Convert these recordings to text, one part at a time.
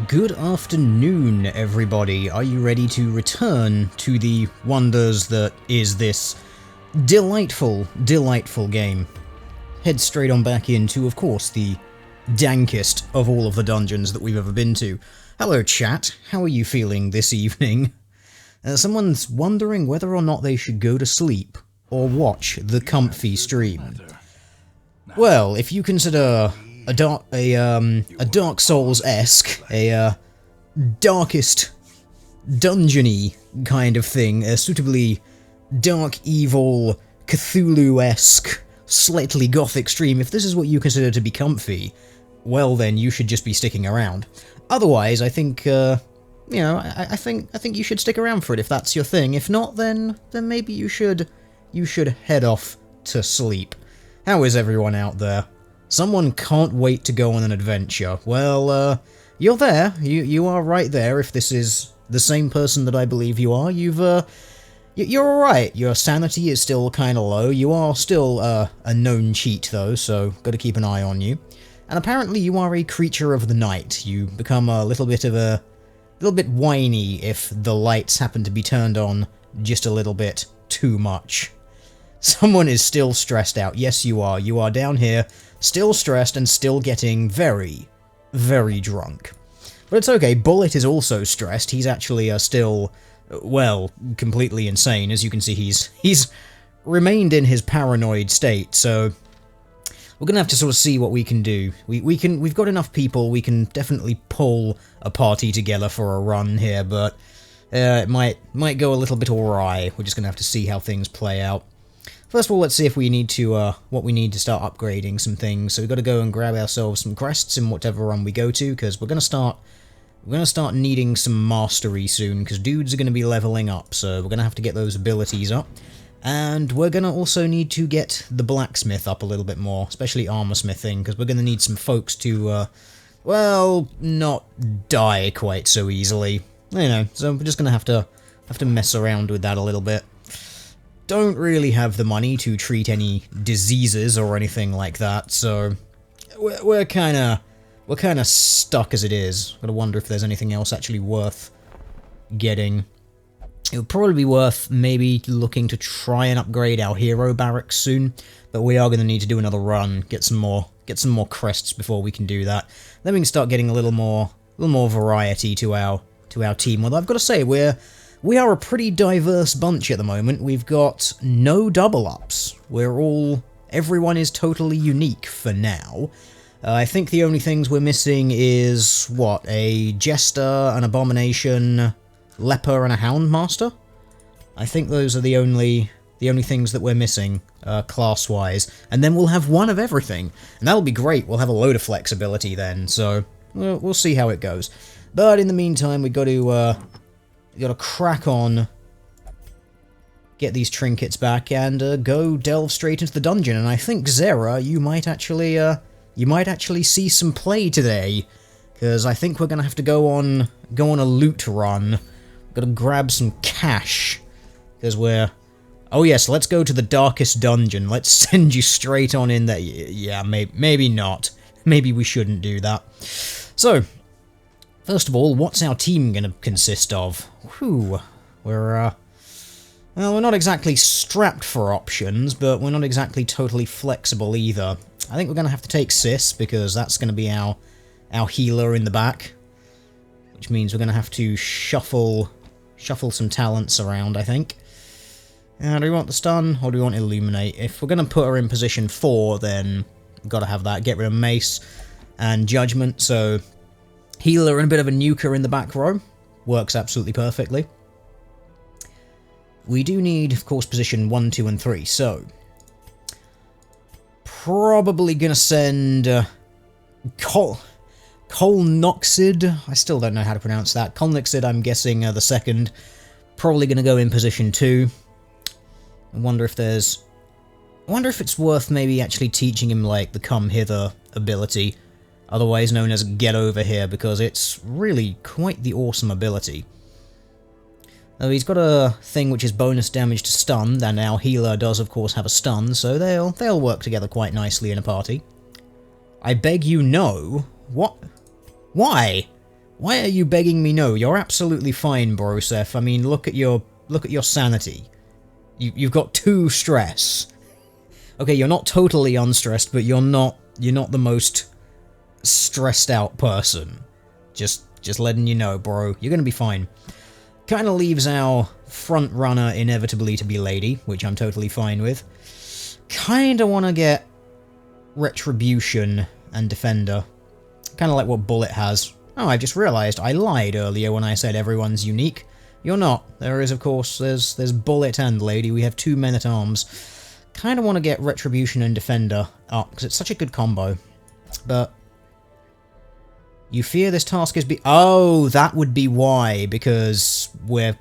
Good afternoon, everybody. Are you ready to return to the wonders that is this delightful, delightful game? Head straight on back into, of course, the dankest of all of the dungeons that we've ever been to. Hello, chat. How are you feeling this evening? Someone's wondering whether or not they should go to sleep or watch the comfy stream. Well, if you consider a Dark Souls-esque, a darkest, dungeony kind of thing, a suitably dark, evil, Cthulhu-esque, slightly gothic stream, if this is what you consider to be comfy, well then you should just be sticking around. Otherwise, I think, I think you should stick around for it if that's your thing. If not, then maybe you should head off to sleep. How is everyone out there? Someone can't wait to go on an adventure. Well, you're there. You are right there. If this is the same person that I believe you are, you're alright. Your sanity is still kind of low. You are still a known cheat, though, so got to keep an eye on you. And apparently you are a creature of the night. You become a little bit whiny if the lights happen to be turned on just a little bit too much. Someone is still stressed out. Yes, you are. You are down here, still stressed and still getting very, very drunk. But it's okay. Bullet is also stressed. He's actually still, well, completely insane. As you can see, he's remained in his paranoid state, so we're gonna have to sort of see what we can do. We've got enough people, we can definitely pull a party together for a run here, but it might go a little bit awry. We're just gonna have to see how things play out. First of all, let's see if we need to, what we need to start upgrading some things. So we've got to go and grab ourselves some crests in whatever run we go to, because we're gonna start needing some mastery soon, because dudes are gonna be leveling up, so we're gonna have to get those abilities up. And we're gonna also need to get the blacksmith up a little bit more, especially armor smithing, because we're gonna need some folks to, well, not die quite so easily. You know, so we're just gonna have to mess around with that a little bit. Don't really have the money to treat any diseases or anything like that, so we're kind of stuck as it is. Gotta wonder if there's anything else actually worth getting. It would probably be worth maybe looking to try and upgrade our hero barracks soon, but we are going to need to do another run, get some more crests before we can do that. Then we can start getting a little more variety to our team. Well, I've got to say we are a pretty diverse bunch at the moment. We've got no double ups. Everyone is totally unique for now. I think the only things we're missing is, what, a Jester, an Abomination, Leper, and a Houndmaster? I think those are the only things that we're missing, class-wise. And then we'll have one of everything. And that'll be great. We'll have a load of flexibility then, so we'll see how it goes. But in the meantime, we've got to crack on, get these trinkets back, and go delve straight into the dungeon. And I think, Zera, you might actually see some play today, because I think we're going to have to go on a loot run. Gotta grab some cash, because oh yes, let's go to the darkest dungeon. Let's send you straight on in there. Yeah, maybe not. Maybe we shouldn't do that. So, first of all, what's our team gonna consist of? Whew, well, we're not exactly strapped for options, but we're not exactly totally flexible either. I think we're gonna have to take Sis, because that's gonna be our healer in the back, which means we're gonna have to shuffle some talents around, I think. Do we want the stun, or do we want illuminate? If we're gonna put her in position 4, then we've got to have that. Get rid of mace and judgment, so healer and a bit of a nuker in the back row works absolutely perfectly. We do need, of course, position 1, 2, and 3, so probably gonna send Colnoxid, I still don't know how to pronounce that. Colnoxid, I'm guessing the second. Probably going to go in position 2. I wonder if it's worth maybe actually teaching him, like, the Come Hither ability, otherwise known as Get Over Here, because it's really quite the awesome ability. Now, he's got a thing which is bonus damage to stun, and our healer does, of course, have a stun, so they'll work together quite nicely in a party. I beg you no. What? Why? Why are you begging me no? You're absolutely fine, Broseph. I mean, look at your sanity. You've got 2 stress. Okay, you're not totally unstressed, but you're not the most stressed out person. Just letting you know, bro. You're gonna be fine. Kind of leaves our front runner inevitably to be Lady, which I'm totally fine with. Kinda want to get Retribution and Defender. Kind of like what Bullet has. Oh, I just realised I lied earlier when I said everyone's unique. You're not. There is, of course, there's Bullet and Lady. We have 2 men-at-arms. Kind of want to get Retribution and Defender up, because it's such a good combo. But you fear this task is oh, that would be why, because we're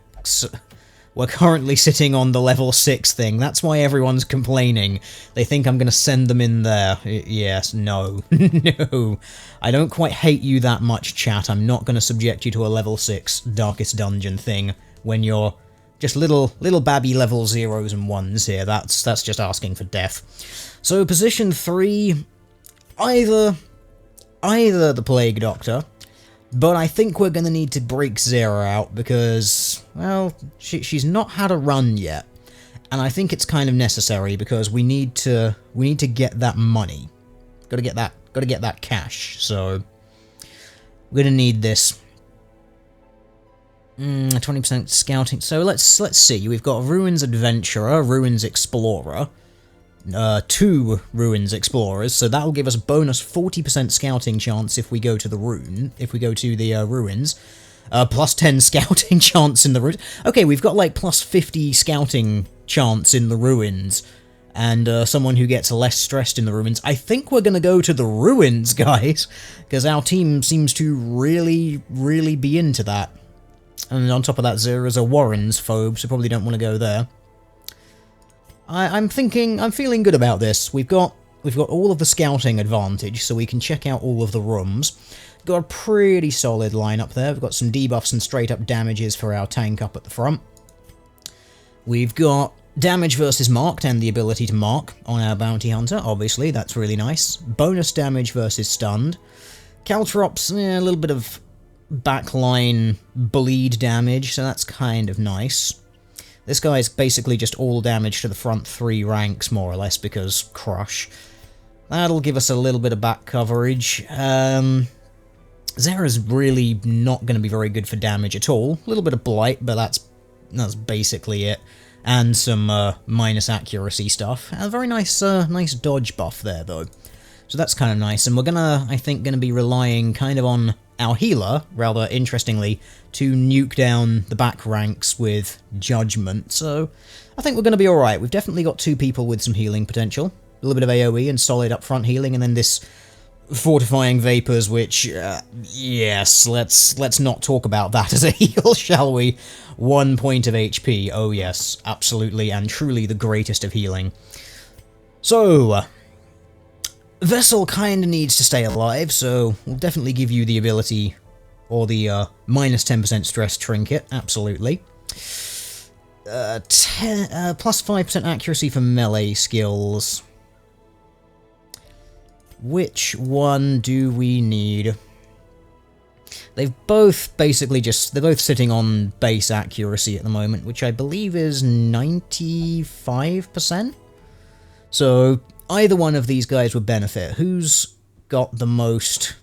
currently sitting on the level 6 thing. That's why everyone's complaining. They think I'm going to send them in there. Yes, no. No. I don't quite hate you that much, chat. I'm not going to subject you to a level 6 Darkest Dungeon thing when you're just little babby level 0s and 1s here. That's just asking for death. So, position 3, either the Plague Doctor, but I think we're going to need to break Zera out because, well, she's not had a run yet, and I think it's kind of necessary because we need to get that money. Got to get that cash. So we're going to need this 20% scouting. So let's see. We've got Ruins Adventurer, Ruins Explorer, 2 Ruins Explorers, so that'll give us bonus 40% scouting chance if we go to the Ruins. Plus 10 scouting chance in the Ruins. Okay, we've got like plus 50 scouting chance in the Ruins, and someone who gets less stressed in the Ruins. I think we're gonna go to the Ruins, guys, because our team seems to really, really be into that. And on top of that, Zera's a Warren's phobe, so probably don't want to go there. I'm feeling good about this. We've got all of the scouting advantage, so we can check out all of the rooms. Got a pretty solid lineup there. We've got some debuffs and straight-up damages for our tank up at the front. We've got damage versus marked and the ability to mark on our bounty hunter, obviously, that's really nice. Bonus damage versus stunned. Caltrops, a little bit of backline bleed damage, so that's kind of nice. This guy's basically just all damage to the front 3 ranks, more or less, because crush. That'll give us a little bit of back coverage. Zera's really not going to be very good for damage at all. A little bit of blight, but that's basically it. And some minus accuracy stuff. A very nice nice dodge buff there, though. So that's kind of nice. And we're I think, gonna be relying kind of on our healer, rather interestingly, to nuke down the back ranks with Judgment. So I think we're going to be alright. We've definitely got 2 people with some healing potential. A little bit of AoE and solid up-front healing, and then this Fortifying Vapors, which, yes, let's not talk about that as a heal, shall we? 1 point of HP, oh yes, absolutely and truly the greatest of healing. So, Vessel kinda needs to stay alive, so we'll definitely give you the ability, or the minus 10% stress trinket, absolutely. Plus 5% accuracy for melee skills. Which one do we need? They've both basically they're both sitting on base accuracy at the moment, which I believe is 95%? So either one of these guys would benefit. Who's got the most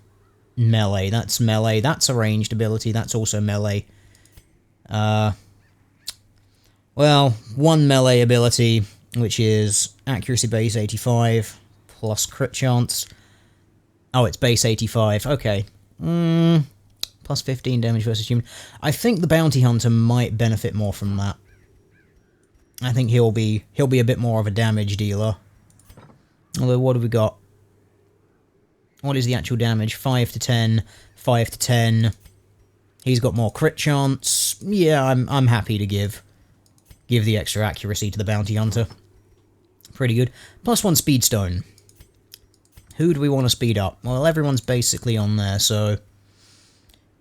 melee? That's melee. That's a ranged ability. That's also melee. Well, 1 melee ability, which is accuracy base 85 plus crit chance. Oh, it's base 85. Okay. Plus 15 damage versus human. I think the bounty hunter might benefit more from that. I think he'll be a bit more of a damage dealer. Although, what have we got? What is the actual damage? 5 to 10, 5 to 10. He's got more crit chance. Yeah, I'm happy to give the extra accuracy to the bounty hunter. Pretty good. Plus 1 speed stone. Who do we want to speed up? Well, everyone's basically on there, so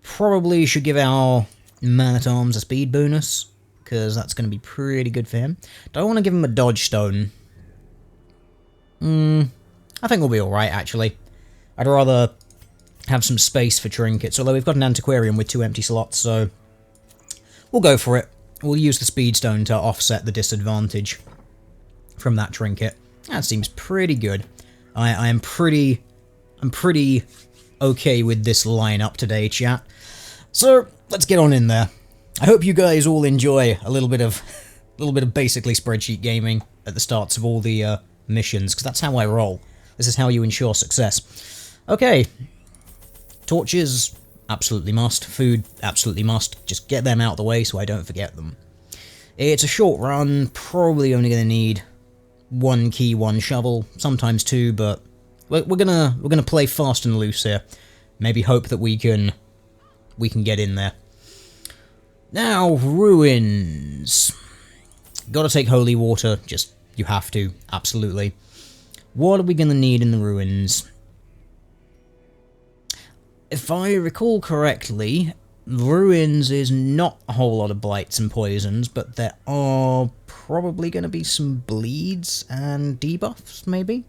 probably should give our man-at-arms a speed bonus, because that's going to be pretty good for him. Do I want to give him a dodge stone? I think we'll be alright, actually. I'd rather have some space for trinkets, although we've got an Antiquarian with 2 empty slots, so we'll go for it. We'll use the Speedstone to offset the disadvantage from that trinket. That seems pretty good. I'm pretty okay with this lineup today, chat. So let's get on in there. I hope you guys all enjoy a little bit of basically spreadsheet gaming at the starts of all the missions, because that's how I roll. This is how you ensure success. Okay, torches, absolutely must. Food, absolutely must. Just get them out of the way so I don't forget them. It's a short run, probably only going to need 1 key, 1 shovel, sometimes 2, but we're gonna play fast and loose here. Maybe hope that we can get in there. Now, ruins. Gotta take holy water, just, you have to, absolutely. What are we gonna need in the ruins? If I recall correctly, ruins is not a whole lot of blights and poisons, but there are probably gonna be some bleeds and debuffs, maybe?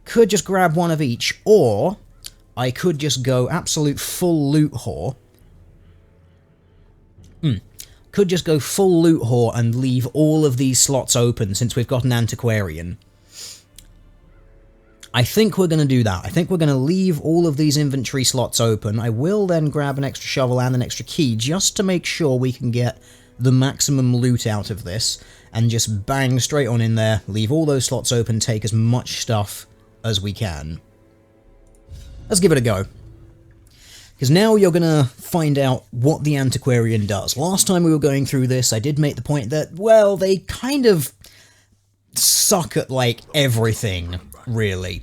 Could just grab 1 of each, or I could just go absolute full loot whore. Could just go full loot whore and leave all of these slots open since we've got an Antiquarian. I think we're going to do that. I think we're going to leave all of these inventory slots open. I will then grab an extra shovel and an extra key just to make sure we can get the maximum loot out of this, and just bang straight on in there, leave all those slots open, take as much stuff as we can. Let's give it a go. Because now you're going to find out what the Antiquarian does. Last time we were going through this, I did make the point that, well, they kind of suck at, like, everything, really.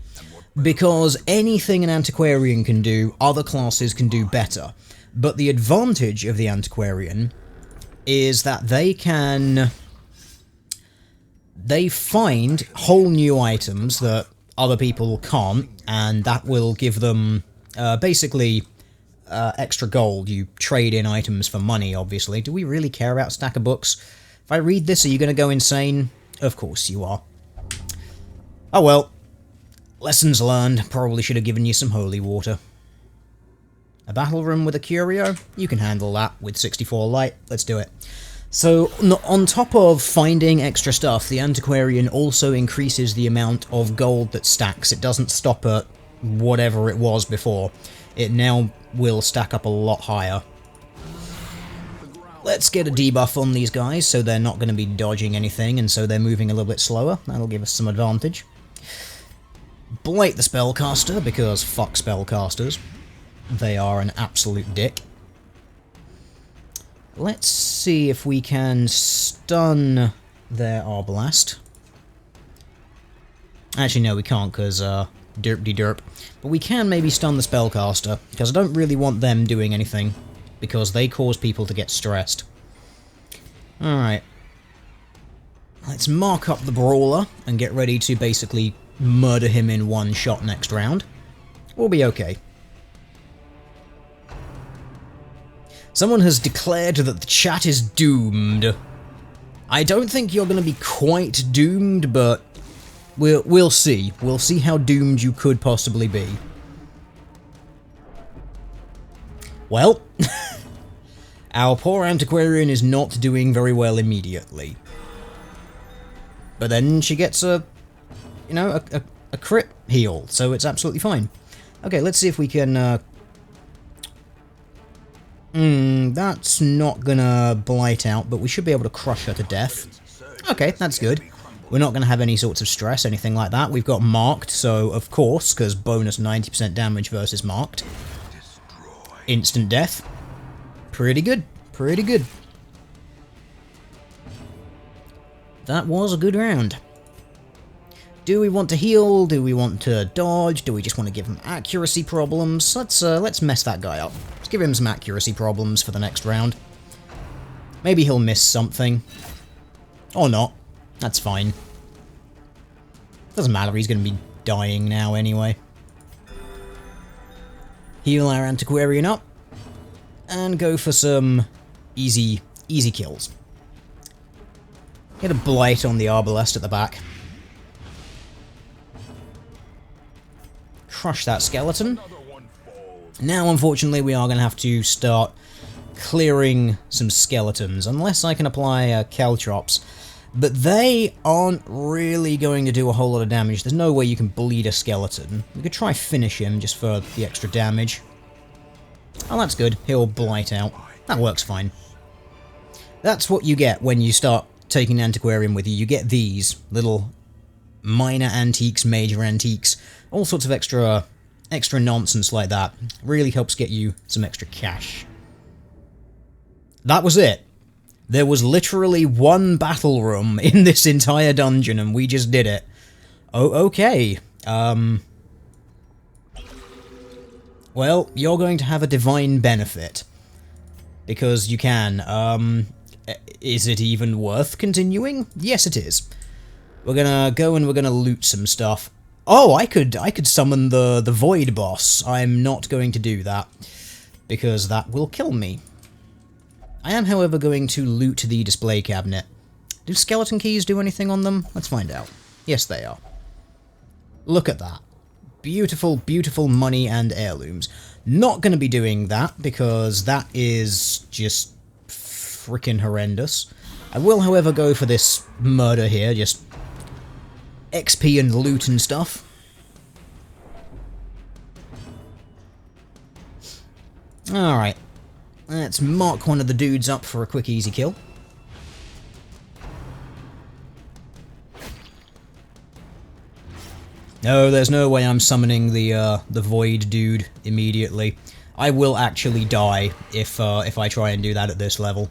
Because anything an Antiquarian can do, other classes can do better. But the advantage of the Antiquarian is that they find whole new items that other people can't, and that will give them, basically, extra gold. You trade in items for money, obviously. Do we really care about a stack of books? If I read this, are you going to go insane? Of course you are. Oh well. Lessons learned. Probably should have given you some holy water. A battle room with a curio? You can handle that with 64 light. Let's do it. So, on top of finding extra stuff, the Antiquarian also increases the amount of gold that stacks. It doesn't stop at whatever it was before. It now will stack up a lot higher. Let's get a debuff on these guys so they're not going to be dodging anything, and so they're moving a little bit slower. That'll give us some advantage. Blight the spellcaster, because fuck spellcasters. They are an absolute dick. Let's see if we can stun their Arbalast. Actually, no, we can't, because, derp-de-derp. But we can maybe stun the spellcaster, because I don't really want them doing anything, because they cause people to get stressed. Alright. Let's mark up the Brawler, and get ready to basically murder him in one shot next round. We'll be okay. Someone has declared that the chat is doomed. I don't think you're going to be quite doomed, but we'll see. We'll see how doomed you could possibly be. Well, our poor Antiquarian is not doing very well immediately. But then she gets a crit heal, so it's absolutely fine. Okay, let's see if we can, that's not gonna blight out, but we should be able to crush her to death. Okay, that's good. We're not gonna have any sorts of stress, anything like that. We've got marked, so of course, because bonus 90% damage versus marked. Instant death. Pretty good. Pretty good. That was a good round. Do we want to heal? Do we want to dodge? Do we just want to give him accuracy problems? Let's mess that guy up. Let's give him some accuracy problems for the next round. Maybe he'll miss something. Or not. That's fine. Doesn't matter, he's going to be dying now anyway. Heal our Antiquarian up. And go for some easy kills. Get a blight on the Arbalest at the back. Crush that skeleton. Now, unfortunately, we are going to have to start clearing some skeletons, unless I can apply caltrops. But they aren't really going to do a whole lot of damage. There's no way you can bleed a skeleton. We could try finish him just for the extra damage. Oh, that's good. He'll blight out. That works fine. That's what you get when you start taking Antiquarian with you. You get these little minor antiques, major antiques, all sorts of extra nonsense like that. Really helps get you some extra cash. That was it. There was literally one battle room in this entire dungeon, and we just did it. Oh, okay. Well, you're going to have a divine benefit. Because you can. Is it even worth continuing? Yes, it is. We're gonna go and we're gonna loot some stuff. Oh, I could summon the Void boss. I'm not going to do that. Because that will kill me. I am, however, going to loot the display cabinet. Do skeleton keys do anything on them? Let's find out. Yes, they are. Look at that. Beautiful, beautiful money and heirlooms. Not going to be doing that, because that is just freaking horrendous. I will, however, go for this murder here, just XP and loot and stuff. Alright. Let's mark one of the dudes up for a quick, easy kill. No, there's no way I'm summoning the Void dude immediately. I will actually die if I try and do that at this level.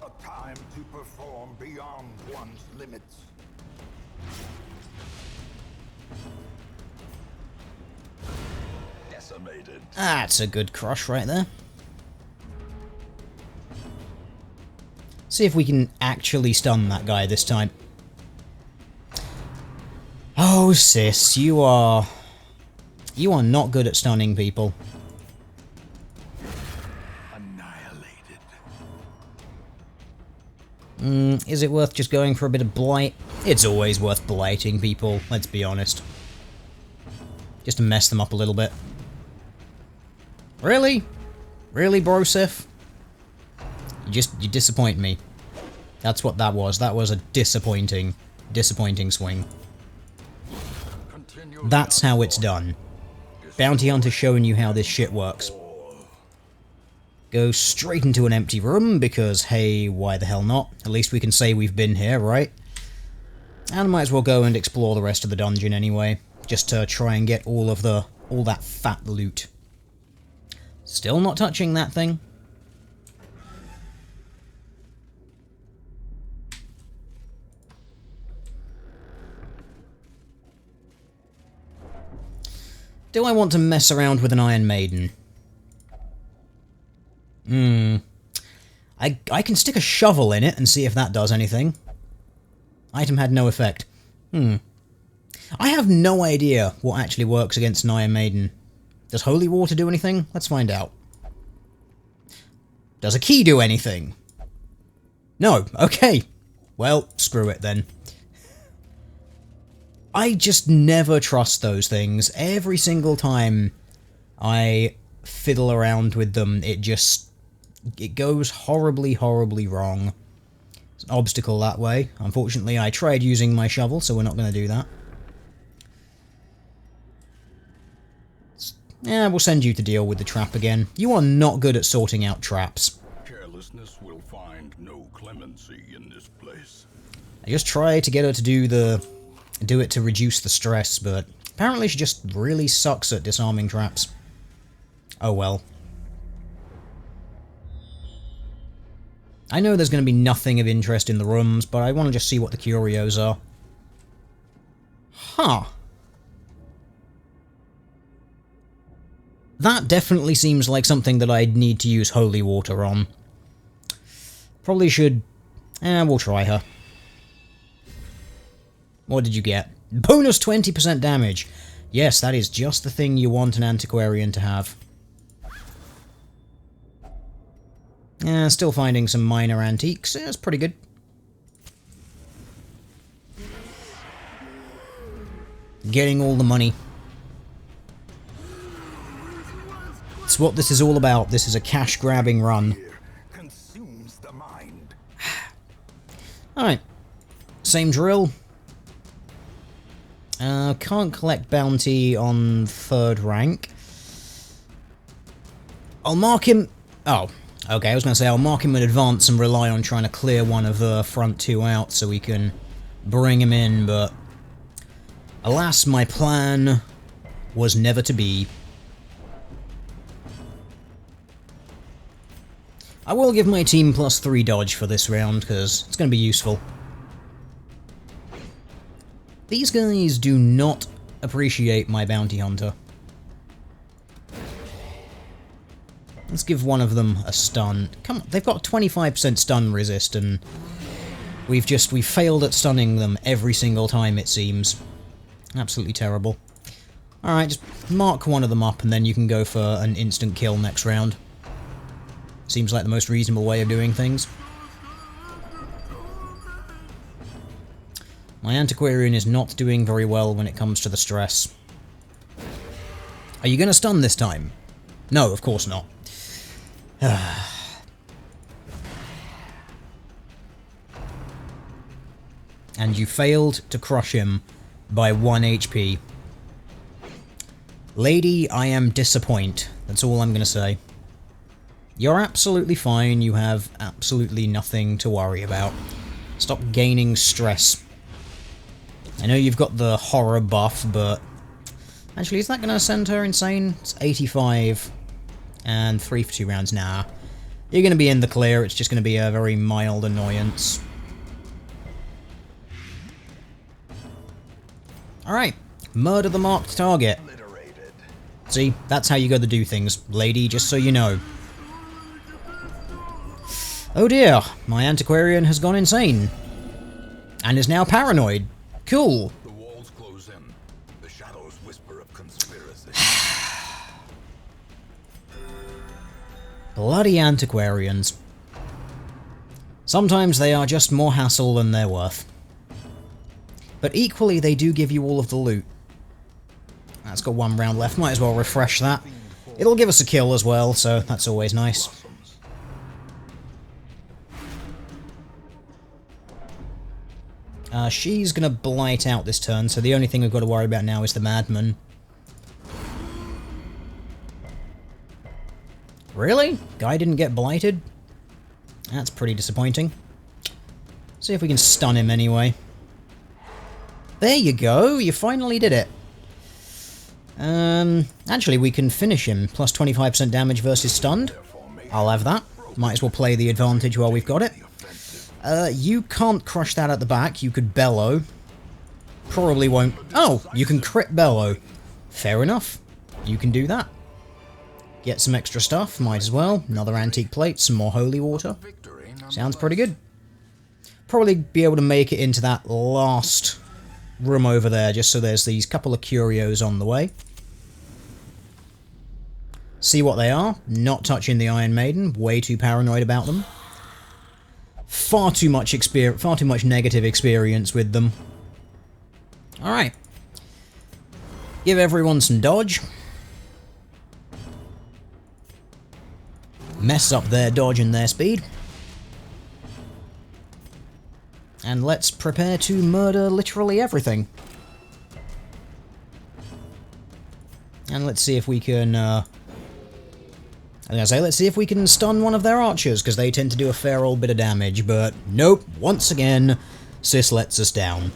A time to perform beyond one's limits. Decimated. That's a good crush right there. See if we can actually stun that guy this time. Oh, sis, you are not good at stunning people. Annihilated. Is it worth just going for a bit of blight? It's always worth blighting people, let's be honest. Just to mess them up a little bit. Really? Really, Broseph? You disappoint me. That's what that was. That was a disappointing swing. That's how it's done. Bounty Hunter showing you how this shit works. Go straight into an empty room, because, hey, why the hell not? At least we can say we've been here, right? And might as well go and explore the rest of the dungeon anyway, just to try and get all that fat loot. Still not touching that thing. Do I want to mess around with an Iron Maiden? I can stick a shovel in it and see if that does anything. Item had no effect. I have no idea what actually works against an Iron Maiden. Does holy water do anything? Let's find out. Does a key do anything? No. Okay. Well, screw it then. I just never trust those things. Every single time I fiddle around with them, it goes horribly, horribly wrong. It's an obstacle that way. Unfortunately, I tried using my shovel, so we're not going to do that. Yeah, we'll send you to deal with the trap again. You are not good at sorting out traps. Carelessness will find no clemency in this place. I just try to get her to do it to reduce the stress, but apparently she just really sucks at disarming traps. Oh well. I know there's going to be nothing of interest in the rooms, but I want to just see what the curios are. Huh. That definitely seems like something that I'd need to use holy water on. Probably should... we'll try her. What did you get? Bonus 20% damage! Yes, that is just the thing you want an Antiquarian to have. Still finding some minor antiques. It's pretty good. getting all the money. It's what this is all about. This is a cash grabbing run. Alright. Same drill. Can't collect bounty on 3rd rank. I'll mark him... Oh, okay, I was going to say I'll mark him in advance and rely on trying to clear one of the front 2 out so we can bring him in, but... Alas, my plan was never to be. I will give my team +3 dodge for this round, because it's going to be useful. These guys do not appreciate my bounty hunter. Let's give one of them a stun. Come on, they've got 25% stun resist, and we've failed at stunning them every single time, it seems. Absolutely terrible. Alright, just mark one of them up, and then you can go for an instant kill next round. Seems like the most reasonable way of doing things. My Antiquarian is not doing very well when it comes to the stress. Are you going to stun this time? No, of course not. And you failed to crush him by 1 HP. Lady, I am disappointed. That's all I'm going to say. You're absolutely fine. You have absolutely nothing to worry about. Stop gaining stress. I know you've got the horror buff, but... Actually, is that going to send her insane? It's 85. And 3 for 2 rounds. Nah. You're going to be in the clear. It's just going to be a very mild annoyance. Alright. Murder the marked target. See, that's how you got to do things, lady, just so you know. Oh dear, my Antiquarian has gone insane. And is now paranoid. Cool. The walls close in. The shadows whisper of conspiracy. Bloody Antiquarians. Sometimes they are just more hassle than they're worth. But equally, they do give you all of the loot. That's got 1 round left, might as well refresh that. It'll give us a kill as well, so that's always nice. She's gonna blight out this turn, so the only thing we've got to worry about now is the Madman. Really? Guy didn't get blighted? That's pretty disappointing. See if we can stun him anyway. There you go, you finally did it. Actually we can finish him. Plus 25% damage versus stunned. I'll have that. Might as well play the advantage while we've got it. You can't crush that at the back. You could bellow. Probably won't... Oh! You can crit bellow. Fair enough. You can do that. Get some extra stuff. Might as well. Another antique plate. Some more holy water. Sounds pretty good. Probably be able to make it into that last room over there, just so there's these couple of curios on the way. See what they are. Not touching the Iron Maiden. Way too paranoid about them. Far too much negative experience with them. Alright. Give everyone some dodge. Mess up their dodge and their speed. And let's prepare to murder literally everything. And let's see if we can, let's see if we can stun one of their archers, because they tend to do a fair old bit of damage, but nope, once again, Sis lets us down.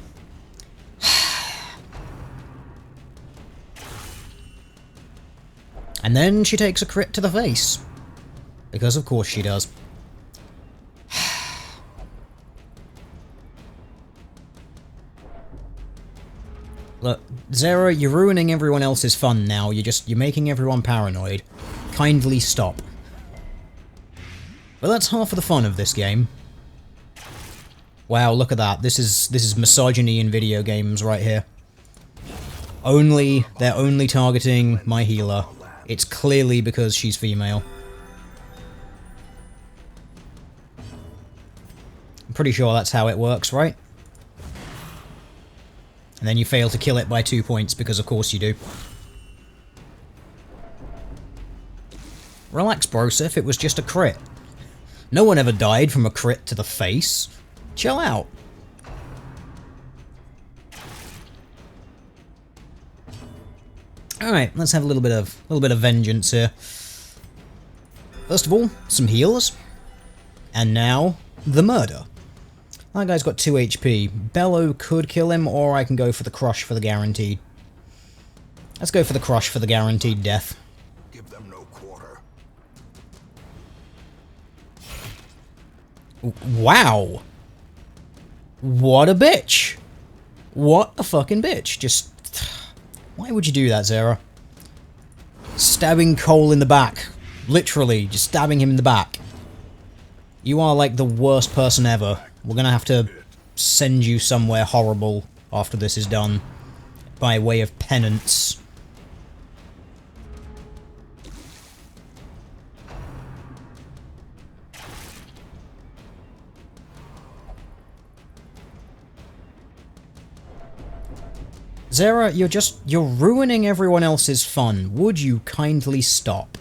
And then she takes a crit to the face. Because of course she does. Look, Zera, you're ruining everyone else's fun now. You're making everyone paranoid. Kindly stop. But that's half of the fun of this game. Wow, look at that. This is misogyny in video games right here. They're only targeting my healer. It's clearly because she's female. I'm pretty sure that's how it works, right? And then you fail to kill it by 2 points, because of course you do. Relax, Broseph, it was just a crit. No one ever died from a crit to the face. Chill out. Alright, let's have a little bit of vengeance here. First of all, some heals. And now, the murder. That guy's got 2 HP. Bellow could kill him, or I can go for the crush for the guaranteed. Let's go for the crush for the guaranteed death. Give them no quarter. Wow! What a bitch! What a fucking bitch. Just... Why would you do that, Zera? Stabbing Cole in the back. Literally, just stabbing him in the back. You are like the worst person ever. We're gonna have to send you somewhere horrible after this is done. By way of penance. Zera, you're ruining everyone else's fun. Would you kindly stop?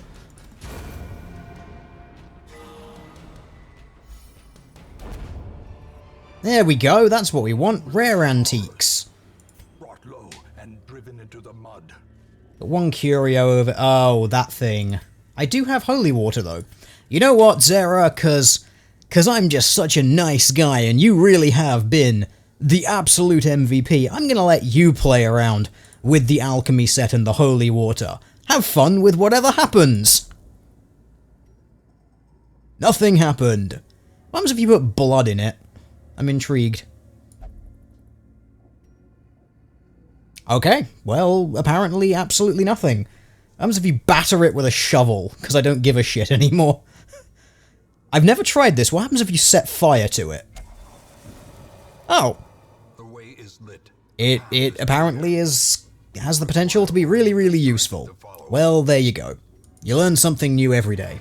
There we go, that's what we want. Rare antiques. Brought low and driven into the mud. But one curio over... Oh, that thing. I do have holy water, though. You know what, Zera? Cause I'm just such a nice guy, and you really have been the absolute MVP. I'm gonna let you play around with the alchemy set and the holy water. Have fun with whatever happens. Nothing happened. What happens if you put blood in it? I'm intrigued. Okay, well, apparently absolutely nothing. What happens if you batter it with a shovel? Because I don't give a shit anymore. I've never tried this. What happens if you set fire to it? Oh. The way is lit. It apparently has the potential to be really, really useful. Well, there you go. You learn something new every day.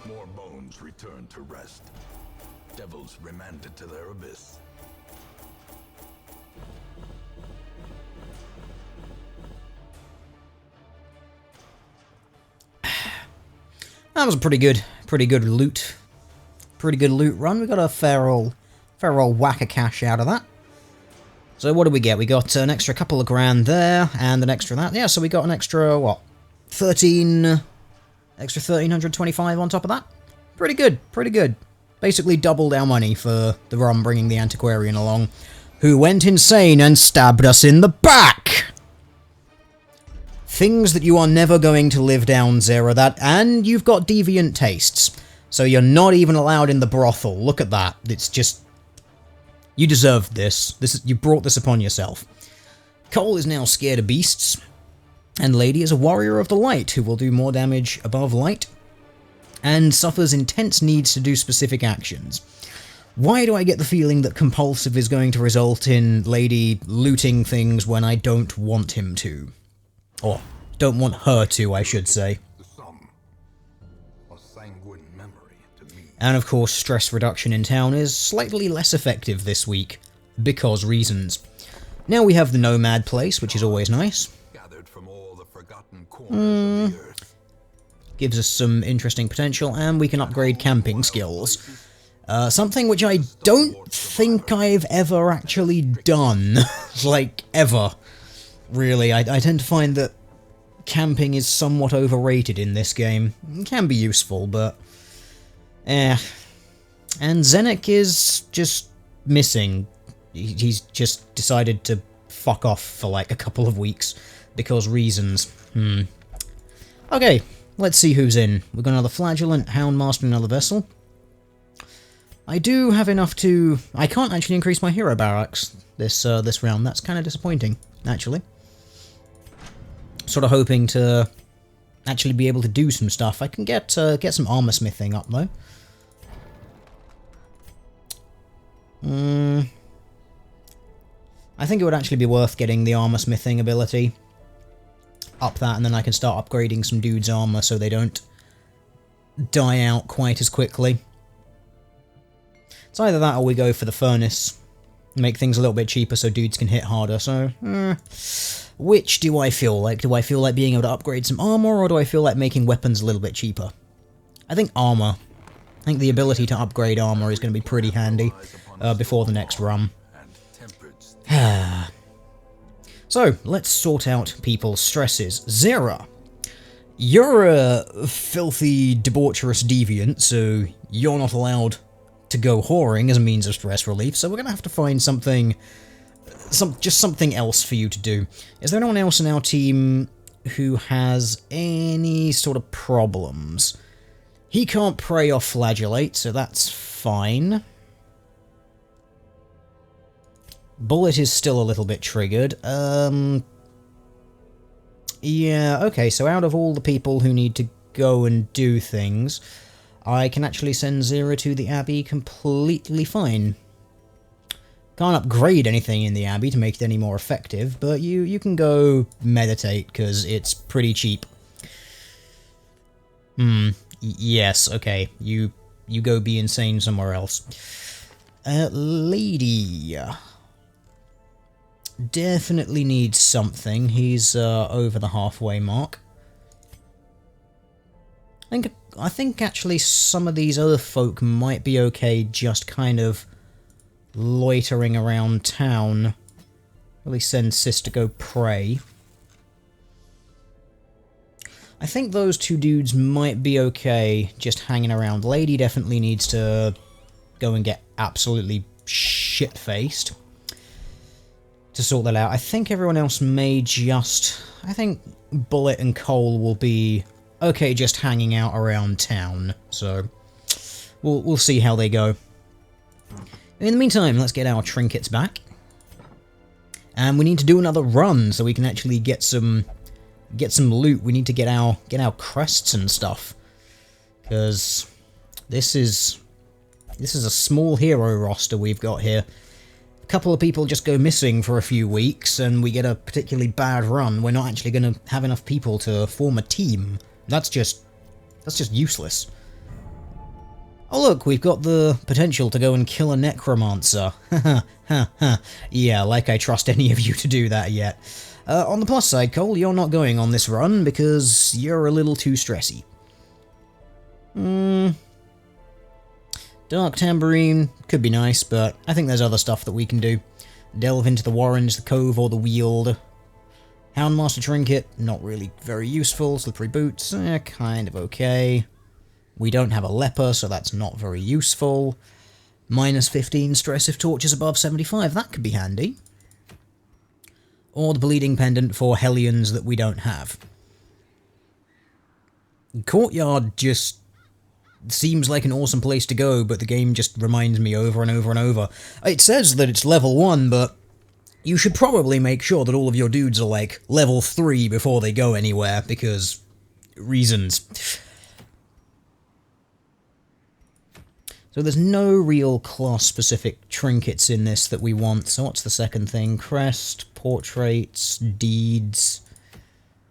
More bones return to rest. Devils remanded to their abyss. That was a pretty good loot. Pretty good loot run. We got a fair old whack of cash out of that. So what did we get? We got an extra couple of grand there, and an extra that. Yeah, so we got an extra, what? Extra 1,325 on top of that. Pretty good, pretty good. Basically doubled our money for the rum bringing the Antiquarian along, who went insane and stabbed us in the back! Things that you are never going to live down, Zera, that, and you've got deviant tastes. So you're not even allowed in the brothel. Look at that. It's just... You deserved this. You brought this upon yourself. Cole is now scared of beasts, and Lady is a warrior of the light who will do more damage above light, and suffers intense needs to do specific actions. Why do I get the feeling that compulsive is going to result in Lady looting things when I don't want him to? Or, don't want her to, I should say. A sanguine memory to me. And of course, stress reduction in town is slightly less effective this week, because reasons. Now we have the Nomad place, which is always nice. Gathered from all the forgotten corners of the earth. Gives us some interesting potential, and we can upgrade camping skills. Something which I don't think I've ever actually done. Like, ever. Really, I tend to find that camping is somewhat overrated in this game. It can be useful, but... And Zenek is just missing. He's just decided to fuck off for like a couple of weeks, because reasons. Okay, let's see who's in. We've got another Flagellant, Houndmaster, another Vessel. I do have enough to... I can't actually increase my hero barracks this round. That's kind of disappointing, actually. Sort of hoping to actually be able to do some stuff. I can get some armor smithing up, though. I think it would actually be worth getting the armor smithing ability. Up that, and then I can start upgrading some dudes' armor so they don't die out quite as quickly. It's either that or we go for the furnace Make things a little bit cheaper so dudes can hit harder, so... which do I feel like? Do I feel like being able to upgrade some armor, or do I feel like making weapons a little bit cheaper? I think armor. I think the ability to upgrade armor is going to be pretty handy before the next run. So, let's sort out people's stresses. Zera, you're a filthy, debaucherous deviant, so you're not allowed to go whoring as a means of stress relief, so we're going to have to find something... just something else for you to do. Is there anyone else in our team who has any sort of problems? He can't prey or flagellate, so that's fine. Bullet is still a little bit triggered. Yeah, okay, so out of all the people who need to go and do things, I can actually send Zera to the Abbey completely fine. Can't upgrade anything in the Abbey to make it any more effective, but you can go meditate, because it's pretty cheap. Yes, okay, you go be insane somewhere else. Lady... definitely needs something. He's over the halfway mark. I think actually some of these other folk might be okay just kind of loitering around town. Really send Sis to go pray. I think those two dudes might be okay just hanging around. Lady definitely needs to go and get absolutely shit-faced to sort that out. I think everyone else may just... I think Bullet and Cole will be okay just hanging out around town, so we'll see how they go. In the meantime, let's get our trinkets back. And we need to do another run so we can actually get some loot. We need to get our crests and stuff, because this is a small hero roster we've got here. A couple of people just go missing for a few weeks, and we get a particularly bad run. We're not actually going to have enough people to form a team. That's just useless. Oh look, we've got the potential to go and kill a necromancer. Yeah, like I trust any of you to do that yet. On the plus side, Cole, you're not going on this run because you're a little too stressy. Dark Tambourine could be nice, but I think there's other stuff that we can do. Delve into the Warrens, the Cove, or the Wield. Houndmaster Trinket, not really very useful. Slippery Boots, kind of okay. We don't have a Leper, so that's not very useful. Minus 15 stress if torch is above 75, that could be handy. Or the Bleeding Pendant for Hellions that we don't have. Courtyard just seems like an awesome place to go, but the game just reminds me over and over and over. It says that it's level 1, but you should probably make sure that all of your dudes are like level 3 before they go anywhere, because reasons. So there's no real class-specific trinkets in this that we want, so what's the second thing? Crest, portraits, deeds,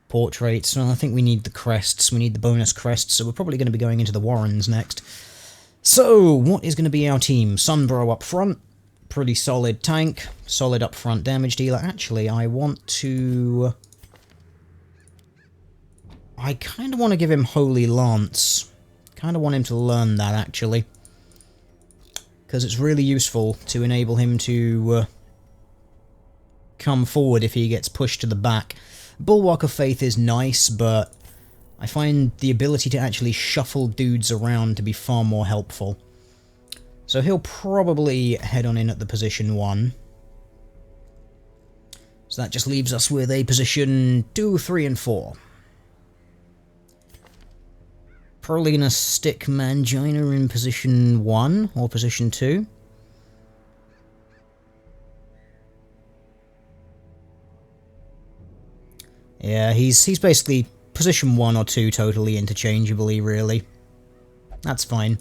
portraits. Well, I think we need the crests, we need the bonus crests, so we're probably going to be going into the Warrens next. So, what is going to be our team? Sunbro up front, pretty solid tank, solid up front damage dealer. Actually, I kind of want to give him Holy Lance. Kind of want him to learn that, actually, because it's really useful to enable him to come forward if he gets pushed to the back. Bulwark of Faith is nice, but I find the ability to actually shuffle dudes around to be far more helpful. So he'll probably head on in at the position 1. So that just leaves us with a position 2, 3, and 4. Probably gonna stick Mangina in position 1 or position 2. Yeah, he's basically position 1 or 2 totally interchangeably, really. That's fine.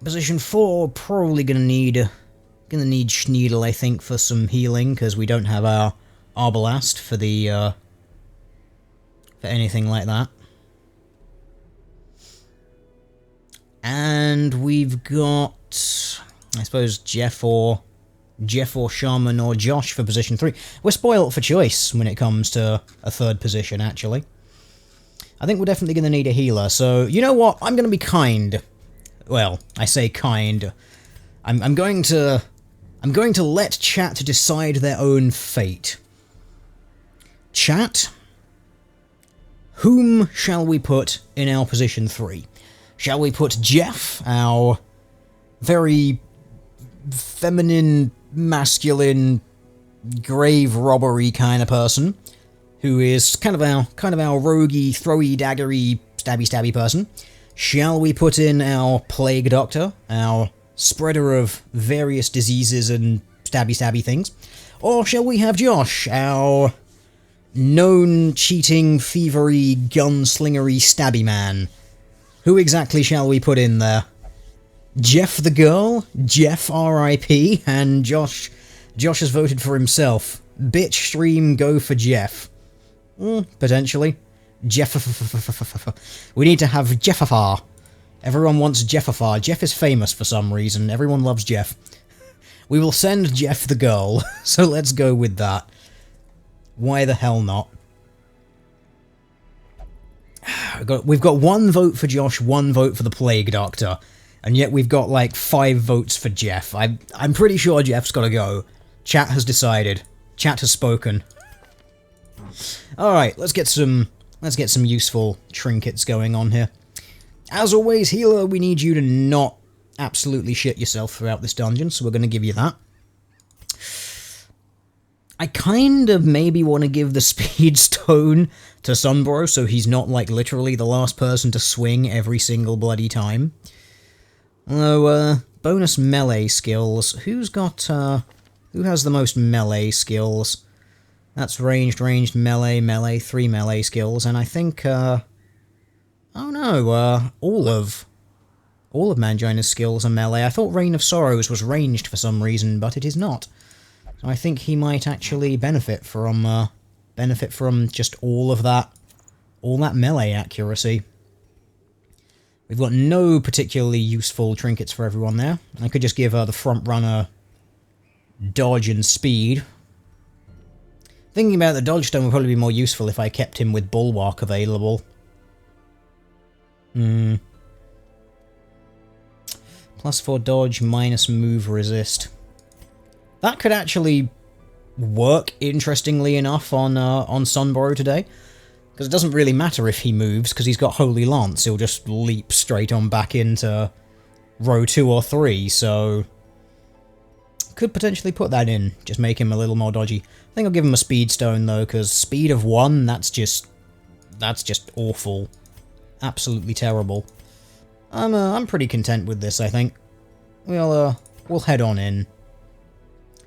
Position 4, probably gonna need Schneedel, I think, for some healing, because we don't have our Arbalast for the for anything like that. And we've got I suppose Jeff or Shaman or Josh for position 3. We're spoilt for choice when it comes to a third position, actually. I think we're definitely going to need a healer, so you know what? I'm going to be kind. Well, I say kind. I'm going to let chat decide their own fate. Chat, whom shall we put in our position 3? Shall we put Jeff, our very feminine, masculine, grave robbery kind of person, who is kind of our roguey, throwy, daggery, stabby person? Shall we put in our plague doctor, our spreader of various diseases and stabby things? Or shall we have Josh, our known cheating, thievery, gunslingery, stabby man? Who exactly shall we put in there? Jeff the girl, Jeff R.I.P., and Josh has voted for himself. Bitch stream, go for Jeff. Potentially. Jeff. We need to have Jeffafar. Everyone wants Jeffafar. Jeff is famous for some reason. Everyone loves Jeff. We will send Jeff the girl, so let's go with that. Why the hell not? We've got 1 vote for Josh, 1 vote for the Plague Doctor, and yet we've got like 5 votes for Jeff. I'm pretty sure Jeff's got to go. Chat has decided. Chat has spoken. All right, let's get some useful trinkets going on here. As always, healer, we need you to not absolutely shit yourself throughout this dungeon, so we're going to give you that. I kind of maybe want to give the speed stone to Sunbro, so he's not, like, literally the last person to swing every single bloody time. Although, bonus melee skills. Who has the most melee skills? That's ranged, melee, 3 melee skills, and I think, oh no, all of Mangina's skills are melee. I thought Reign of Sorrows was ranged for some reason, but it is not. So I think he might actually benefit from just all that melee accuracy. We've got no particularly useful trinkets for everyone there. I could just give the front runner dodge and speed. Thinking about the dodge stone would probably be more useful if I kept him with Bulwark available. +4 dodge, minus move resist. That could actually work, interestingly enough, on Sunboro today. Because it doesn't really matter if he moves, because he's got Holy Lance. He'll just leap straight on back into row 2 or 3, so could potentially put that in, just make him a little more dodgy. I think I'll give him a speed stone though, because speed of 1, that's just awful. Absolutely terrible. I'm pretty content with this, I think. We'll head on in.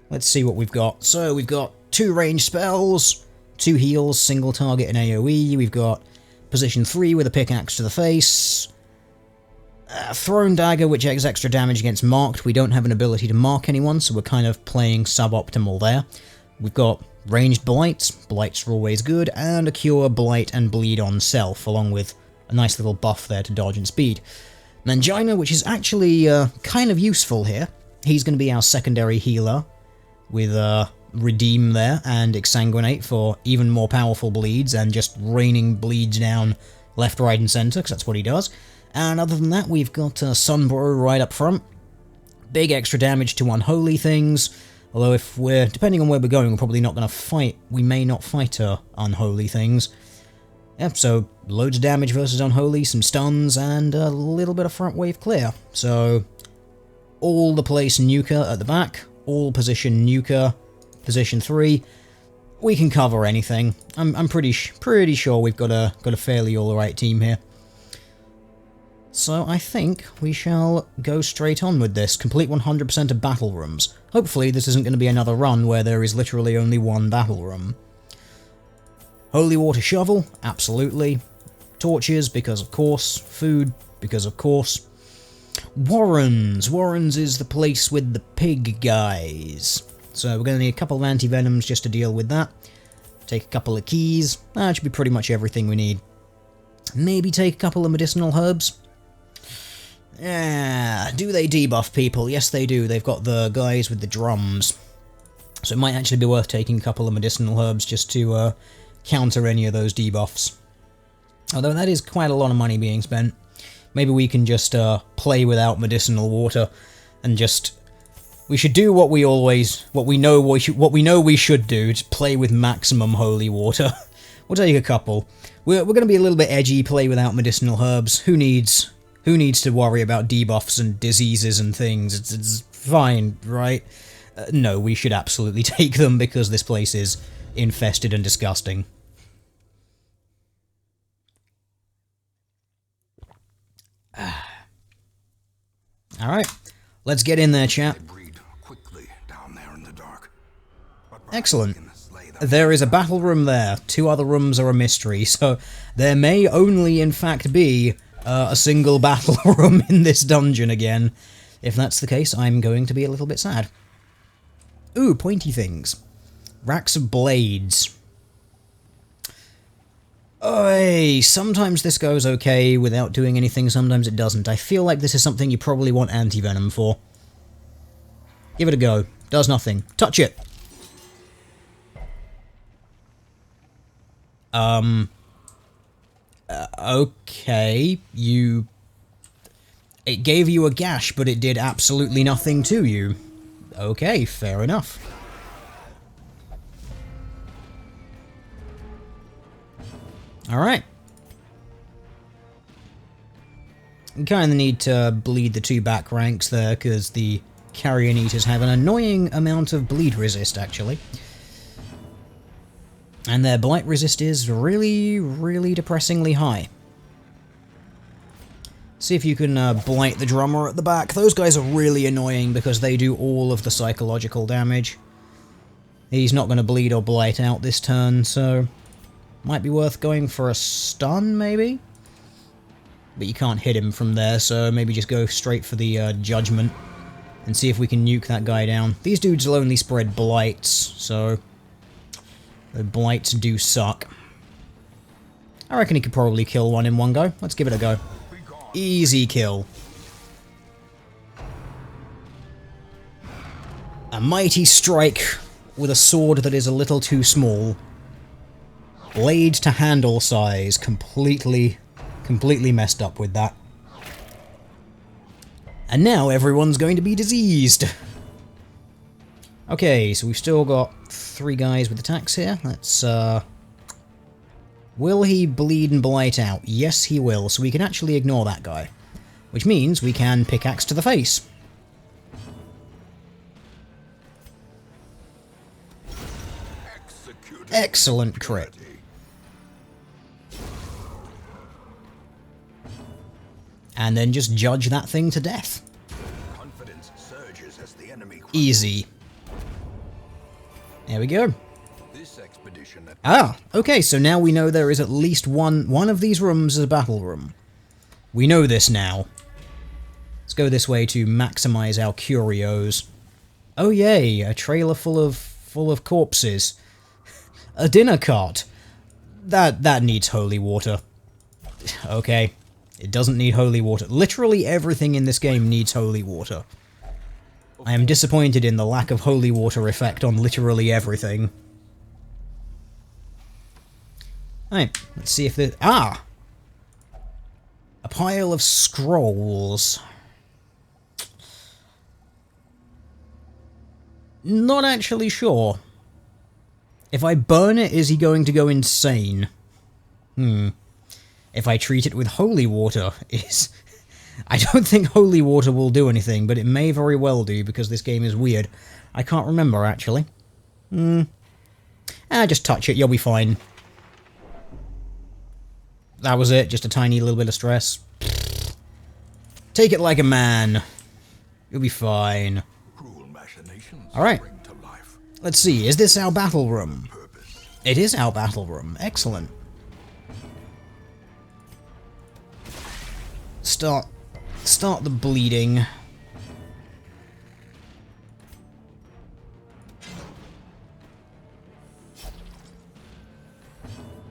Let's see what we've got. So we've got 2 ranged spells, 2 heals, single target and AoE. We've got position 3 with a pickaxe to the face. Thrown dagger, which adds extra damage against marked. We don't have an ability to mark anyone, so we're kind of playing suboptimal there. We've got ranged blights. Blights are always good, and a cure, blight, and bleed on self, along with a nice little buff there to dodge and speed. Mangina, which is actually kind of useful here. He's going to be our secondary healer, with Redeem there, and Exsanguinate for even more powerful bleeds, and just raining bleeds down left, right, and centre, because that's what he does. And other than that, we've got Sunbro right up front. Big extra damage to unholy things, although if we're, depending on where we're going, we're probably not going to fight, we may not fight unholy things. Yep, so loads of damage versus unholy, some stuns, and a little bit of front wave clear. So, all the place nuker at the back, all position nuker, position 3. We can cover anything. I'm pretty sure we've got a fairly alright team here. So I think we shall go straight on with this. Complete 100% of battle rooms. Hopefully this isn't going to be another run where there is literally only 1 battle room. Holy water shovel, absolutely. Torches, because of course. Food, because of course. Warrens. Warrens is the place with the pig guys. So we're going to need a couple of anti-venoms just to deal with that. Take a couple of keys. That should be pretty much everything we need. Maybe take a couple of medicinal herbs. Yeah, do they debuff people? Yes, they do. They've got the guys with the drums. So it might actually be worth taking a couple of medicinal herbs just to counter any of those debuffs. Although that is quite a lot of money being spent. Maybe we can just play without medicinal water and just... We should do what we know we should do, to play with maximum holy water. We'll take a couple. We're going to be a little bit edgy, play without medicinal herbs. Who needs to worry about debuffs and diseases and things? It's fine, right? No, we should absolutely take them because this place is infested and disgusting. Alright, let's get in there, chap. Excellent. There is a battle room there. 2 other rooms are a mystery, so there may only, in fact, be a single battle room in this dungeon again. If that's the case, I'm going to be a little bit sad. Ooh, pointy things. Racks of blades. Oy, sometimes this goes okay without doing anything, sometimes it doesn't. I feel like this is something you probably want anti-venom for. Give it a go. Does nothing. Touch it. Okay, it gave you a gash, but it did absolutely nothing to you. Okay, fair enough. Alright. We kind of need to bleed the 2 back ranks there, because the Carrion Eaters have an annoying amount of bleed resist, actually. And their blight resist is really, really depressingly high. See if you can blight the drummer at the back. Those guys are really annoying because they do all of the psychological damage. He's not going to bleed or blight out this turn, so... Might be worth going for a stun, maybe? But you can't hit him from there, so maybe just go straight for the judgment. And see if we can nuke that guy down. These dudes will only spread blights, so... The blights do suck. I reckon he could probably kill one in one go. Let's give it a go. Easy kill. A mighty strike with a sword that is a little too small. Blade to handle size. Completely messed up with that. And now everyone's going to be diseased. Okay, so we've still got 3 guys with attacks here. Let's, will he bleed and blight out? Yes, he will, so we can actually ignore that guy. Which means we can pickaxe to the face. Excellent crit. And then just judge that thing to death. Easy. There we go. Ah, okay, so now we know there is at least one of these rooms is a battle room. We know this now. Let's go this way to maximize our curios. Oh yay, a trailer full of corpses. A dinner cart. That needs holy water. Okay. It doesn't need holy water. Literally everything in this game needs holy water. I am disappointed in the lack of holy water effect on literally everything. Alright, let's see if the... Ah! A pile of scrolls. Not actually sure. If I burn it, is he going to go insane? If I treat it with holy water, is... I don't think holy water will do anything, but it may very well do, because this game is weird. I can't remember, actually. Just touch it, you'll be fine. That was it, just a tiny little bit of stress. Take it like a man. You'll be fine. Alright. Let's see, is this our battle room? It is our battle room. Excellent. Start the bleeding.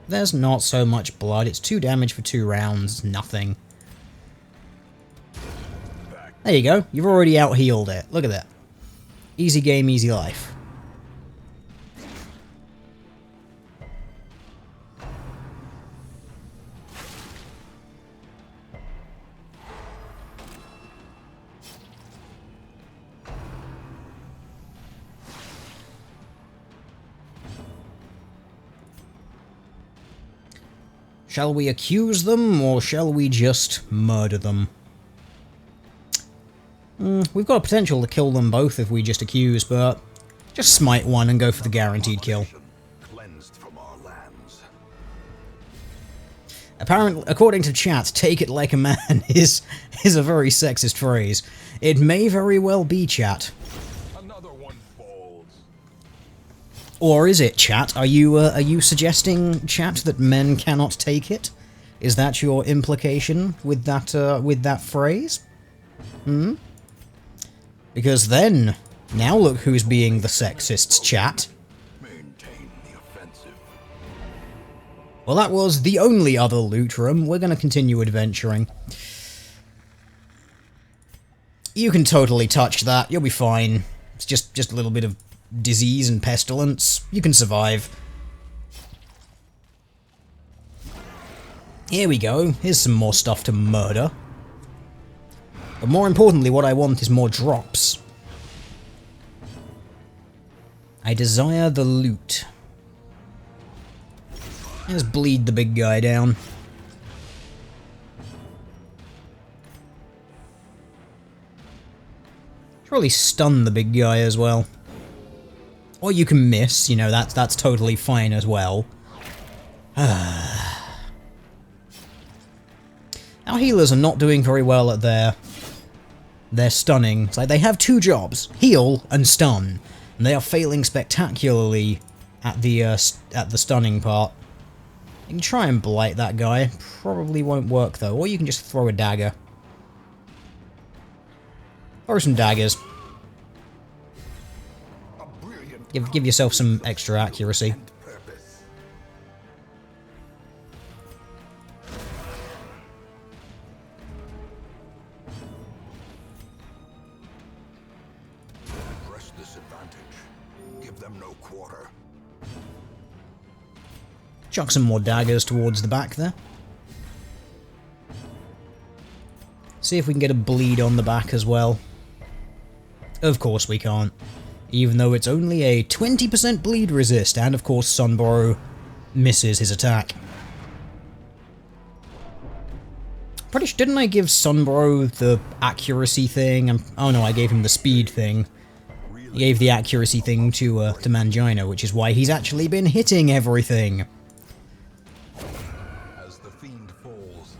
There's not so much blood. It's 2 damage for 2 rounds. Nothing. There you go. You've already out-healed it. Look at that. Easy game, easy life. Shall we accuse them, or shall we just murder them? We've got a potential to kill them both if we just accuse, but just smite one and go for the guaranteed kill. Cleansed from our lands. Apparently, according to chat, "take it like a man" is a very sexist phrase. It may very well be, chat. Another one falls. Or is it, chat? Are you suggesting, chat, that men cannot take it? Is that your implication with that phrase? Because then, now look who's being the sexists, chat. Maintain the offensive. Well, that was the only other loot room. We're going to continue adventuring. You can totally touch that. You'll be fine. It's just a little bit of disease and pestilence. You can survive. Here we go. Here's some more stuff to murder. But more importantly, what I want is more drops. I desire the loot. Let's bleed the big guy down. Probably stun the big guy as well. Or you can miss, you know, that's totally fine as well. Our healers are not doing very well at their stunning. It's like they have two jobs, heal and stun, and they are failing spectacularly at the stunning part. You can try and blight that guy. Probably won't work though, or you can just throw a dagger. Throw some daggers. Give yourself some extra accuracy. Press this advantage. Give them no quarter. Chuck some more daggers towards the back there. See if we can get a bleed on the back as well. Of course we can't. Even though it's only a 20% bleed resist, and of course Sunboro misses his attack. Pretty sure, didn't I give Sunboro the accuracy thing? Oh no, I gave him the speed thing. I gave the accuracy thing to Mangina, which is why he's actually been hitting everything. As the fiend falls,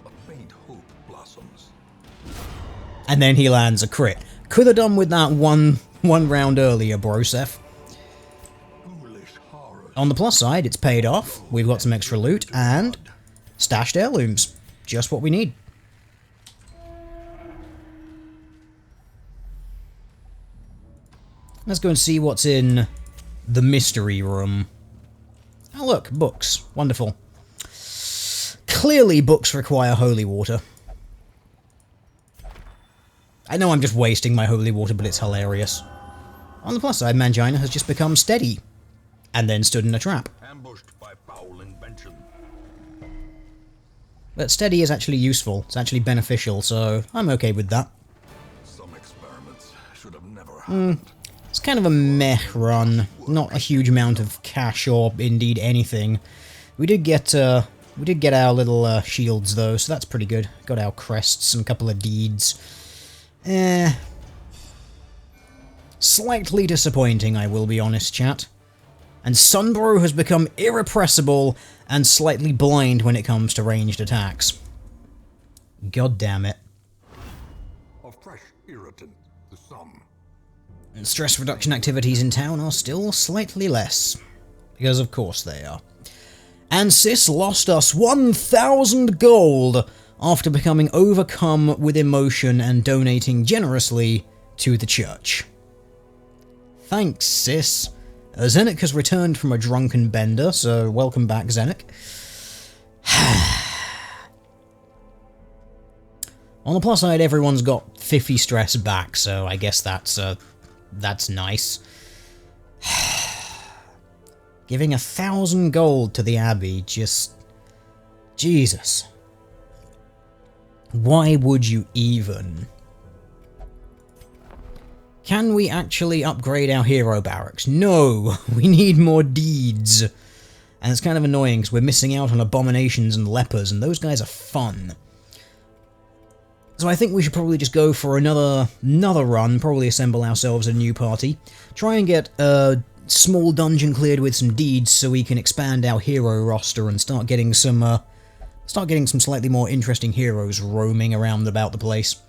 a faint hope blossoms. And then he lands a crit. Could have done with that one round earlier, Broseph. Foolish horror. On the plus side, it's paid off. We've got some extra loot and stashed heirlooms. Just what we need. Let's go and see what's in the mystery room. Oh look, books. Wonderful. Clearly books require holy water. I know I'm just wasting my holy water, but it's hilarious. On the plus side, Mangina has just become steady, and then stood in a trap. Ambushed by foul invention. But steady is actually useful, it's actually beneficial, so I'm okay with that. Some experiments should have never happened. It's kind of a meh run, not a huge amount of cash or indeed anything. We did get our little shields though, so that's pretty good. Got our crests and a couple of deeds. Slightly disappointing, I will be honest, chat. And Sunbro has become irrepressible and slightly blind when it comes to ranged attacks. God damn it. A fresh irritant to some. And stress reduction activities in town are still slightly less. Because of course they are. And Sis lost us 1,000 gold after becoming overcome with emotion and donating generously to the church. Thanks, Sis. Zenik has returned from a drunken bender, so welcome back, Zenik. On the plus side, everyone's got 50 stress back, so I guess that's nice. Giving 1,000 gold to the Abbey, just... Jesus. Why would you even? Can we actually upgrade our hero barracks? No! We need more deeds. And it's kind of annoying because we're missing out on abominations and lepers, and those guys are fun. So I think we should probably just go for another run, probably assemble ourselves a new party. Try and get a small dungeon cleared with some deeds so we can expand our hero roster and start getting some slightly more interesting heroes roaming around about the place.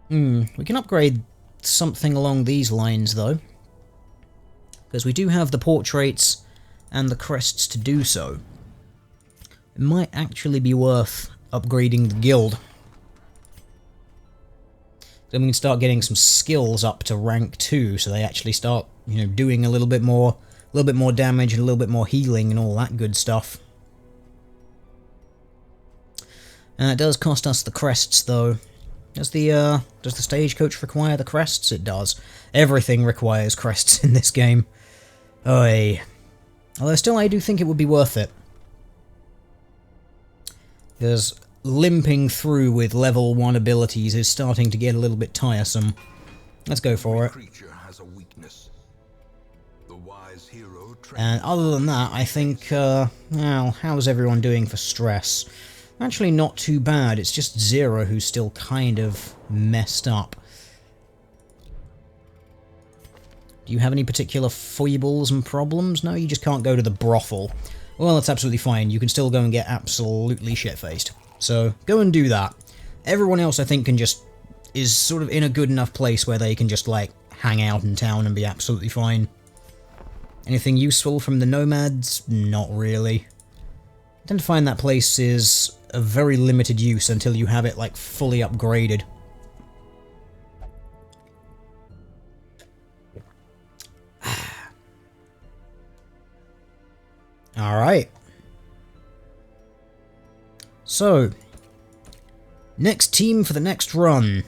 We can upgrade something along these lines though, because we do have the portraits and the crests to do so. It might actually be worth upgrading the guild. Then we can start getting some skills up to rank 2, so they actually start, you know, doing a little bit more damage and a little bit more healing and all that good stuff. And it does cost us the crests though. Does the stagecoach require the crests? It does. Everything requires crests in this game. Oy. Although still I do think it would be worth it. Because limping through with level 1 abilities is starting to get a little bit tiresome. Let's go for it. And other than that, I think, well, how's everyone doing for stress? Actually not too bad, it's just Zero who's still kind of messed up. Do you have any particular foibles and problems? No, you just can't go to the brothel. Well, that's absolutely fine, you can still go and get absolutely shit-faced. So, go and do that. Everyone else, I think, is sort of in a good enough place where they can just, like, hang out in town and be absolutely fine. Anything useful from the nomads? Not really. I tend to find that place is of very limited use until you have it, like, fully upgraded. Alright. So, next team for the next run.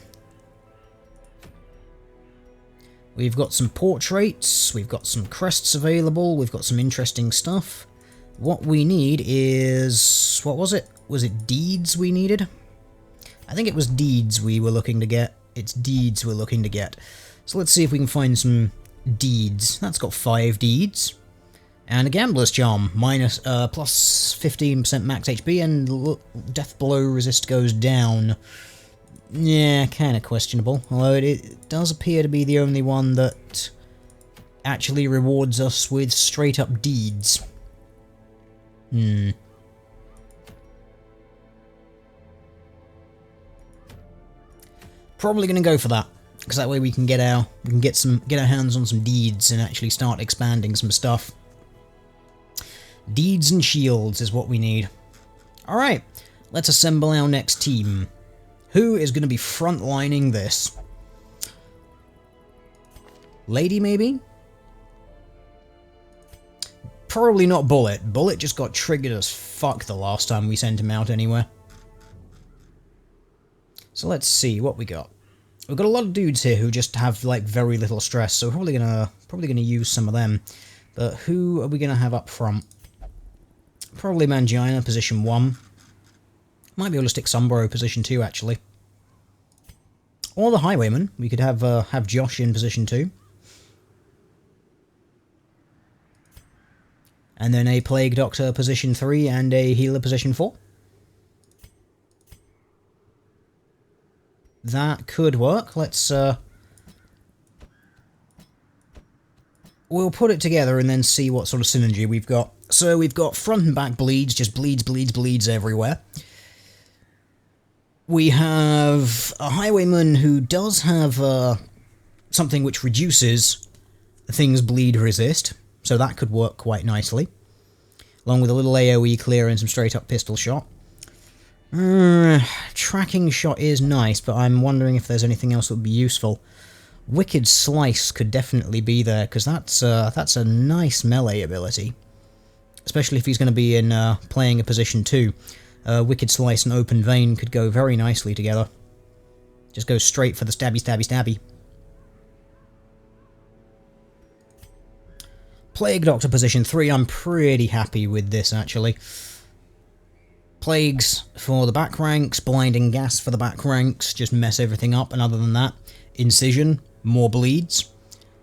We've got some portraits, we've got some crests available, we've got some interesting stuff. What we need is... what was it? Was it deeds we needed? I think it was deeds we were looking to get. It's deeds we're looking to get. So let's see if we can find some deeds. That's got 5 deeds. And a Gambler's Charm, minus, plus 15% max HP, and Death Blow resist goes down. Yeah, kind of questionable. Although it does appear to be the only one that actually rewards us with straight-up deeds. Probably going to go for that, because that way we can get our hands on some deeds and actually start expanding some stuff. Deeds and shields is what we need. Alright, let's assemble our next team. Who is going to be frontlining this? Lady, maybe? Probably not Bullet. Bullet just got triggered as fuck the last time we sent him out anywhere. So let's see what we got. We've got a lot of dudes here who just have like very little stress, so we're probably gonna use some of them. But who are we gonna have up front? Probably Mangina, position 1. Might be able to stick Sombro, position 2, actually. Or the Highwayman. We could have Josh in position 2. And then a Plague Doctor, position 3, and a Healer, position 4. That could work. Let's, we'll put it together and then see what sort of synergy we've got. So we've got front and back bleeds, just bleeds everywhere. We have a Highwayman who does have something which reduces things bleed resist, so that could work quite nicely. Along with a little AoE clear and some straight up pistol shot. Tracking shot is nice, but I'm wondering if there's anything else that would be useful. Wicked Slice could definitely be there, because that's a nice melee ability. especially if he's going to be in playing a position 2. Wicked Slice and Open Vein could go very nicely together. Just go straight for the stabby, stabby, stabby. Plague Doctor position 3, I'm pretty happy with this, actually. Plagues for the back ranks, Blinding Gas for the back ranks, just mess everything up, and other than that, Incision, more bleeds,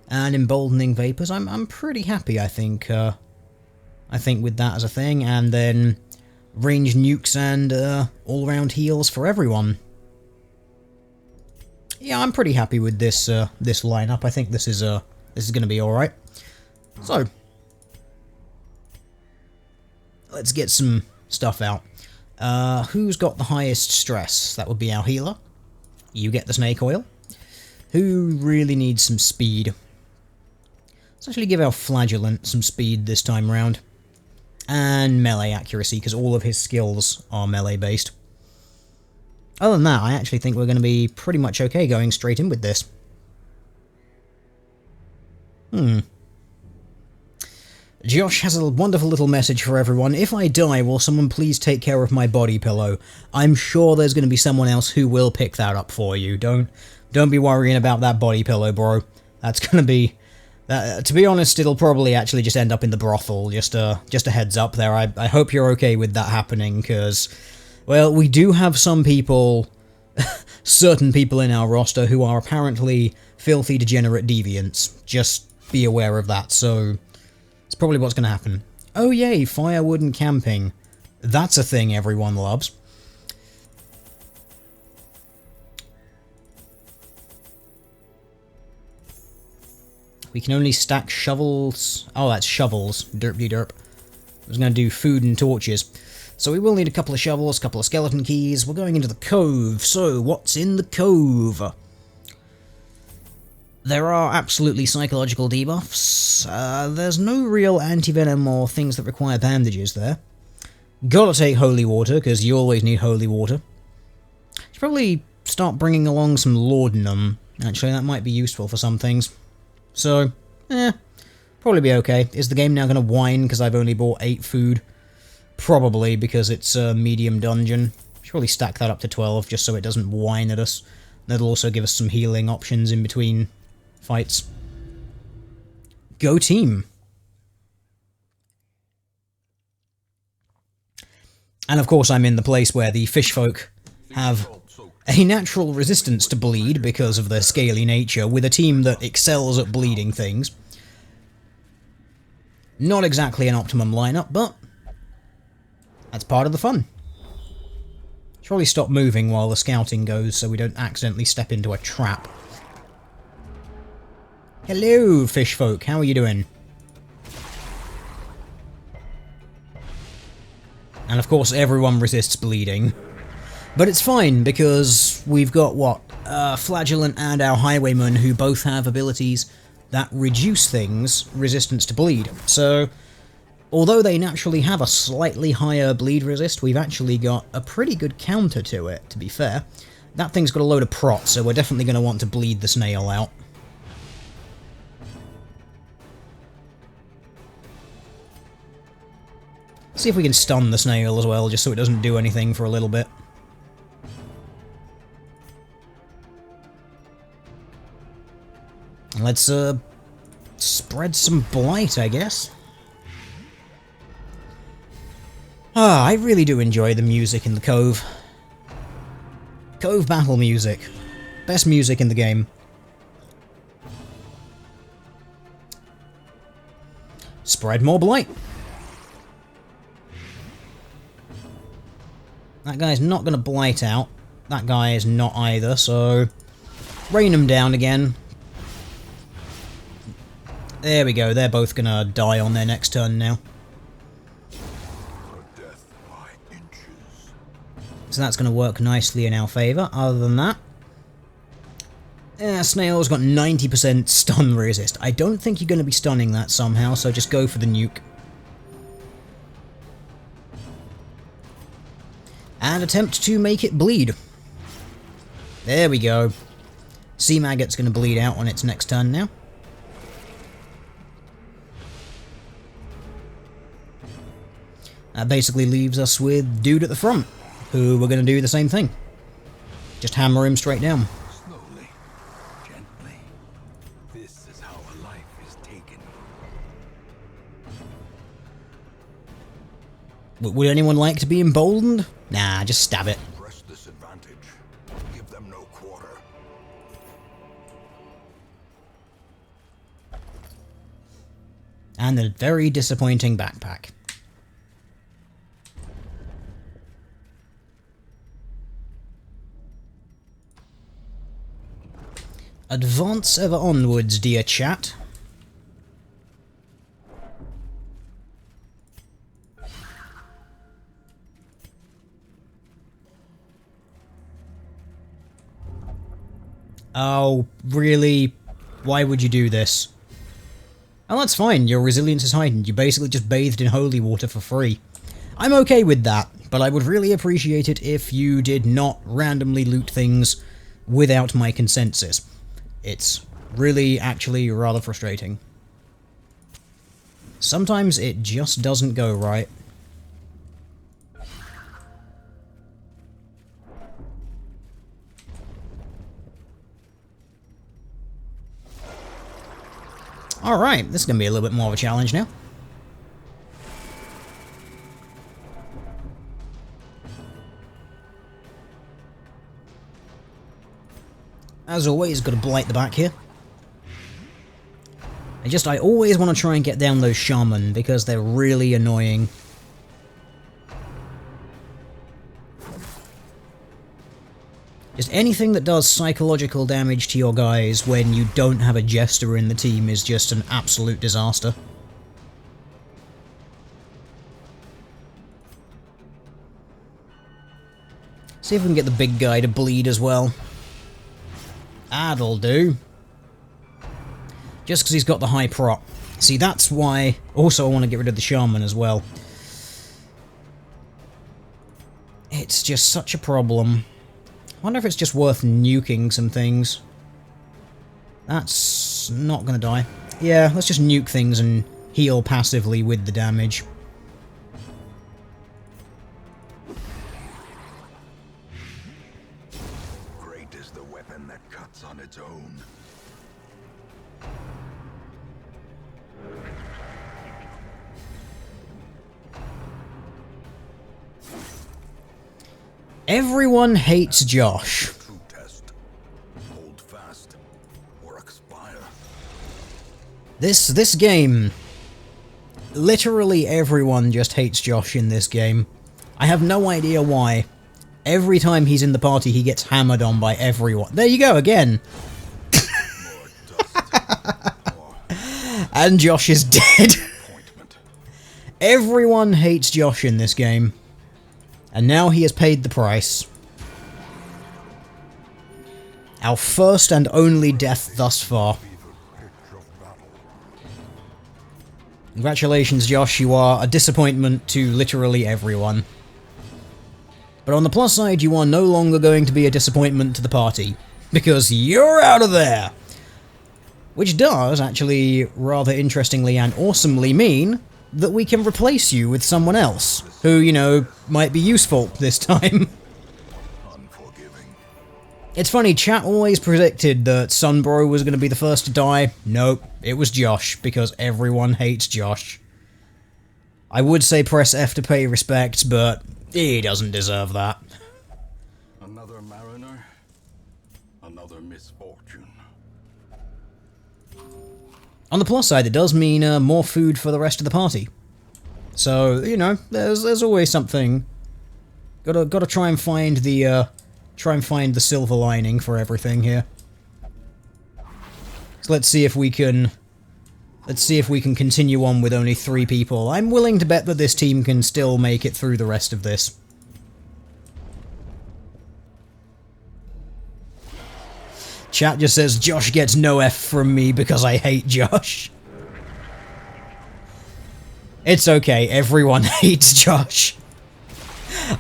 and Emboldening Vapors. I'm pretty happy, I think with that as a thing, and then ranged nukes and all-round heals for everyone. Yeah, I'm pretty happy with this this lineup. I think this is going to be all right. So, let's get some stuff out. Who's got the highest stress? That would be our healer. You get the snake oil. Who really needs some speed? Let's actually give our flagellant some speed this time round. And melee accuracy, because all of his skills are melee based. Other than that, I actually think we're going to be pretty much okay going straight in with this. Josh has a wonderful little message for everyone. If I die, will someone please take care of my body pillow? I'm sure there's going to be someone else who will pick that up for you. Don't be worrying about that body pillow, bro. That's going to be... to be honest, it'll probably actually just end up in the brothel. Just a heads up there. I hope you're okay with that happening, because, well, we do have some people, certain people in our roster who are apparently filthy, degenerate deviants. Just be aware of that, so it's probably what's going to happen. Oh yay, firewood and camping. That's a thing everyone loves. We can only stack shovels. Oh, that's shovels. Derp-de-derp. I was going to do food and torches. So we will need a couple of shovels, a couple of skeleton keys. We're going into the Cove. So, what's in the Cove? There are absolutely psychological debuffs. There's no real anti-venom or things that require bandages there. Gotta take holy water, because you always need holy water. Should probably start bringing along some laudanum. Actually, that might be useful for some things. So, probably be okay. Is the game now going to whine because I've only bought 8 food? Probably, because it's a medium dungeon. Should probably stack that up to 12, just so it doesn't whine at us. That'll also give us some healing options in between fights. Go team! And of course I'm in the place where the fish folk have a natural resistance to bleed because of their scaly nature, with a team that excels at bleeding things. Not exactly an optimum lineup, but that's part of the fun. Should probably stop moving while the scouting goes so we don't accidentally step into a trap. Hello, fish folk, how are you doing? And of course everyone resists bleeding. But it's fine, because we've got, what, Flagellant and our Highwayman, who both have abilities that reduce things' resistance to bleed. So, although they naturally have a slightly higher bleed resist, we've actually got a pretty good counter to it, to be fair. That thing's got a load of prot, so we're definitely going to want to bleed the snail out. See if we can stun the snail as well, just so it doesn't do anything for a little bit. Let's, spread some blight, I guess. I really do enjoy the music in the Cove. Cove battle music. Best music in the game. Spread more blight. That guy's not going to blight out. That guy is not either, so rain them down again. There we go, they're both gonna die on their next turn now. So that's gonna work nicely in our favour. Other than that, Snail's got 90% stun resist. I don't think you're gonna be stunning that somehow, so just go for the nuke. And attempt to make it bleed. There we go. Sea Maggot's gonna bleed out on its next turn now. That basically leaves us with dude at the front, who we're going to do the same thing. Just hammer him straight down. Slowly, gently. This is how a life is taken. Would anyone like to be emboldened? Nah, just stab it. Press this advantage. Give them no quarter. And a very disappointing backpack. Advance ever onwards, dear chat. Oh, really? Why would you do this? Oh, that's fine. Your resilience is heightened. You basically just bathed in holy water for free. I'm okay with that, but I would really appreciate it if you did not randomly loot things without my consensus. It's really, actually, rather frustrating. Sometimes it just doesn't go right. Alright, this is going to be a little bit more of a challenge now. As always, got to blight the back here. I always want to try and get down those shaman, because they're really annoying. Just anything that does psychological damage to your guys when you don't have a Jester in the team is just an absolute disaster. See if we can get the big guy to bleed as well. That'll do. Just because he's got the high prot. See, that's why... Also, I want to get rid of the shaman as well. It's just such a problem. I wonder if it's just worth nuking some things. That's not going to die. Yeah, let's just nuke things and heal passively with the damage. Great is the weapon that cuts on its own. Everyone hates Josh. True test. Hold fast or expire. This game... Literally everyone just hates Josh in this game. I have no idea why. Every time he's in the party, he gets hammered on by everyone. There you go, again. And Josh is dead. Everyone hates Josh in this game. And now he has paid the price. Our first and only death thus far. Congratulations, Josh, you are a disappointment to literally everyone. But on the plus side, you are no longer going to be a disappointment to the party, because you're out of there! Which does, actually, rather interestingly and awesomely mean that we can replace you with someone else, who, you know, might be useful this time. Unforgiving. It's funny, chat always predicted that Sunbro was going to be the first to die. Nope, it was Josh, because everyone hates Josh. I would say press F to pay respects, but he doesn't deserve that. Another mariner, another misfortune. On the plus side, it does mean more food for the rest of the party. So, you know, there's always something. Gotta try and find the silver lining for everything here. So let's see if we can continue on with only 3 people. I'm willing to bet that this team can still make it through the rest of this. Chat just says, Josh gets no F from me because I hate Josh. It's okay, everyone hates Josh.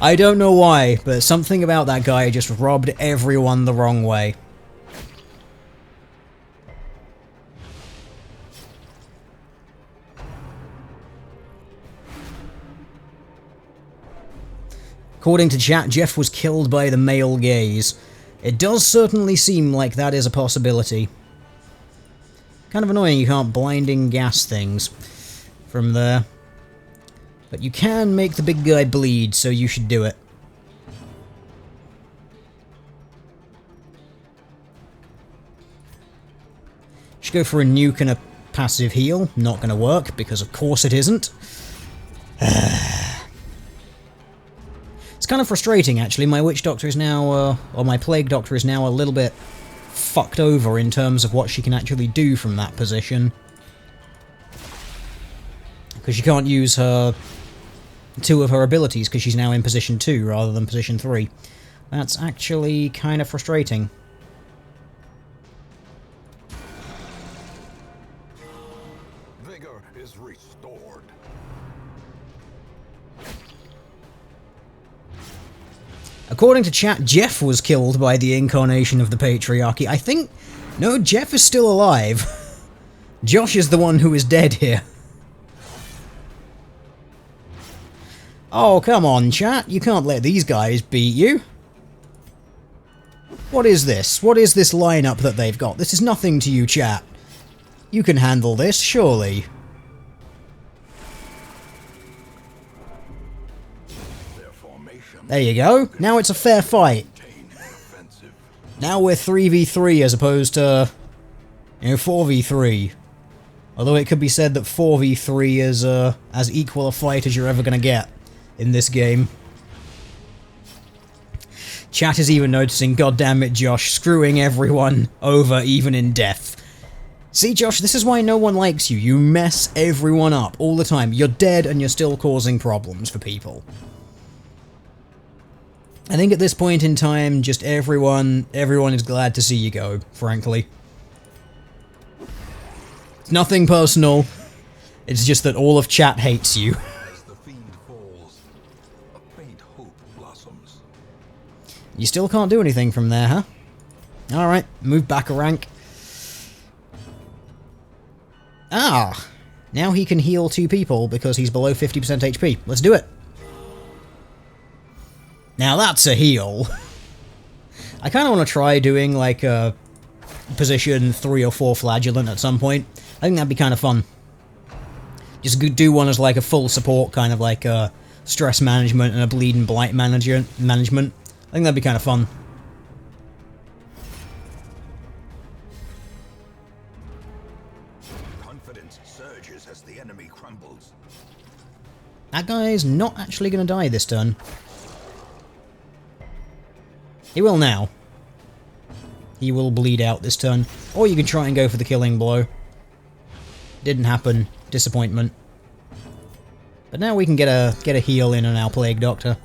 I don't know why, but something about that guy just rubbed everyone the wrong way. According to chat, Jeff was killed by the male gaze. It does certainly seem like that is a possibility. Kind of annoying you can't blinding gas things from there. But you can make the big guy bleed, so you should do it. Should go for a nuke and a passive heal. Not going to work, because of course it isn't. It's kind of frustrating, actually. My Witch Doctor is now, or my Plague Doctor is now a little bit fucked over in terms of what she can actually do from that position. Because she can't use her 2 of her abilities, because she's now in position 2 rather than position 3. That's actually kind of frustrating. Vigor is restored. According to chat, Jeff was killed by the incarnation of the Patriarchy. I think... No, Jeff is still alive. Josh is the one who is dead here. Oh, come on, chat. You can't let these guys beat you. What is this? What is this lineup that they've got? This is nothing to you, chat. You can handle this, surely. There you go. Now it's a fair fight. Now we're 3v3 as opposed to, 4v3. Although it could be said that 4v3 is as equal a fight as you're ever going to get in this game. Chat is even noticing, goddammit Josh, screwing everyone over even in death. See, Josh, this is why no one likes you. You mess everyone up all the time. You're dead and you're still causing problems for people. I think at this point in time, just everyone is glad to see you go, frankly. It's nothing personal. It's just that all of chat hates you. As the fiend falls, a faint hope blossoms. You still can't do anything from there, huh? Alright, move back a rank. Ah! Now he can heal 2 people because he's below 50% HP. Let's do it. Now that's a heal. I kind of want to try doing like a position 3 or 4 flagellant at some point. I think that'd be kind of fun. Just do one as like a full support, kind of like a stress management and a bleed and blight management. I think that'd be kind of fun. Confidence surges as the enemy crumbles. That guy's not actually going to die this turn. He will now. He will bleed out this turn. Or you can try and go for the killing blow. Didn't happen. Disappointment. But now we can get a heal in on our Plague Doctor,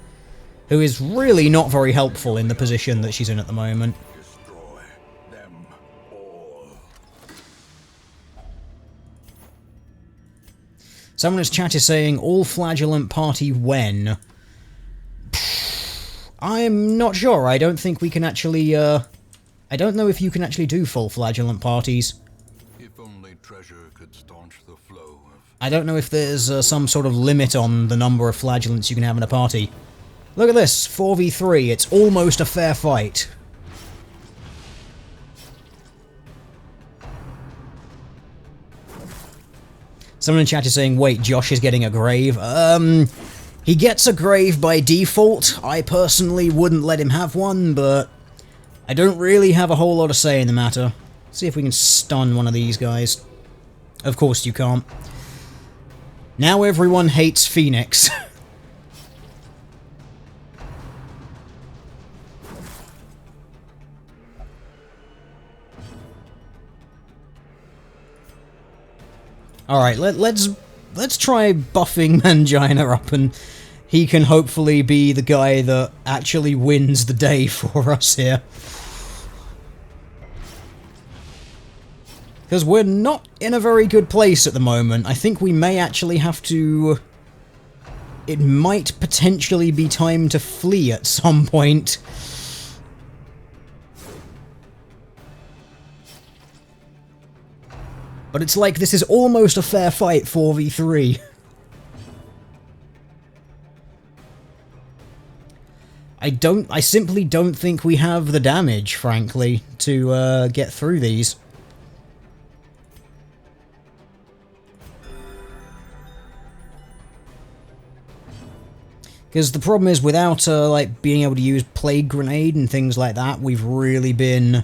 who is really not very helpful in the position that she's in at the moment. Destroy them all. Someone in his chat is saying, all flagellant party when? I'm not sure. I don't think we can actually, I don't know if you can actually do full flagellant parties. If only treasure could staunch the flow of... I don't know if there's some sort of limit on the number of flagellants you can have in a party. Look at this, 4v3. It's almost a fair fight. Someone in chat is saying, wait, Josh is getting a grave. He gets a grave by default. I personally wouldn't let him have one, but I don't really have a whole lot of say in the matter. See if we can stun one of these guys. Of course you can't. Now everyone hates Phoenix. Alright, let's try buffing Mangina up, and he can hopefully be the guy that actually wins the day for us here. Because we're not in a very good place at the moment. I think we may actually have to... It might potentially be time to flee at some point. But it's like this is almost a fair fight, 4v3. I simply don't think we have the damage, frankly, to get through these. Because the problem is, without like being able to use Plague Grenade and things like that, we've really been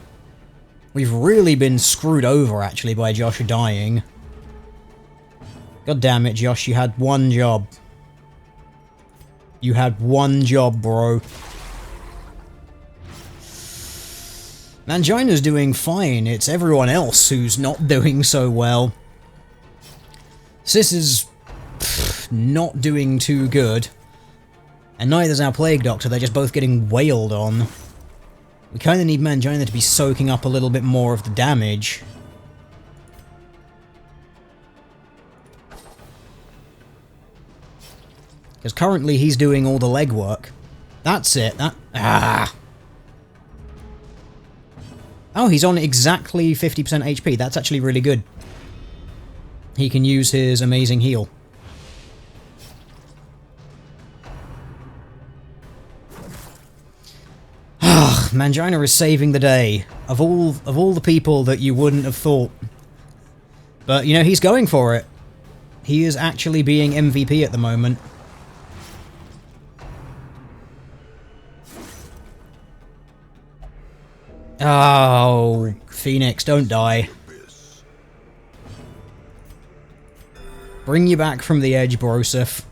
screwed over actually by Josh dying. God damn it, Josh! You had one job. You had one job, bro. Mangina's doing fine. It's everyone else who's not doing so well. Sis is not doing too good. And neither's our Plague Doctor, they're just both getting wailed on. We kind of need Mangina to be soaking up a little bit more of the damage. Because currently he's doing all the legwork. That's it, Oh, he's on exactly 50% HP, that's actually really good. He can use his amazing heal. Mangina is saving the day. Of all the people that you wouldn't have thought. But, you know, he's going for it. He is actually being MVP at the moment. Oh, Phoenix, don't die. Bring you back from the edge, Broseph.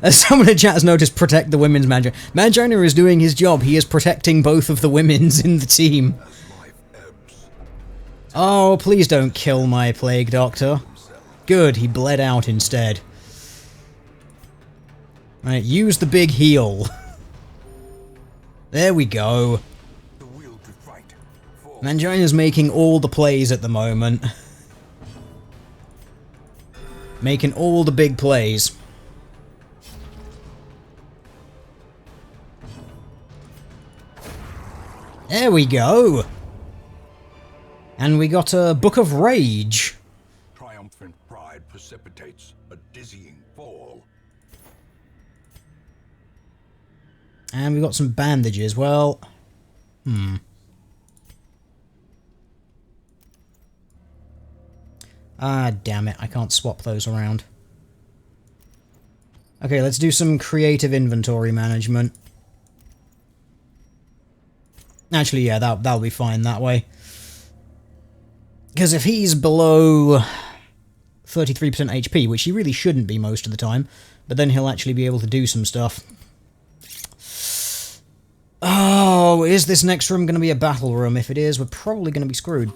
As someone in chat has noticed, protect the women's Mangina. Mangina is doing his job. He is protecting both of the women's in the team. Oh, please don't kill my Plague Doctor. Good, he bled out instead. Right, use the big heal. There we go. Mangina's making all the plays at the moment. Making all the big plays. There we go! And we got a Book of Rage. Triumphant pride precipitates a dizzying fall. And we got some bandages. Well, Ah, damn it. I can't swap those around. Okay, let's do some creative inventory management. Actually, yeah, that'll be fine that way. Because if he's below 33% HP, which he really shouldn't be most of the time, but then he'll actually be able to do some stuff. Oh, is this next room going to be a battle room? If it is, we're probably going to be screwed.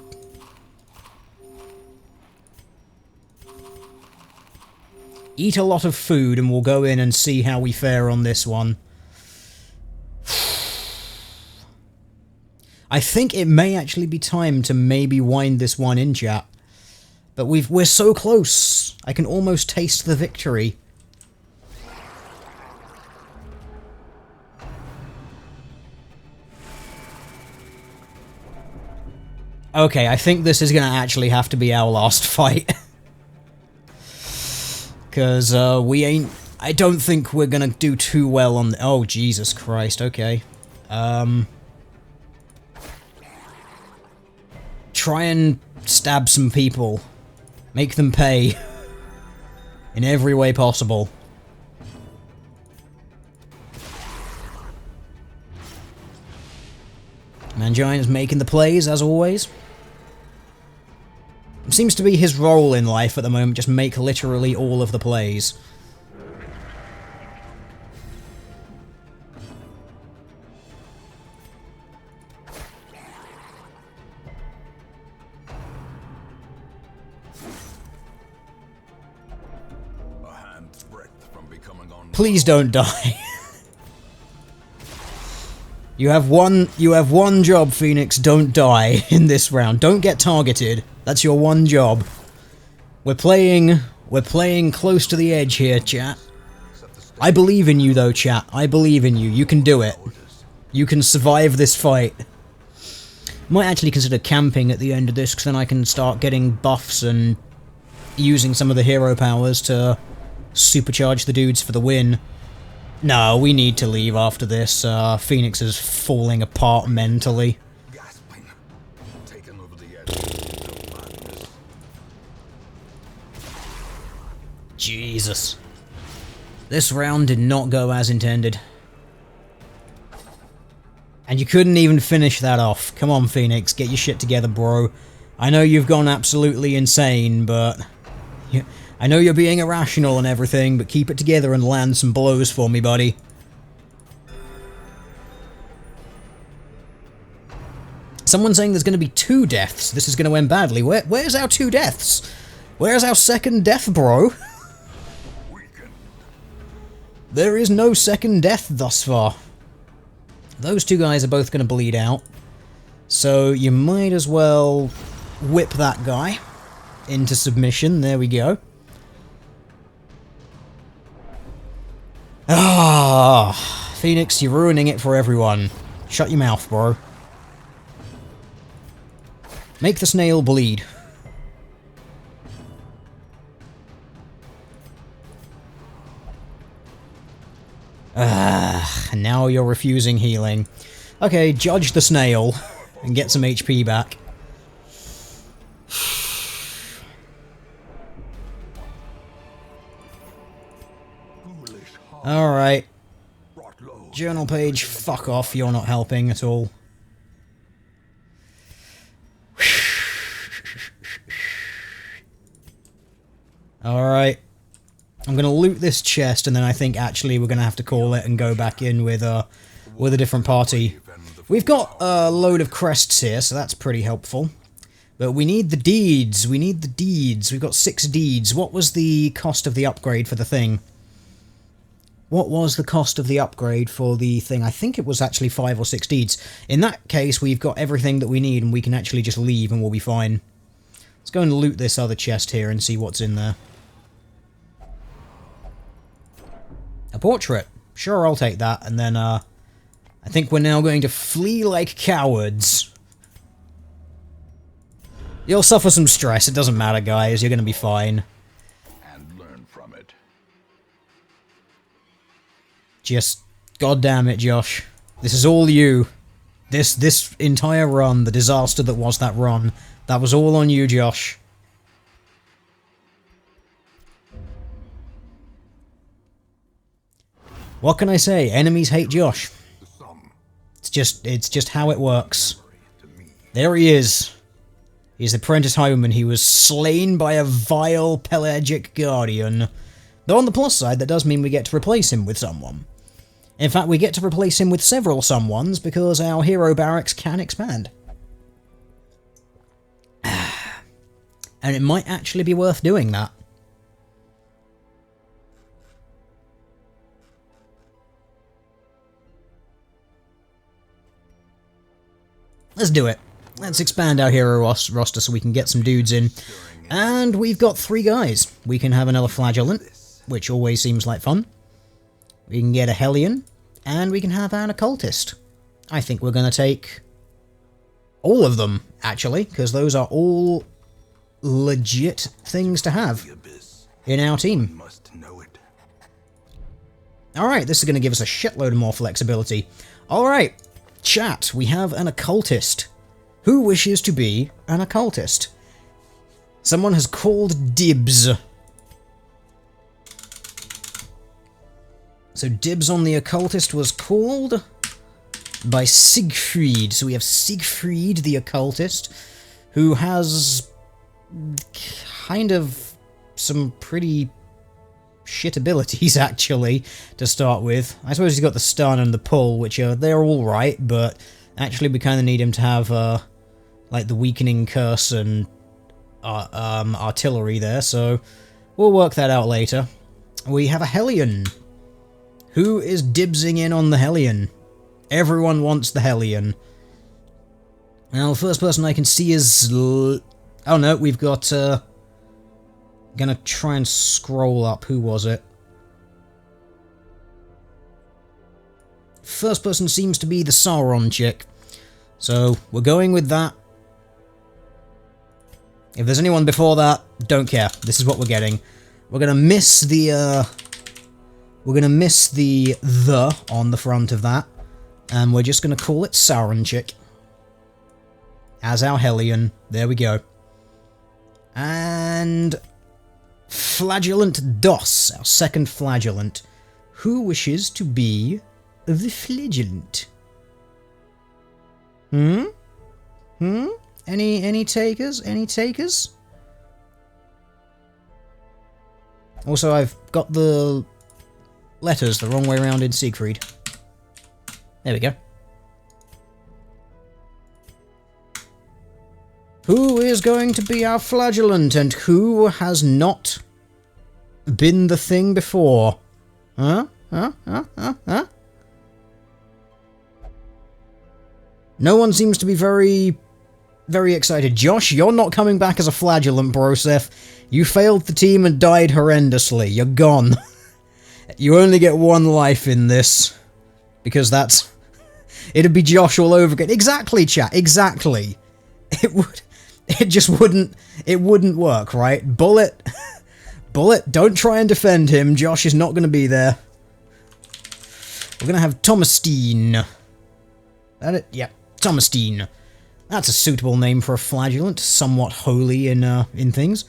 Eat a lot of food and we'll go in and see how we fare on this one. I think it may actually be time to maybe wind this one in, chat. But we're so close. I can almost taste the victory. Okay, I think this is going to actually have to be our last fight. Because we ain't... I don't think we're going to do too well on the... Oh, Jesus Christ, okay. Try and stab some people. Make them pay. In every way possible. Mangina's making the plays, as always. It seems to be his role in life at the moment, just make literally all of the plays. Please don't die. You have one job, Phoenix, don't die in this round. Don't get targeted. That's your one job. We're playing close to the edge here, chat. I believe in you though, chat. I believe in you. You can do it. You can survive this fight. Might actually consider camping at the end of this, because then I can start getting buffs and using some of the hero powers to supercharge the dudes for the win. No, we need to leave after this. Phoenix is falling apart mentally. Gasping, taken over the edge of madness. Jesus. This round did not go as intended. And you couldn't even finish that off. Come on, Phoenix, get your shit together, bro. I know you've gone absolutely insane, but... I know you're being irrational and everything, but keep it together and land some blows for me, buddy. Someone's saying there's going to be 2 deaths. This is going to end badly. Where's our 2 deaths? Where's our second death, bro? There is no second death thus far. Those 2 guys are both going to bleed out. So you might as well whip that guy into submission. There we go. Ah, Phoenix, you're ruining it for everyone. Shut your mouth, bro. Make the snail bleed. And now you're refusing healing. Okay, judge the snail and get some HP back. Alright. Journal page, fuck off, you're not helping at all. Alright. I'm gonna loot this chest, and then I think actually we're gonna have to call it and go back in with a different party. We've got a load of crests here, so that's pretty helpful. But we need the deeds, we need the deeds. We've got 6 deeds. What was the cost of the upgrade for the thing? What was the cost of the upgrade for the thing? I think it was actually 5 or 6 deeds. In that case, we've got everything that we need, and we can actually just leave and we'll be fine. Let's go and loot this other chest here and see what's in there. A portrait. Sure, I'll take that. And then, I think we're now going to flee like cowards. You'll suffer some stress. It doesn't matter, guys. You're going to be fine. And learn from it. Just, goddamn it, Josh. This is all you. This entire run, the disaster that was that run, that was all on you, Josh. What can I say? Enemies hate Josh. It's just how it works. There he is. He's the apprentice highwayman. He was slain by a vile pelagic guardian. Though on the plus side, that does mean we get to replace him with someone. In fact, we get to replace him with several someones because our hero barracks can expand. And it might actually be worth doing that. Let's do it. Let's expand our hero roster so we can get some dudes in. And we've got 3 guys. We can have another Flagellant, which always seems like fun. We can get a Hellion, and we can have an Occultist. I think we're going to take all of them, actually, because those are all legit things to have in our team. Alright, this is going to give us a shitload more flexibility. Alright, chat, we have an Occultist. Who wishes to be an Occultist? Someone has called dibs. So dibs on the Occultist was called by Siegfried. So we have Siegfried the Occultist, who has kind of some pretty shit abilities, actually, to start with. I suppose he's got the stun and the pull, which are, they're alright, but actually we kind of need him to have, like, the weakening curse and artillery there, so we'll work that out later. We have a Hellion. Who is dibsing in on the Hellion? Everyone wants the Hellion. Now, the first person I can see is... oh no, we've got... gonna try and scroll up. Who was it? First person seems to be the Sauron chick. So, we're going with that. If there's anyone before that, don't care. This is what we're getting. We're gonna miss the, We're going to miss the on the front of that. And we're just going to call it Sauronchik. As our Hellion. There we go. And Flagellant Dos, our second Flagellant. Who wishes to be the Flagellant? Any takers? Any takers? Also, I've got the letters the wrong way around in Siegfried. There we go. Who is going to be our Flagellant, and who has not been the thing before? Huh? No one seems to be very excited. Josh, you're not coming back as a Flagellant, Broseph. You failed the team and died horrendously. You're gone. You only get one life in this. Because that's... It'd be Josh all over again. Exactly, chat. Exactly. It just wouldn't... It wouldn't work, right? Bullet, don't try and defend him. Josh is not going to be there. We're going to have Thomastine. That it? Yeah, Thomastine. That's a suitable name for a Flagellant. Somewhat holy in things.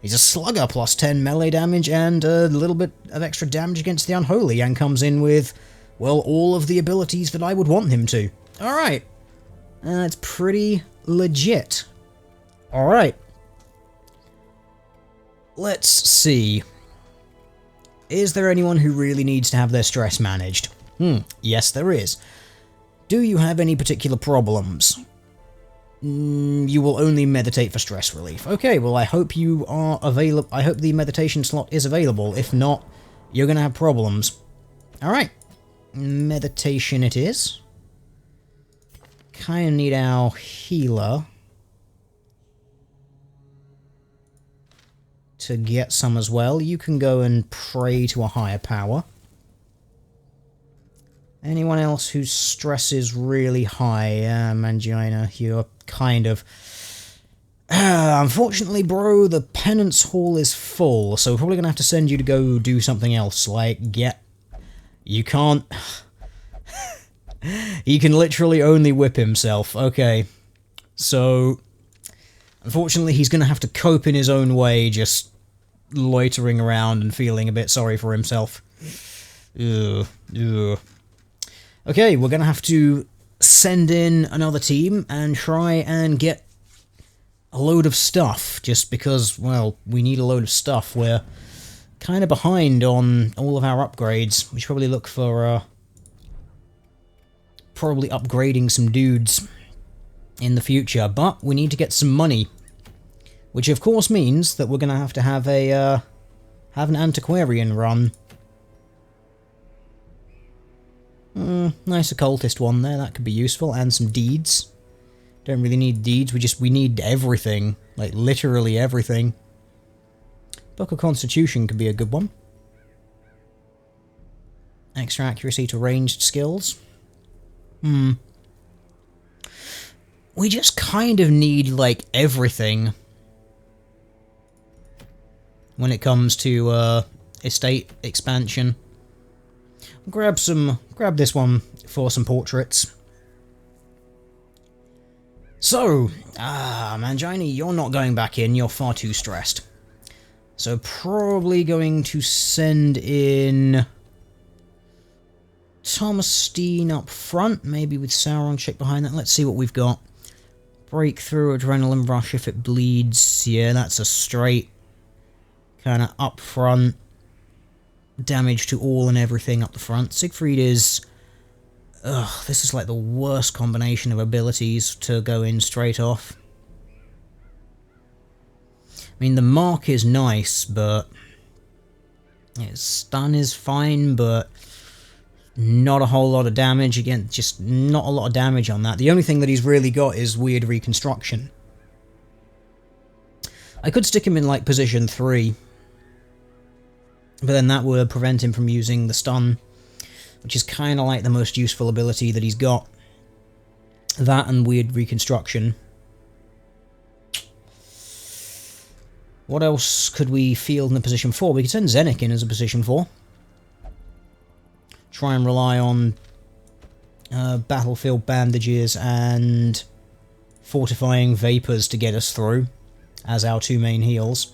He's a slugger, plus 10 melee damage and a little bit of extra damage against the unholy, and comes in with, well, all of the abilities that I would want him to. Alright. That's pretty legit. Alright. Let's see. Is there anyone who really needs to have their stress managed? Yes, there is. Do you have any particular problems? You will only meditate for stress relief. Okay, well, I hope you are available. I hope the meditation slot is available. If not, you're going to have problems. Alright. Meditation it is. Kind of need our healer to get some as well. You can go and pray to a higher power. Anyone else whose stress is really high? Mangina, you're kind of... unfortunately, bro, the penance hall is full, so we're probably going to have to send you to go do something else, like get... You can't... He can literally only whip himself. Okay. So, unfortunately, he's going to have to cope in his own way, just loitering around and feeling a bit sorry for himself. Ugh. Okay, we're going to have to send in another team and try and get a load of stuff, just because, well, we need a load of stuff. We're kind of behind on all of our upgrades. We should probably look for, probably upgrading some dudes in the future, but we need to get some money, which of course means that we're going to have a, have an Antiquarian run. Nice occultist one there, that could be useful, and some deeds. Don't really need deeds, we need everything, like literally everything. Book of Constitution could be a good one. Extra accuracy to ranged skills. We just kind of need, like, everything when it comes to, estate expansion. Grab this one for some portraits. So, Mangini, you're not going back in, you're far too stressed. So probably going to send in Thomastine up front, maybe with Sauronchik behind that. Let's see what we've got. Breakthrough, Adrenaline Rush if it bleeds. Yeah, that's a straight kind of up front. Damage to all and everything up the front. Siegfried is... Ugh, this is like the worst combination of abilities to go in straight off. I mean, the mark is nice, but... Stun is fine, but... Not a whole lot of damage. Again, just not a lot of damage on that. The only thing that he's really got is weird reconstruction. I could stick him in, like, position 3. But then that would prevent him from using the stun, which is kind of like the most useful ability that he's got. That and weird reconstruction. What else could we field in a position 4? We could send Zenik in as a position 4. try and rely on battlefield bandages and fortifying vapors to get us through as our two main heals.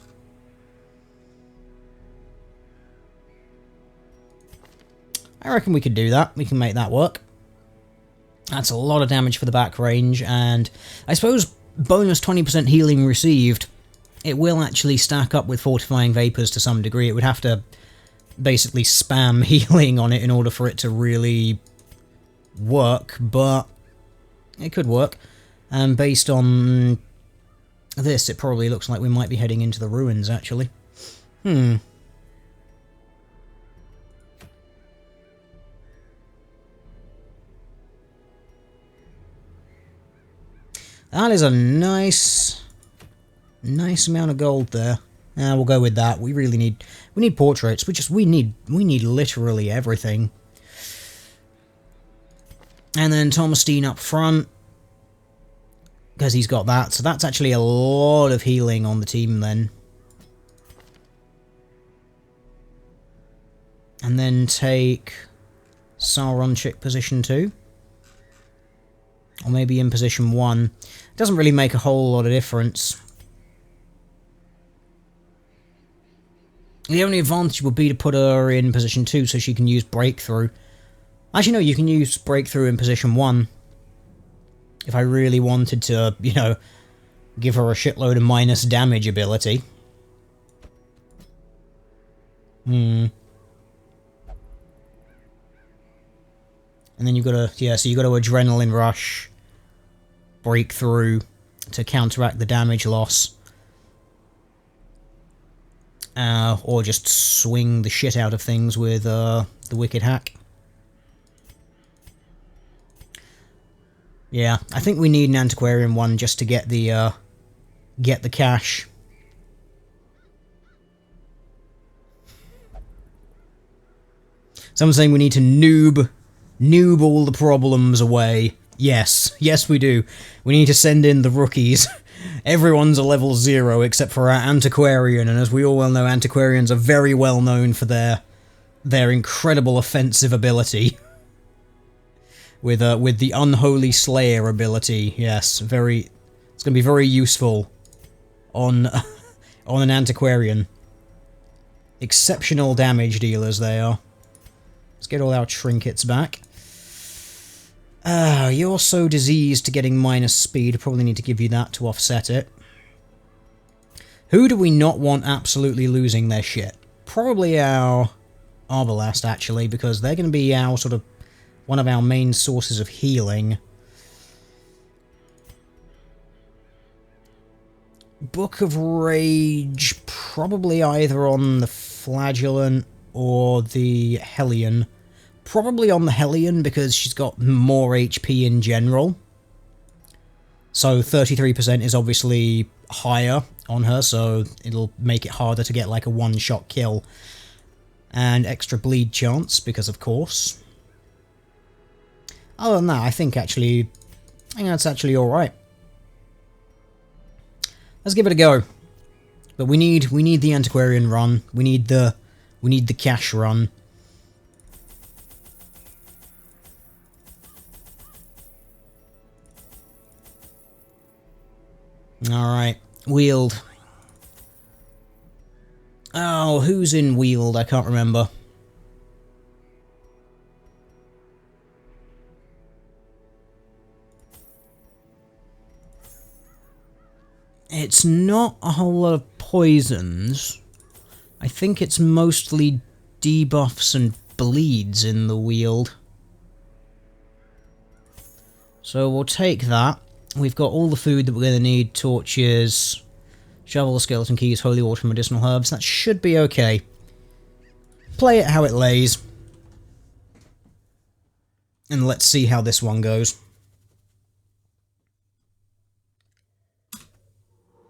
I reckon we could do that. We can make that work. That's a lot of damage for the back range, and I suppose bonus 20% healing received. It will actually stack up with fortifying vapors to some degree. It would have to basically spam healing on it in order for it to really work, but it could work. And based on this, it probably looks like we might be heading into the ruins, actually. That is a nice amount of gold there. We'll go with that. We really need portraits. We need literally everything. And then Thomasine up front, because he's got that. So that's actually a lot of healing on the team then. And then take Sauron chick position 2. Or maybe in position 1. It doesn't really make a whole lot of difference. The only advantage would be to put her in position 2 so she can use breakthrough. Actually, no, you can use breakthrough in position 1. If I really wanted to, you know, give her a shitload of minus damage ability. And then you've got to, yeah, so you've got to adrenaline rush, breakthrough to counteract the damage loss. Or just swing the shit out of things with the Wicked Hack. Yeah, I think we need an Antiquarian one just to get the cash. Someone's saying we need to noob all the problems away. Yes, yes we do. We need to send in the rookies. Everyone's a level 0 except for our Antiquarian, and as we all well know, Antiquarians are very well known for their incredible offensive ability. With the Unholy Slayer ability, yes, it's going to be very useful on an Antiquarian. Exceptional damage dealers they are. Let's get all our trinkets back. You're so diseased to getting minus speed. I probably need to give you that to offset it. Who do we not want absolutely losing their shit? Probably our Arbalest, actually, because they're going to be our sort of one of our main sources of healing. Book of Rage, probably either on the Flagellant or the Hellion. Probably on the Hellion because she's got more HP in general. So 33% is obviously higher on her, so it'll make it harder to get like a one-shot kill. And extra bleed chance, because of course. Other than that, I think that's actually alright. Let's give it a go. But we need the Antiquarian run. We need the cash run. Alright, Wield. Oh, who's in Wield? I can't remember. It's not a whole lot of poisons. I think it's mostly debuffs and bleeds in the Wield. So we'll take that. We've got all the food that we're going to need. Torches, shovel, skeleton keys, holy water, medicinal herbs. That should be okay. Play it how it lays. And let's see how this one goes.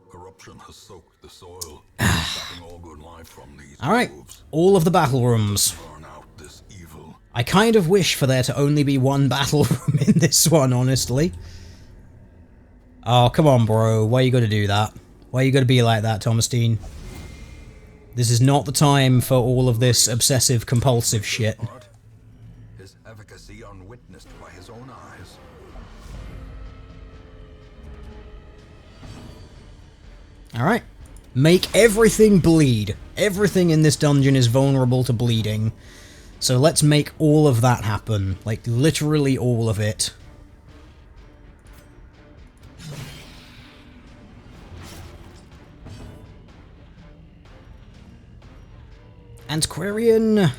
Corruption has soaked the soil, sucking all good life from these Alright, groves. all of the battle rooms. Burn out this evil. I kind of wish for there to only be one battle room in this one, honestly. Oh, come on, bro. Why you gotta do that? Why you gotta be like that, Thomasine? This is not the time for all of this obsessive-compulsive shit. efficacy unwitnessed by his own eyes. Alright. Make everything bleed. Everything in this dungeon is vulnerable to bleeding. So let's make all of that happen. Like, literally all of it. Antiquarian.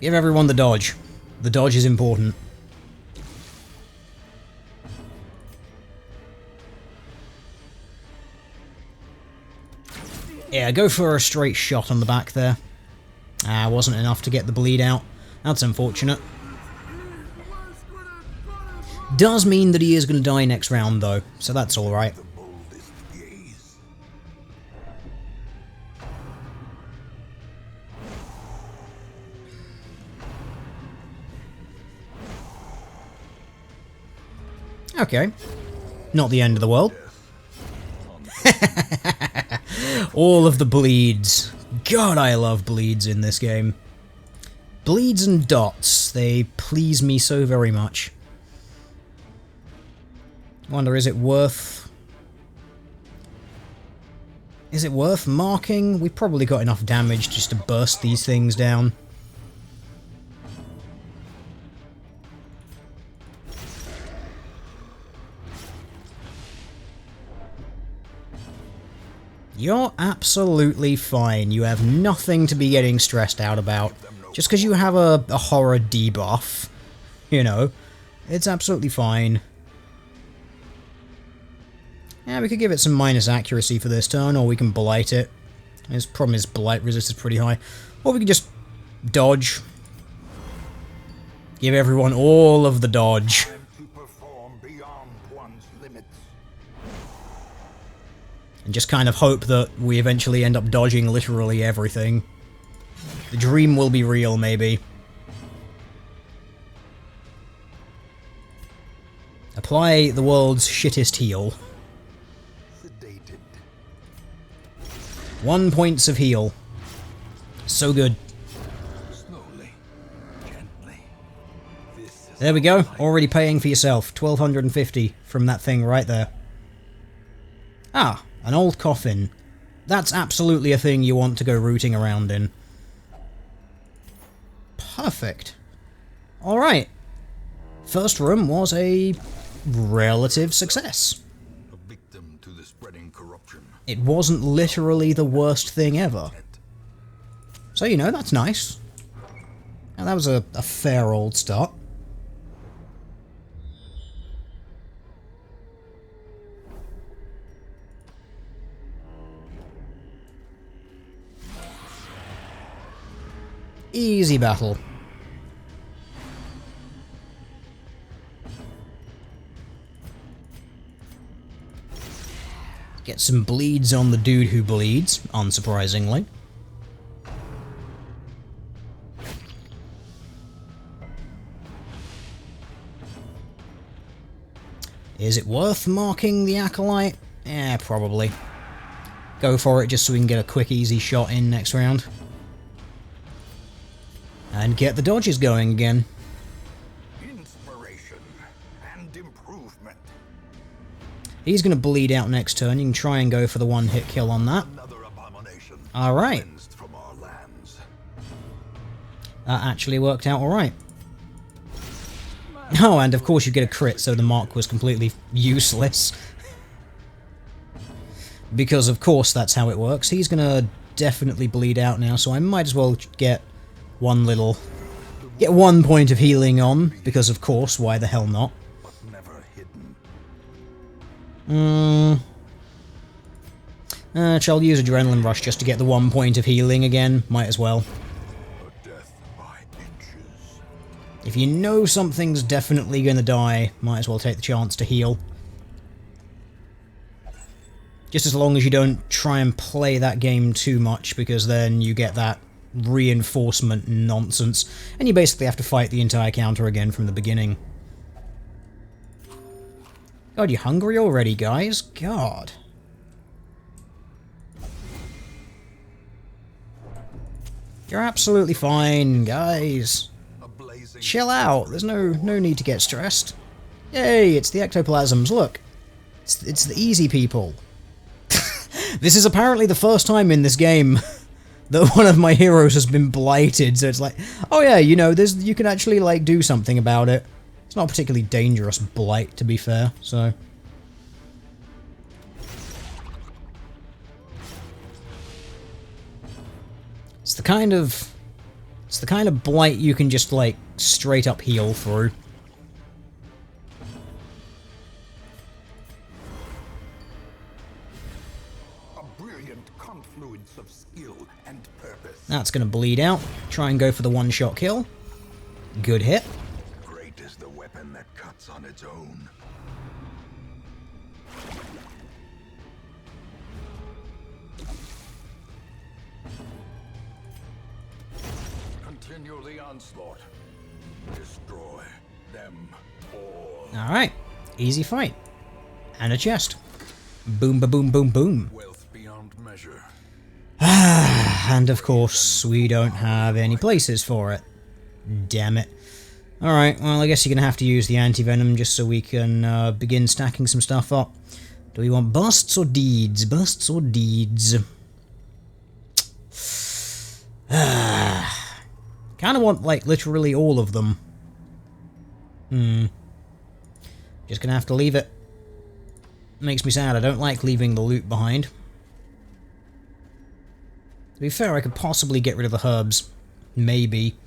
Give everyone the dodge. The dodge is important. Yeah, go for a straight shot on the back there. Ah, wasn't enough to get the bleed out. That's unfortunate. Does mean that he is going to die next round, though, so that's alright. Okay. Not the end of the world. All of the bleeds. God, I love bleeds in this game. Bleeds and dots, they please me so very much. Wonder, is it worth... Is it worth marking? We've probably got enough damage just to burst these things down. You're absolutely fine. You have nothing to be getting stressed out about. Just because you have a horror debuff, you know, it's absolutely fine. Yeah, we could give it some minus accuracy for this turn, or we can blight it. His problem is blight resist is pretty high. Or we can just dodge. Give everyone all of the dodge. And just kind of hope that we eventually end up dodging literally everything. The dream will be real, maybe. Apply the world's shittest heal. 1 point of heal. So good. There we go. Already paying for yourself. 1250 from that thing right there. Ah. An old coffin. That's absolutely a thing you want to go rooting around in. Perfect. Alright. First room was a relative success. A victim to the spreading corruption. It wasn't literally the worst thing ever. So, you know, that's nice. Now, that was a fair old start. Easy battle. Get some bleeds on the dude who bleeds, unsurprisingly. Is it worth marking the Acolyte? Eh, probably. Go for it just so we can get a quick, easy shot in next round. And get the dodges going again. Inspiration and improvement. He's going to bleed out next turn. You can try and go for the one-hit kill on that. Alright. That actually worked out alright. Oh, and of course you get a crit, so the mark was completely useless. Because of course that's how it works. He's going to definitely bleed out now, so I might as well get... Get 1 point of healing on, because of course, why the hell not? Shall use Adrenaline Rush just to get the 1 point of healing again, might as well. If you know something's definitely gonna die, might as well take the chance to heal. Just as long as you don't try and play that game too much, because then you get that reinforcement nonsense, and you basically have to fight the entire counter again from the beginning. God, you hungry already, guys? God. You're absolutely fine, guys. chill out. There's no need to get stressed. Yay, it's the ectoplasms, look. It's the easy people. This is apparently the first time in this game that one of my heroes has been blighted, so it's like, oh yeah, you know, you can actually, like, do something about it. It's not a particularly dangerous blight, to be fair, so... It's the kind of blight you can just, like, straight up heal through. Of skill and purpose. That's gonna bleed out. Try and go for the one-shot kill. Good hit. Great is the weapon that cuts on its own. Continue the onslaught. Destroy them all. Alright. Easy fight. And a chest. Boom, ba boom, boom, boom. Wealth beyond measure. And of course, we don't have any places for it. Damn it. Alright, well, I guess you're gonna have to use the anti-venom just so we can begin stacking some stuff up. Do we want busts or deeds? Busts or deeds? Kinda want, like, literally all of them. Just gonna have to leave it. Makes me sad, I don't like leaving the loot behind. To be fair, I could possibly get rid of the herbs. Maybe.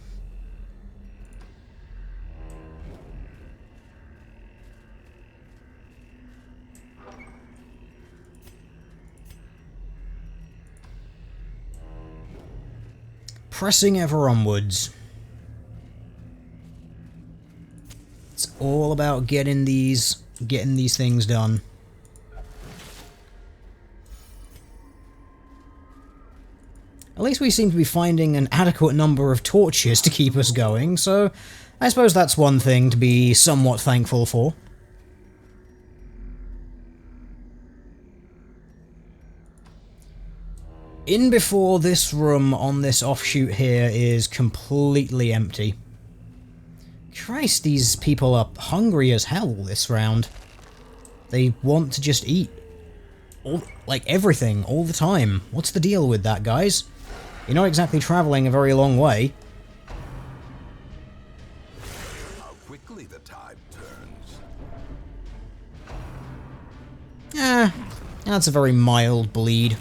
Pressing ever onwards. It's all about getting these things done. At least we seem to be finding an adequate number of torches to keep us going, so I suppose that's one thing to be somewhat thankful for. In before this room on this offshoot here is completely empty. Christ, these people are hungry as hell this round. They want to just eat. Like everything, all the time. What's the deal with that, guys? You're not exactly travelling a very long way. How quickly the tide turns. That's a very mild bleed.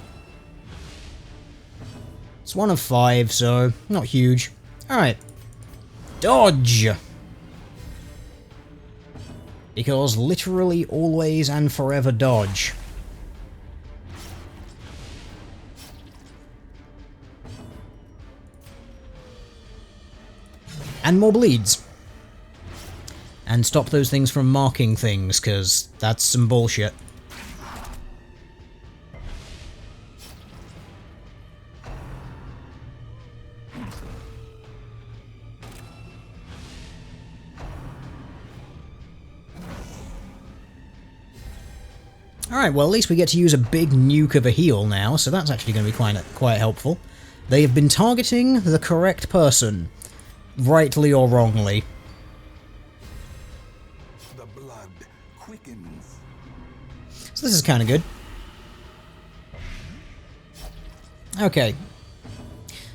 It's 1 of 5, so not huge. Alright. Dodge! Because literally always and forever dodge. And more bleeds. And stop those things from marking things, because that's some bullshit. Alright, well at least we get to use a big nuke of a heal now, so that's actually going to be quite helpful. They have been targeting the correct person. Rightly or wrongly. The blood quickens. So this is kind of good. Okay.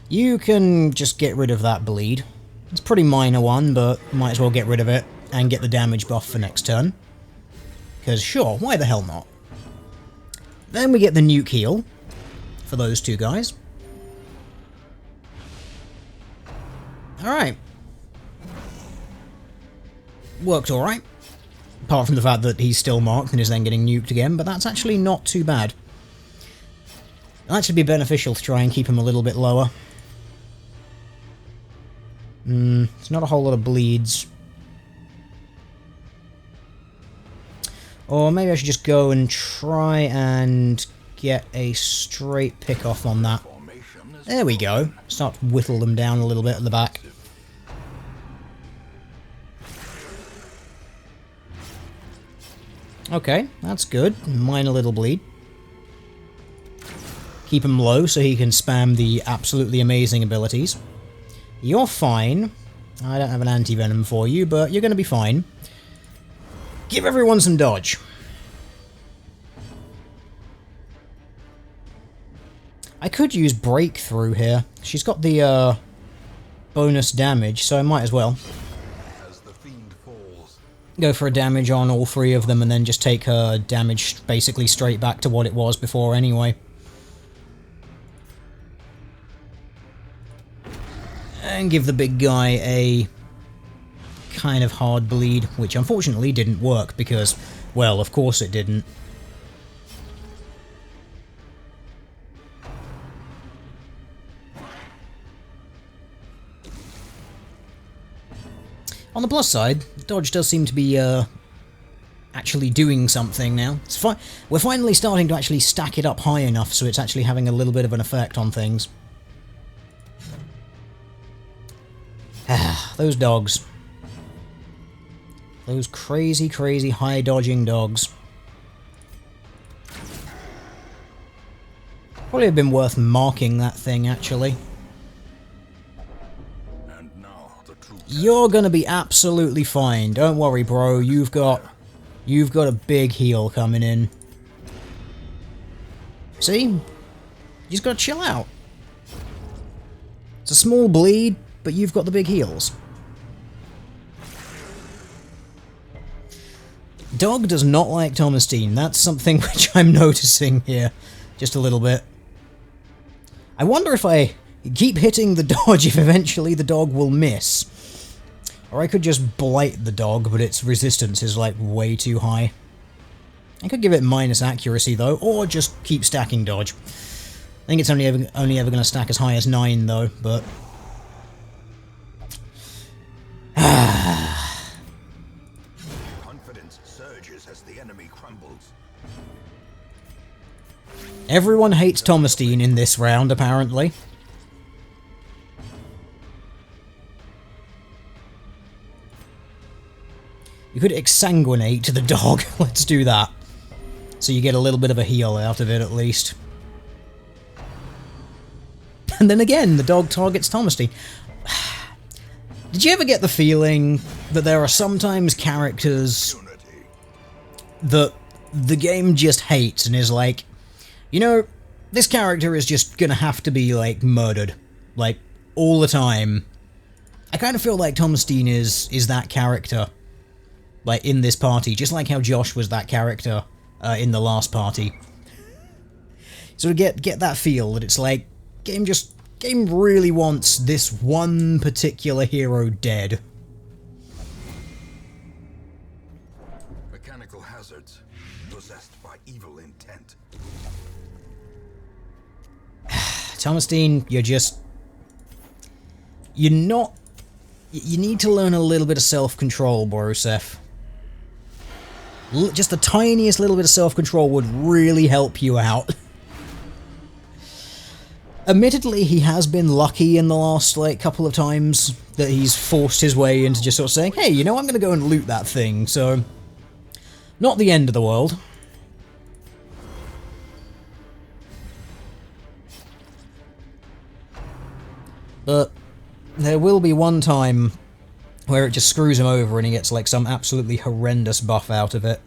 You can just get rid of that bleed. It's a pretty minor one, but might as well get rid of it and get the damage buff for next turn. Because sure, why the hell not? Then we get the nuke heal for those two guys. Alright. Worked alright. Apart from the fact that he's still marked and is then getting nuked again, but that's actually not too bad. It'll actually be beneficial to try and keep him a little bit lower. It's not a whole lot of bleeds. Or maybe I should just go and try and get a straight pick off on that. There we go. Start to whittle them down a little bit at the back. Okay, that's good. Minor little bleed. Keep him low so he can spam the absolutely amazing abilities. You're fine. I don't have an anti-venom for you, but you're going to be fine. Give everyone some dodge. I could use breakthrough here. She's got the bonus damage, so I might as well. As the fiend falls, Go for a damage on all three of them and then just take her damage basically straight back to what it was before anyway. And give the big guy a kind of hard bleed, which unfortunately didn't work because, well, of course it didn't. On the plus side, dodge does seem to be actually doing something now. It's fine. We're finally starting to actually stack it up high enough so it's actually having a little bit of an effect on things. Those dogs. Those crazy, crazy high dodging dogs. Probably have been worth marking that thing, actually. and now the troops. You're gonna be absolutely fine. Don't worry, bro. You've got a big heal coming in. See? You just gotta chill out. It's a small bleed, but you've got the big heals. Dog does not like Thomasine. That's something which I'm noticing here. Just a little bit. I wonder if I keep hitting the dodge if eventually the dog will miss. Or I could just blight the dog, but its resistance is like way too high. I could give it minus accuracy though, or just keep stacking dodge. I think it's only ever going to stack as high as 9 though, but... Confidence surges as the enemy crumbles. Everyone hates Thomasine in this round, apparently. You could exsanguinate the dog. Let's do that. So you get a little bit of a heal out of it, at least. And then again, the dog targets Thomasine. Did you ever get the feeling that there are sometimes characters that the game just hates and is like, you know, this character is just gonna have to be, like, murdered. Like, all the time. I kind of feel like Thomasine is that character. Like, in this party. Just like how Josh was that character in the last party. So to get that feel that it's like, game really wants this one particular hero dead. Mechanical hazards possessed by evil intent. Thomasine, you need to learn a little bit of self-control, Borusef. Just the tiniest little bit of self-control would really help you out. Admittedly, he has been lucky in the last, like, couple of times that he's forced his way into just sort of saying, hey, you know, I'm gonna go and loot that thing, so... Not the end of the world. But there will be one time where it just screws him over and he gets, like, some absolutely horrendous buff out of it.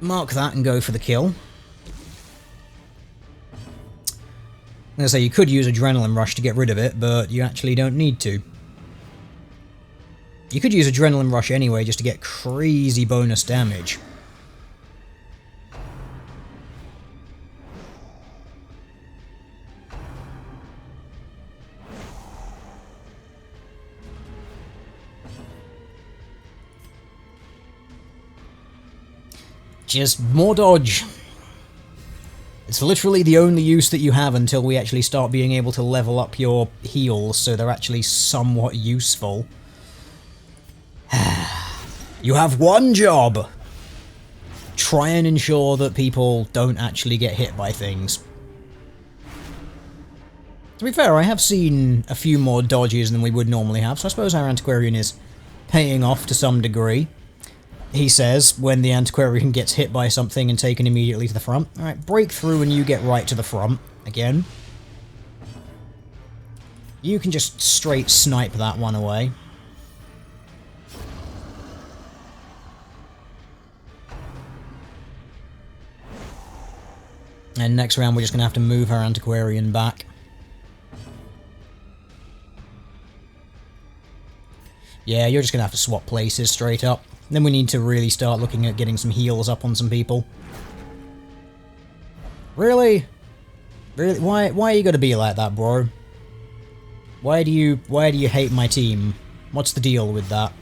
Mark that and go for the kill. I'm gonna say you could use Adrenaline Rush to get rid of it, but you actually don't need to. You could use Adrenaline Rush anyway just to get crazy bonus damage. Just more dodge. It's literally the only use that you have until we actually start being able to level up your heals so they're actually somewhat useful. You have one job! Try and ensure that people don't actually get hit by things. To be fair, I have seen a few more dodges than we would normally have, so I suppose our Antiquarian is paying off to some degree. He says, when the Antiquarian gets hit by something and taken immediately to the front. Alright, break through and you get right to the front, again. You can just straight snipe that one away. And next round we're just going to have to move our Antiquarian back. Yeah, you're just going to have to swap places straight up. Then we need to really start looking at getting some heals up on some people. Really? Really? Why are you going to be like that, bro? Why do you hate my team? What's the deal with that?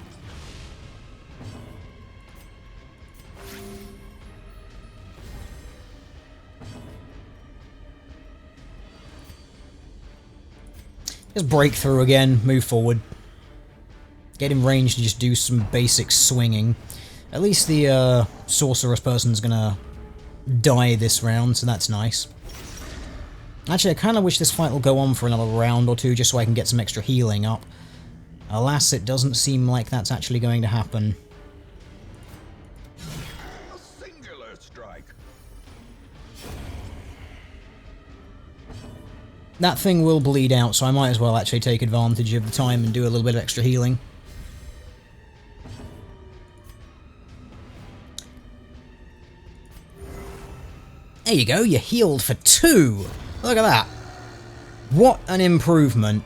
Just break through again, move forward. Get in range to just do some basic swinging. At least the sorceress person's gonna die this round, so that's nice. Actually, I kind of wish this fight will go on for another round or two, just so I can get some extra healing up. Alas, it doesn't seem like that's actually going to happen. A singular strike. That thing will bleed out, so I might as well actually take advantage of the time and do a little bit of extra healing. There you go, you healed for 2! Look at that! What an improvement.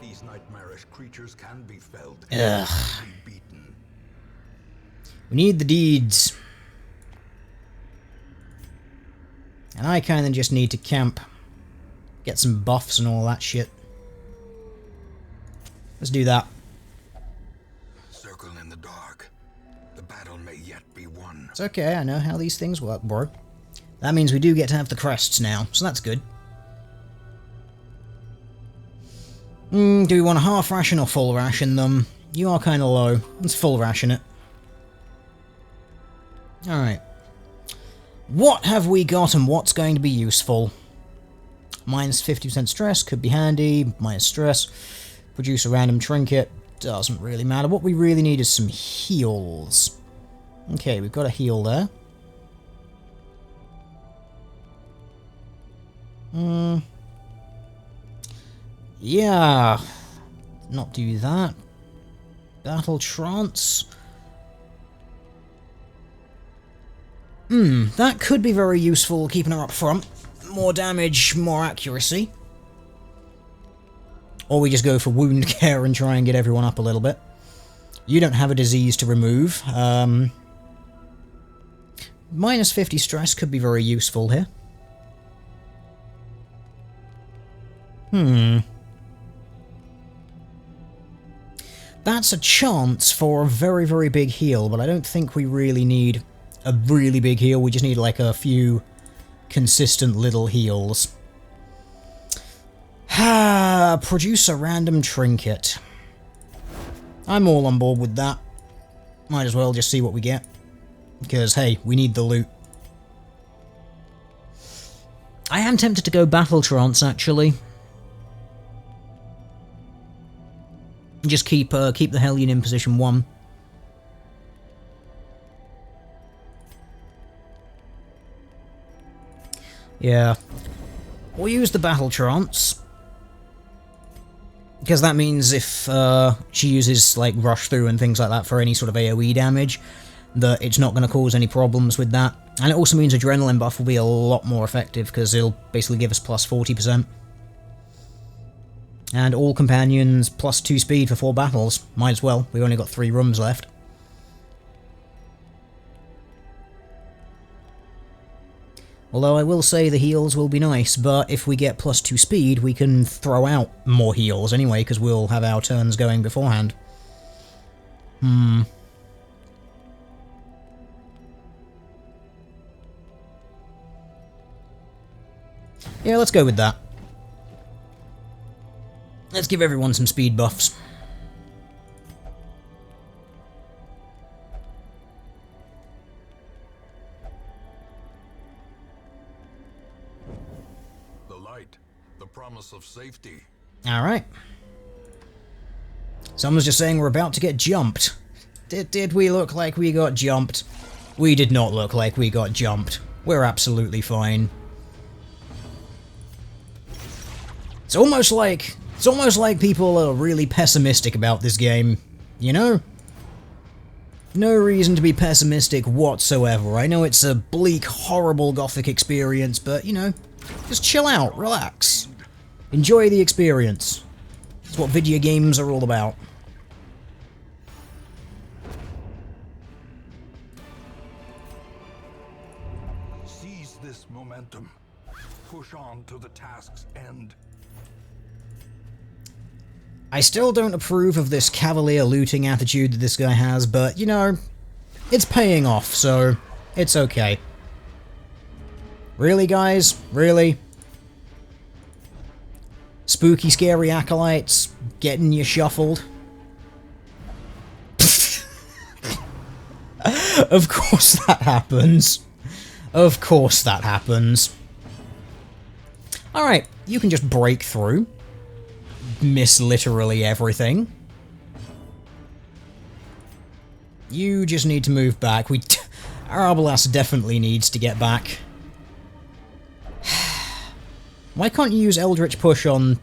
These nightmarish creatures can be felled. Ugh. Be beaten. We need the deeds. And I kinda just need to camp. Get some buffs and all that shit. Let's do that. Circle in the dark. The battle may yet be won. It's okay, I know how these things work, bro. That means we do get to have the crests now, so that's good. Do we want a half ration or full ration them? You are kinda low. Let's full ration it. Alright. What have we got and what's going to be useful? Minus 50% stress, could be handy. Minus stress. Produce a random trinket. Doesn't really matter. What we really need is some heals. Okay, we've got a heal there. Yeah. Not do that. Battle trance. That could be very useful, keeping her up front. More damage, more accuracy. Or we just go for wound care and try and get everyone up a little bit. You don't have a disease to remove. Minus 50 stress could be very useful here. That's a chance for a very, very big heal, but I don't think we really need a really big heal. We just need like a few consistent little heals. Produce a random trinket. I'm all on board with that. Might as well just see what we get. Because, hey, we need the loot. I am tempted to go Battle Trance, actually. Just keep the Hellion in position 1. Yeah. We'll use the Battle Trance. Because that means if she uses, like, Rush Through and things like that for any sort of AoE damage, that it's not going to cause any problems with that. And it also means Adrenaline buff will be a lot more effective, because it'll basically give us plus 40%. And all companions plus 2 speed for 4 battles. Might as well, we've only got 3 rooms left. Although I will say the heals will be nice, but if we get plus 2 speed, we can throw out more heals anyway, because we'll have our turns going beforehand. Yeah, let's go with that. Let's give everyone some speed buffs. The light, the promise of safety. Alright. Someone's just saying we're about to get jumped. Did we look like we got jumped? We did not look like we got jumped. We're absolutely fine. It's almost like people are really pessimistic about this game, you know? No reason to be pessimistic whatsoever. I know it's a bleak, horrible Gothic experience, but, you know, just chill out, relax. Enjoy the experience. It's what video games are all about. Seize this momentum. Push on to the task's end. I still don't approve of this cavalier looting attitude that this guy has, but, you know, it's paying off, so it's okay. Really, guys? Really? Spooky, scary acolytes getting you shuffled? Of course that happens. Of course that happens. Alright, you can just break through. Miss literally everything. You just need to move back. Our Arbalast definitely needs to get back. Why can't you use Eldritch Push on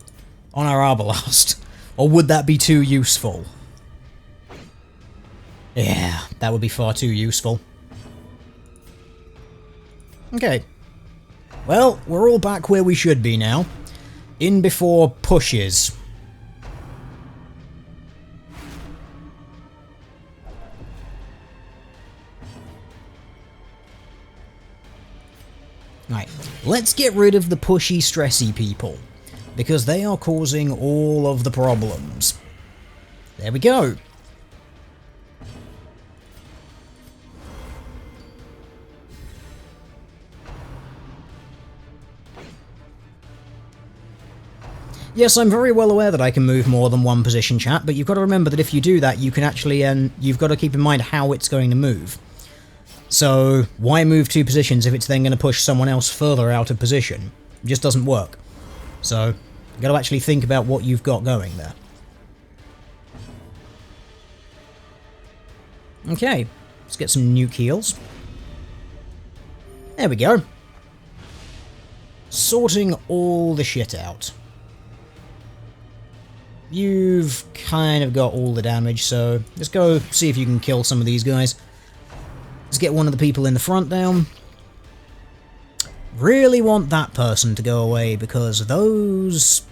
our Arbalast? Or would that be too useful? Yeah, that would be far too useful. Okay. Well, we're all back where we should be now. In before pushes. Right, let's get rid of the pushy, stressy people, because they are causing all of the problems. There we go. Yes, I'm very well aware that I can move more than one position, chat, but you've got to remember that if you do that, you can actually, you've got to keep in mind how it's going to move. So, why move 2 positions if it's then going to push someone else further out of position? It just doesn't work. So, you've got to actually think about what you've got going there. Okay, let's get some nuke heals. There we go. Sorting all the shit out. You've kind of got all the damage, so let's go see if you can kill some of these guys. Let's get one of the people in the front down. Really want that person to go away, because those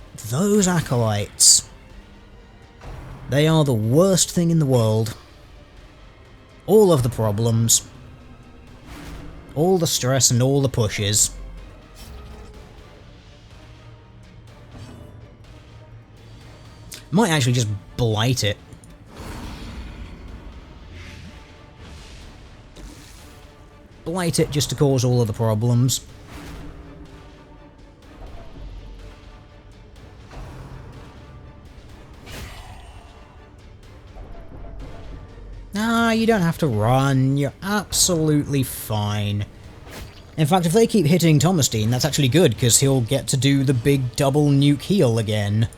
acolytes, they are the worst thing in the world. All of the problems, all the stress and all the pushes. Might actually just blight it. Blight it just to cause all of the problems. Nah, you don't have to run. You're absolutely fine. In fact, if they keep hitting Thomasstein, that's actually good, because he'll get to do the big double nuke heal again.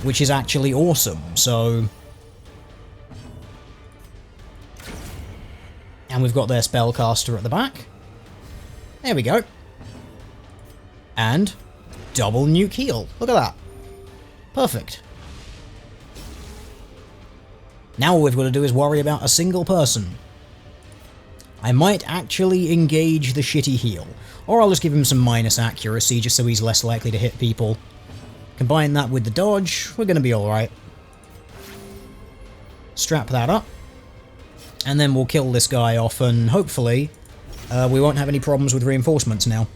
Which is actually awesome, so... And we've got their spellcaster at the back. There we go. And double nuke heal. Look at that. Perfect. Now all we've got to do is worry about a single person. I might actually engage the shitty heal. Or I'll just give him some minus accuracy just so he's less likely to hit people. Combine that with the dodge, we're going to be alright. Strap that up. And then we'll kill this guy off, and hopefully we won't have any problems with reinforcements now.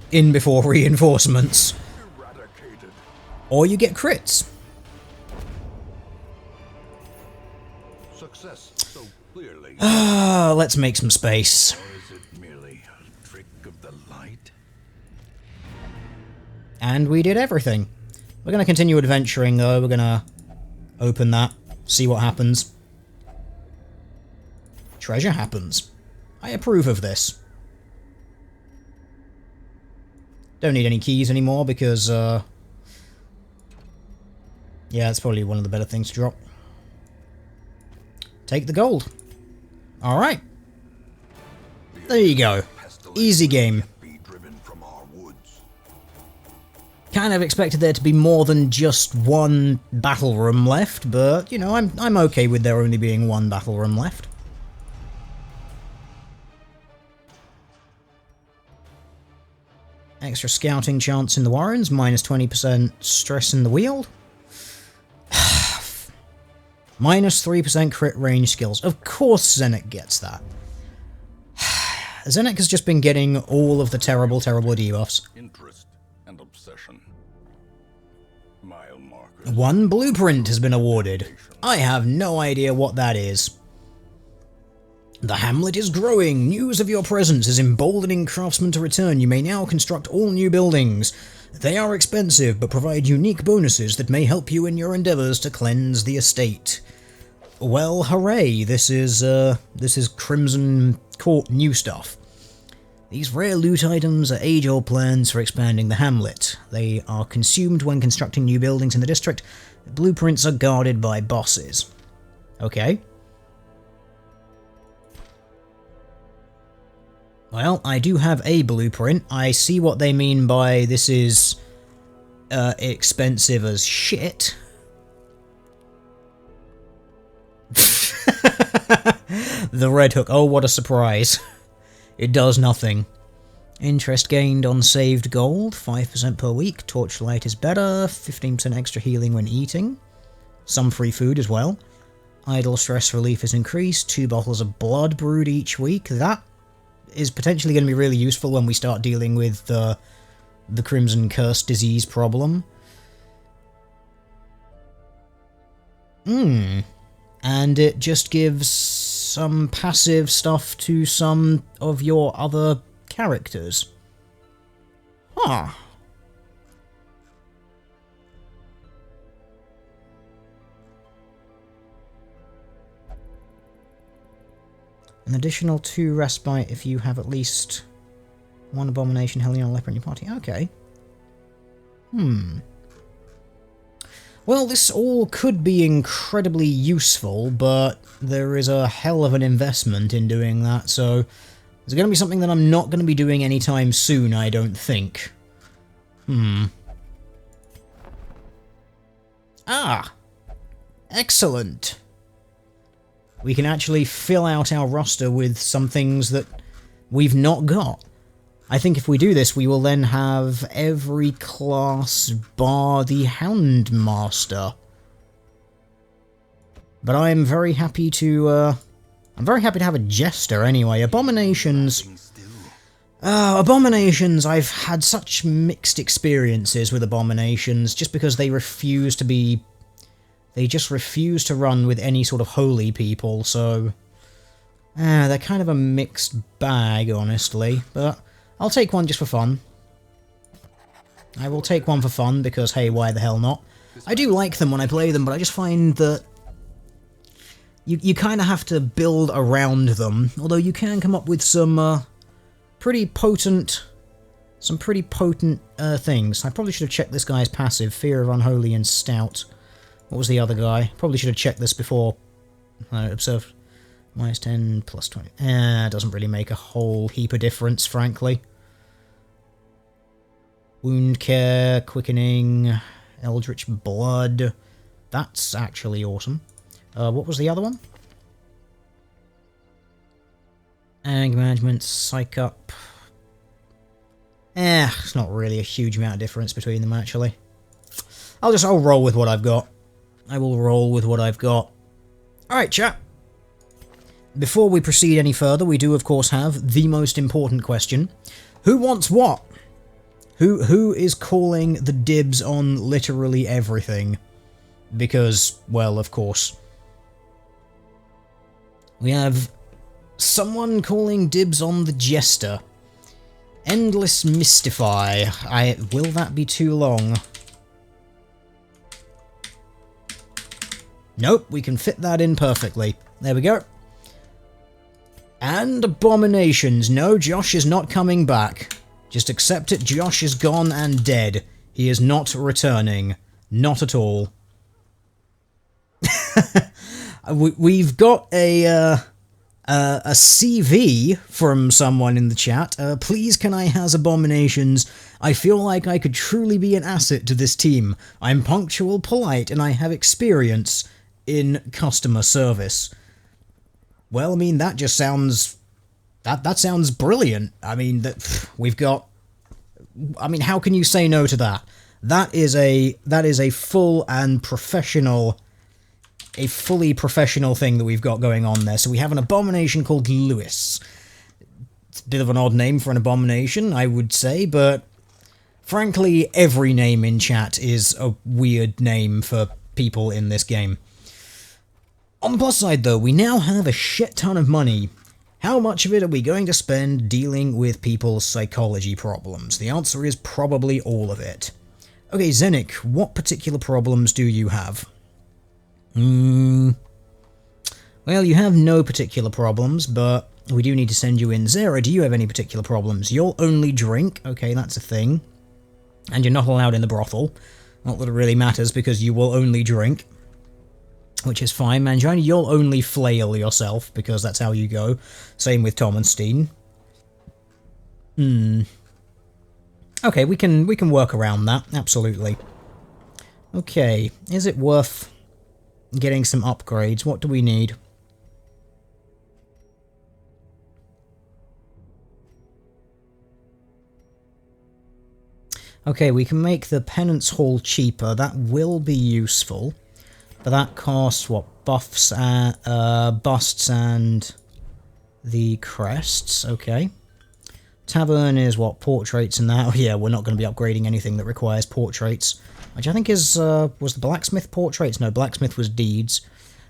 In before reinforcements. Eradicated. Or you get crits. Success so clearly. Let's make some space. Or is it merely a trick of the light? And we did everything. We're going to continue adventuring, though. We're going to open that, see what happens. Treasure happens. I approve of this. Don't need any keys anymore because, yeah, that's probably one of the better things to drop. Take the gold. Alright. There you go. Easy game. kind of expected there to be more than just one battle room left, but, you know, I'm okay with there only being one battle room left. Extra scouting chance in the Warrens, minus 20% stress in the Wield. Minus 3% crit range skills. Of course Zenek gets that. Zenek has just been getting all of the terrible, terrible debuffs. Interest and obsession. Mile markers. One blueprint has been awarded. I have no idea what that is. The hamlet is growing. News of your presence is emboldening craftsmen to return. You may now construct all new buildings. They are expensive, but provide unique bonuses that may help you in your endeavours to cleanse the estate. Well, hooray! This is Crimson Court new stuff. These rare loot items are age-old plans for expanding the hamlet. They are consumed when constructing new buildings in the district. The blueprints are guarded by bosses. Okay. Well, I do have a blueprint. I see what they mean by this is expensive as shit. The red hook. Oh, what a surprise. It does nothing. Interest gained on saved gold, 5% per week. Torchlight is better, 15% extra healing when eating. Some free food as well. Idle stress relief is increased, 2 bottles of blood brewed each week. That is potentially going to be really useful when we start dealing with the Crimson Curse disease problem. And it just gives some passive stuff to some of your other characters. Huh. An additional 2 respite if you have at least 1 abomination, Hellion, or leper in your party. Okay. Well, this all could be incredibly useful, but there is a hell of an investment in doing that, so it's going to be something that I'm not going to be doing anytime soon, I don't think. Ah! Excellent! We can actually fill out our roster with some things that we've not got. I think if we do this, we will then have every class bar the Houndmaster. But I'm very happy to, have a Jester anyway. Abominations... Abominations, I've had such mixed experiences with Abominations, just because they refuse to be... They just refuse to run with any sort of holy people, so... they're kind of a mixed bag, honestly, but... I'll take one just for fun. I will take one for fun, because hey, why the hell not? I do like them when I play them, but I just find that you kind of have to build around them, although you can come up with some pretty potent things. I probably should have checked this guy's passive, Fear of Unholy and Stout. What was the other guy? Probably should have checked this before I observed. Minus 10, plus 20. It doesn't really make a whole heap of difference, frankly. Wound Care, Quickening, Eldritch Blood. That's actually awesome. What was the other one? Anger Management, Psych Up. It's not really a huge amount of difference between them, actually. I'll roll with what I've got. I will roll with what I've got. Alright, chat. Before we proceed any further, we do of course have the most important question. Who wants what? Who is calling the dibs on literally everything? Because, well, of course. We have someone calling dibs on the Jester. Endless Mystify. Will that be too long? Nope, we can fit that in perfectly. There we go. And Abominations. No, Josh is not coming back. Just accept it, Josh is gone and dead. He is not returning. Not at all. We've got a A CV from someone in the chat. Please can I has abominations? I feel like I could truly be an asset to this team. I'm punctual, polite, and I have experience in customer service. Well, I mean, that just sounds... That sounds brilliant. I mean, we've got... I mean, how can you say no to that? That is a full and professional... A fully professional thing that we've got going on there. So we have an abomination called Lewis. It's a bit of an odd name for an abomination, I would say, but frankly, every name in chat is a weird name for people in this game. On the plus side, though, we now have a shit ton of money. How much of it are we going to spend dealing with people's psychology problems? The answer is probably all of it. Okay, Zenik, what particular problems do you have? Well, you have no particular problems, but we do need to send you in. Zera, do you have any particular problems? You'll only drink. Okay, that's a thing. And you're not allowed in the brothel. Not that it really matters, because you will only drink. Which is fine. Mangina, you'll only flail yourself, because that's how you go. Same with Tom and Steen. Okay, we can work around that. Absolutely. Okay, is it worth... getting some upgrades? What do we need? Okay, we can make the Penance Hall cheaper. That will be useful. But that costs, what, buffs, busts and the crests. Okay. Tavern is, what, portraits and that? Oh yeah, we're not going to be upgrading anything that requires portraits. Which I think is, was the blacksmith portraits? No, blacksmith was deeds.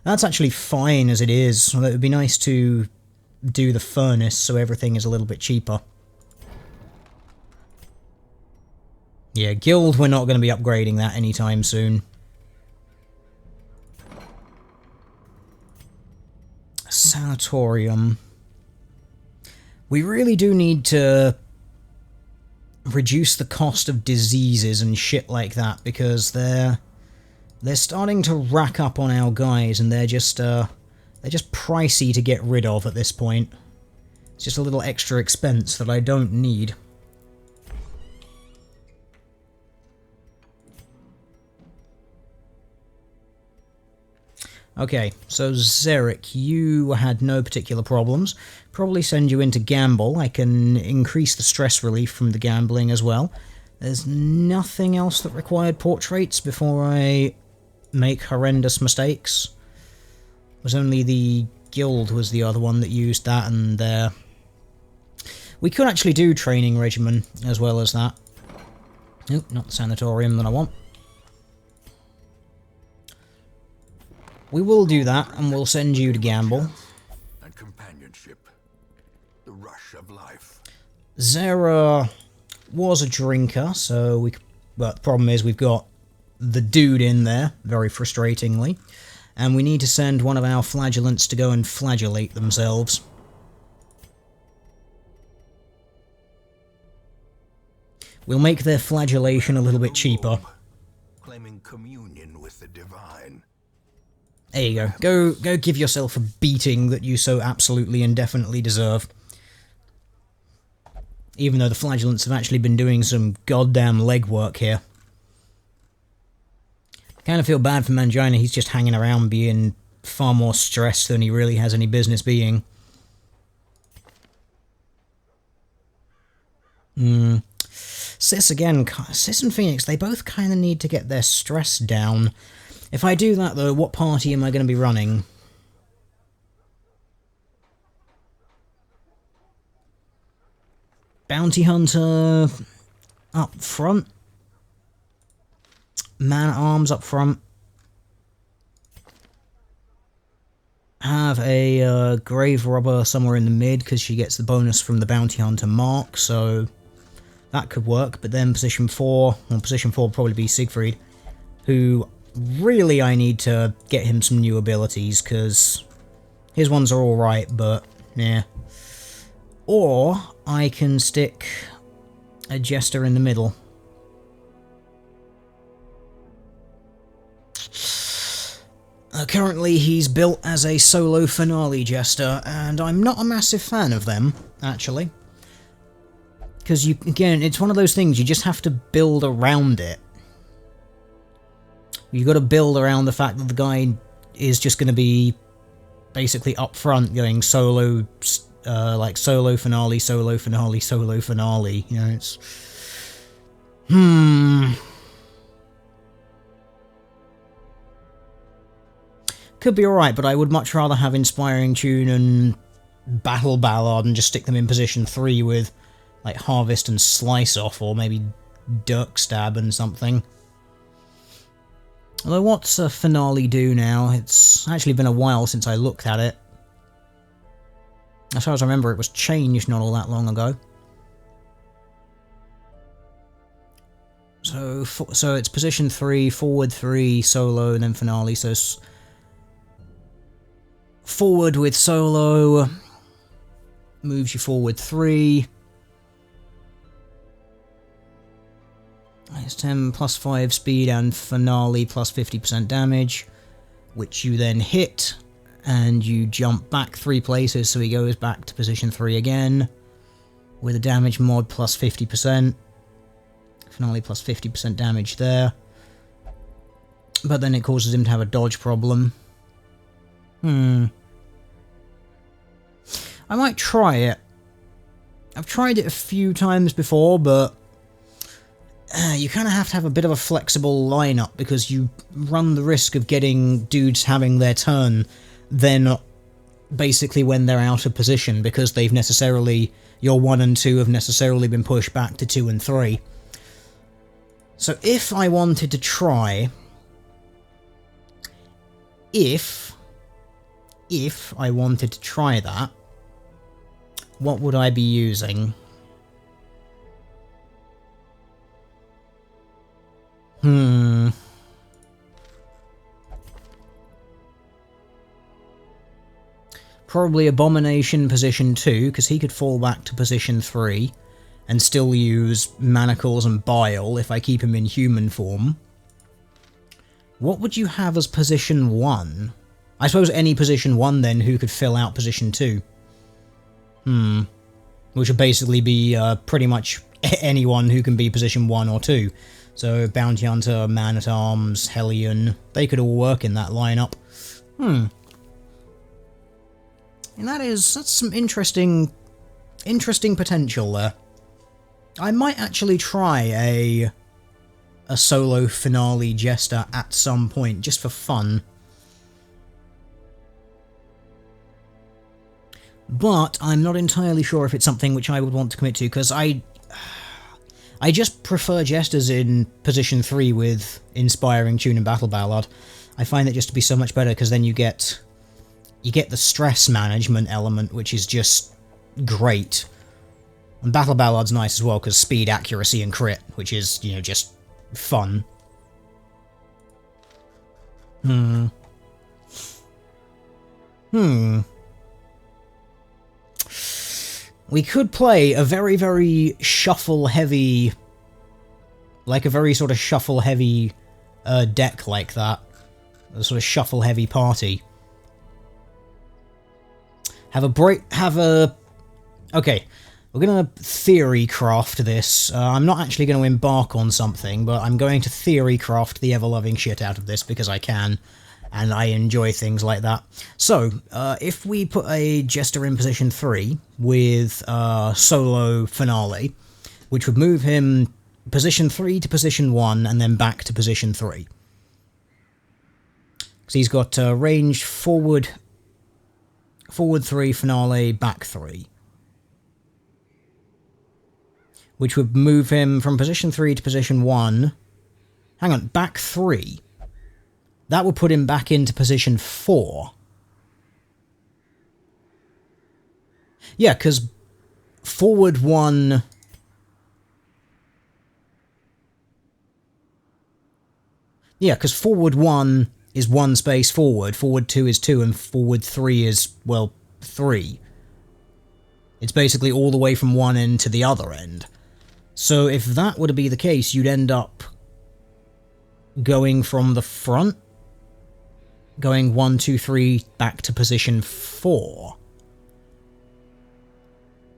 That's actually fine as it is, although it would be nice to do the furnace so everything is a little bit cheaper. Yeah, guild, we're not going to be upgrading that anytime soon. Sanatorium. We really do need to... reduce the cost of diseases and shit like that, because they're starting to rack up on our guys, and they're just pricey to get rid of at this point. It's just a little extra expense that I don't need. Okay, so Zarek, you had no particular problems. Probably send you into gamble. I can increase the stress relief from the gambling as well. There's nothing else that required portraits before I make horrendous mistakes. It was only the guild was the other one that used that, and we could actually do training regimen as well as that. Nope, not the sanatorium that I want. We will do that, and we'll send you to gamble. And companionship. The rush of life. Zara was a drinker, so we... But the problem is we've got the dude in there, very frustratingly. And we need to send one of our flagellants to go and flagellate themselves. We'll make their flagellation a little bit cheaper. Claiming communion with the divine. There you go. Go give yourself a beating that you so absolutely indefinitely deserve. Even though the flagellants have actually been doing some goddamn legwork here. Kind of feel bad for Mangina, he's just hanging around being far more stressed than he really has any business being. Sis again, Sis and Phoenix, they both kind of need to get their stress down. If I do that though, what party am I going to be running? Bounty Hunter up front. Man-at-Arms up front. Have a Grave Robber somewhere in the mid, because she gets the bonus from the Bounty Hunter mark, so that could work. But then position 4, well, position 4 would probably be Siegfried, who really I need to get him some new abilities, because his ones are alright, but yeah. Or I can stick a Jester in the middle. Currently he's built as a solo finale Jester, and I'm not a massive fan of them, actually. Because, again, it's one of those things, you just have to build around it. You got to build around the fact that the guy is just going to be basically up front going solo, like solo finale, solo finale, solo finale. You know, it's... Could be alright, but I would much rather have Inspiring Tune and Battle Ballad and just stick them in position 3 with, like, Harvest and Slice Off, or maybe Dirk Stab and something. Although, what's a finale do now? It's actually been a while since I looked at it. As far as I remember, it was changed not all that long ago. So it's position 3, forward 3, solo, and then finale, so... Forward with solo, moves you forward 3. It's 10 plus 5 speed and finale plus 50% damage, which you then hit, and you jump back 3 places, so he goes back to position 3 again, with a damage mod plus 50%. Finale plus 50% damage there. But then it causes him to have a dodge problem. I might try it. I've tried it a few times before, but you kind of have to have a bit of a flexible lineup, because you run the risk of getting dudes having their turn then basically when they're out of position, because they've necessarily... your 1 and 2 have necessarily been pushed back to 2 and 3. So if I wanted to try... If I wanted to try that, what would I be using? Probably Abomination position 2, because he could fall back to position 3 and still use Manacles and Bile if I keep him in human form. What would you have as position 1? I suppose any position 1 then who could fill out position 2. Which would basically be pretty much anyone who can be position 1 or 2. So Bounty Hunter, Man-at-Arms, Hellion, they could all work in that lineup. And that's some interesting potential there. I might actually try a solo finale Jester at some point, just for fun. But I'm not entirely sure if it's something which I would want to commit to, because I just prefer Jesters in position 3 with Inspiring Tune and Battle Ballad. I find it just to be so much better, because then you get the stress management element, which is just great. And Battle Ballad's nice as well, because speed, accuracy, and crit, which is, you know, just fun. We could play a very, very shuffle-heavy... like a very sort of shuffle-heavy deck like that. A sort of shuffle-heavy party. Okay, we're gonna theory craft this. I'm not actually going to embark on something, but I'm going to theory craft the ever-loving shit out of this because I can. And I enjoy things like that. So, if we put a Jester in position 3 with solo finale, which would move him position 3 to position 1 and then back to position 3. Because he's got range forward 3, finale, back 3. Which would move him from position 3 to position 1. Hang on, back 3. That would put him back into position 4. Yeah, because forward 1... yeah, because forward 1 is 1 space forward, forward 2 is 2, and forward 3 is, well, 3. It's basically all the way from one end to the other end. So if that were to be the case, you'd end up going from the front going 1, 2, 3 back to position 4.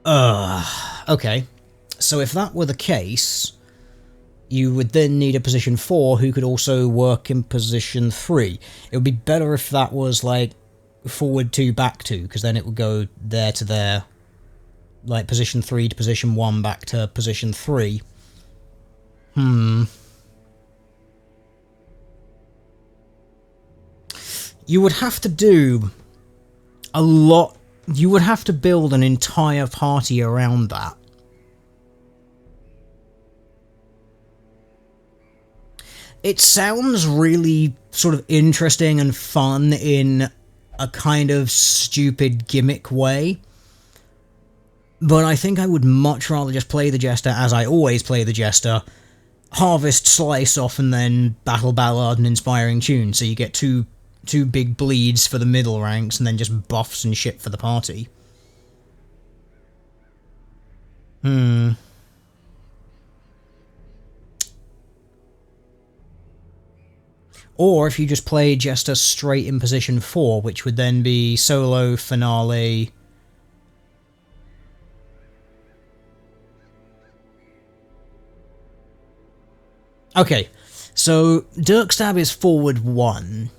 Okay. So if that were the case, you would then need a position 4 who could also work in position 3. It would be better if that was, like, forward 2, back 2, because then it would go there to there. Like, position 3 to position 1, back to position 3. You would have to do a lot. You would have to build an entire party around that. It sounds really sort of interesting and fun in a kind of stupid gimmick way. But I think I would much rather just play the Jester as I always play the Jester. Harvest, slice off, and then battle ballad and inspiring tune. So you get two big bleeds for the middle ranks, and then just buffs and shit for the party. Or if you just play Jester straight in position 4, which would then be solo, finale... Okay, so Dirkstab is forward 1.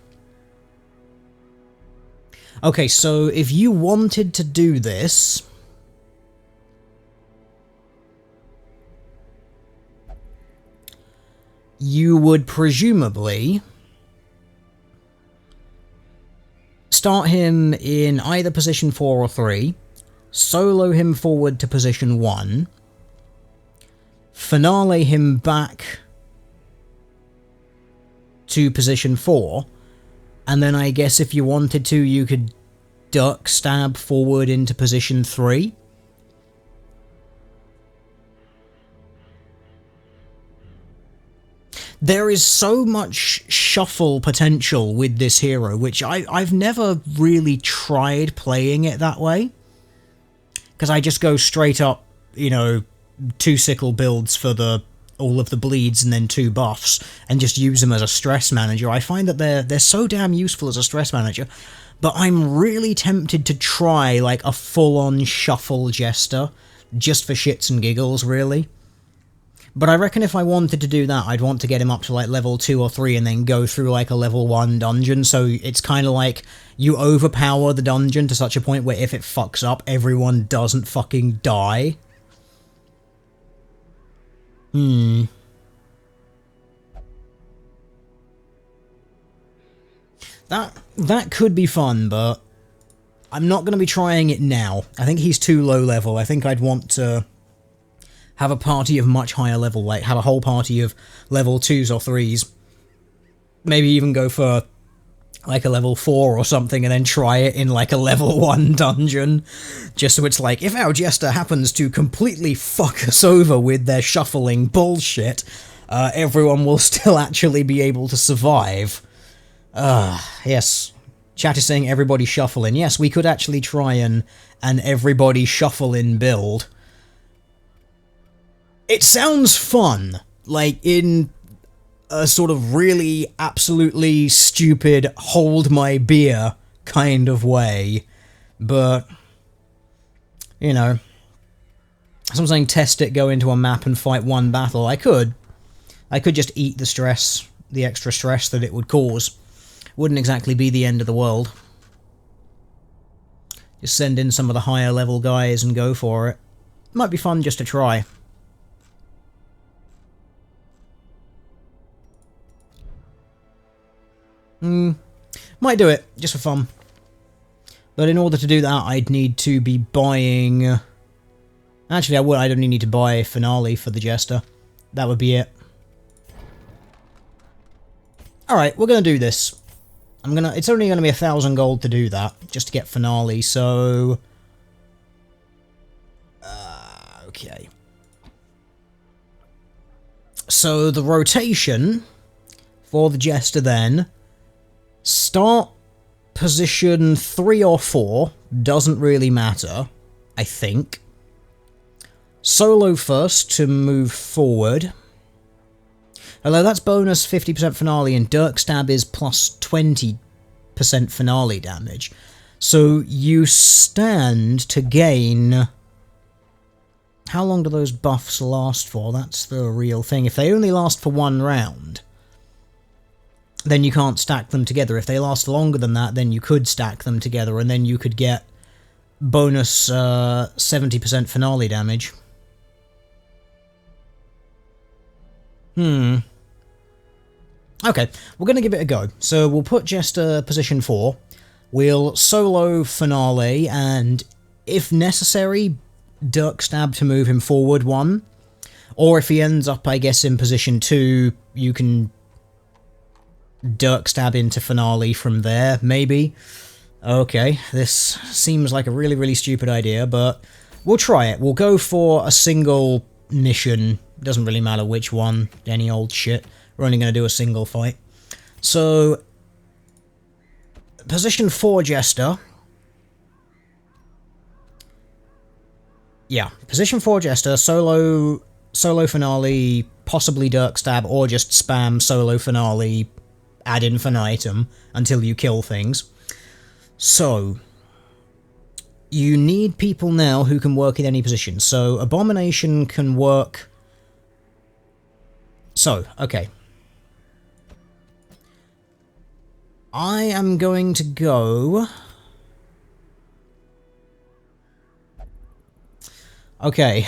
Okay, so if you wanted to do this... you would presumably... start him in either position 4 or 3, solo him forward to position 1, finale him back to position 4, and then I guess if you wanted to, you could duck stab forward into position 3. There is so much shuffle potential with this hero, which I've never really tried playing it that way. Because I just go straight up, you know, 2 sickle builds for all of the bleeds and then 2 buffs, and just use them as a stress manager. I find that they're so damn useful as a stress manager, but I'm really tempted to try, like, a full-on shuffle Jester, just for shits and giggles, really. But I reckon if I wanted to do that, I'd want to get him up to, like, level 2 or 3 and then go through, like, a level 1 dungeon, so it's kind of like you overpower the dungeon to such a point where if it fucks up, everyone doesn't fucking die. That could be fun, but I'm not going to be trying it now. I think he's too low level. I think I'd want to have a party of much higher level, like have a whole party of level 2s or 3s. Maybe even go for like a level 4 or something and then try it in like a level 1 dungeon. Just so it's like, if our Jester happens to completely fuck us over with their shuffling bullshit, everyone will still actually be able to survive. Yes. Chat is saying everybody shuffling. Yes, we could actually try an everybody shuffling build. It sounds fun, like in a sort of really absolutely stupid hold my beer kind of way, but, you know, so I'm saying test it, go into a map and fight 1 battle. I could just eat the stress, the extra stress that it would cause. Wouldn't exactly be the end of the world. Just send in some of the higher level guys and go for it. Might be fun just to try. Might do it, just for fun. But in order to do that, I'd need to be buying... Actually, I'd only need to buy Finale for the Jester. That would be it. Alright, we're gonna do this. It's only gonna be 1,000 gold to do that, just to get Finale, so... okay. So, the rotation for the Jester then... Start position 3 or 4, doesn't really matter, I think. Solo first to move forward. Although that's bonus 50% finale and Dirkstab is plus 20 finale damage. So you stand to gain... How long do those buffs last for? That's the real thing. If they only last for 1 round, then you can't stack them together. If they last longer than that, then you could stack them together, and then you could get bonus 70% finale damage. Okay, we're going to give it a go. So we'll put Jester position 4. We'll solo finale, and if necessary, Dirk Stab to move him forward 1. Or if he ends up, I guess, in position 2, you can Dirk Stab into finale from there, maybe. Okay, this seems like a really, really stupid idea, but we'll try it. We'll go for a single mission. Doesn't really matter which one, any old shit. We're only going to do a single fight. So, position 4 Jester. Yeah, position 4 Jester, solo finale, possibly Dirk Stab, or just spam solo finale ad infinitum until you kill things. So, you need people now who can work in any position. So, Abomination can work... So, okay. I am going to go... Okay.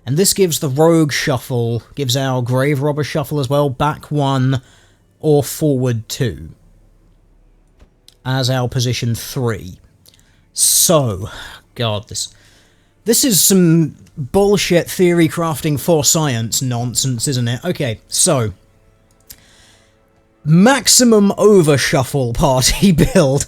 And this gives the Rogue Shuffle, gives our Grave Robber Shuffle as well, back 1 or forward 2. As our position 3. So, God, this is some bullshit theory crafting for science nonsense, isn't it? Okay, so... Maximum over-shuffle party build.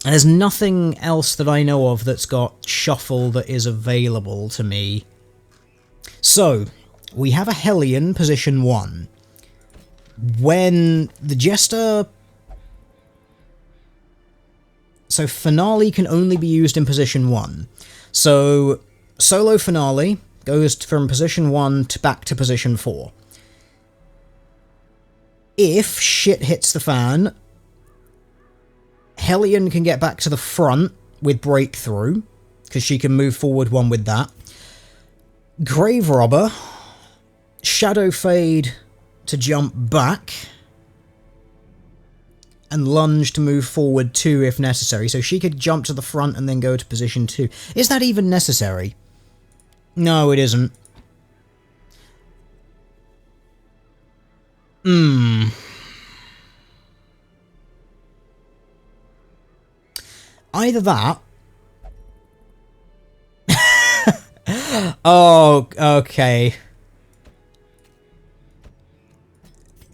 There's nothing else that I know of that's got shuffle that is available to me. So, we have a Hellion, position 1. When the Jester... So, Finale can only be used in position 1. So, solo Finale goes from position 1 to back to position 4. If shit hits the fan, Hellion can get back to the front with Breakthrough, because she can move forward 1 with that. Grave Robber, Shadow Fade to jump back, and Lunge to move forward 2 if necessary. So she could jump to the front and then go to position 2. Is that even necessary? No, it isn't. Either that... Oh, okay.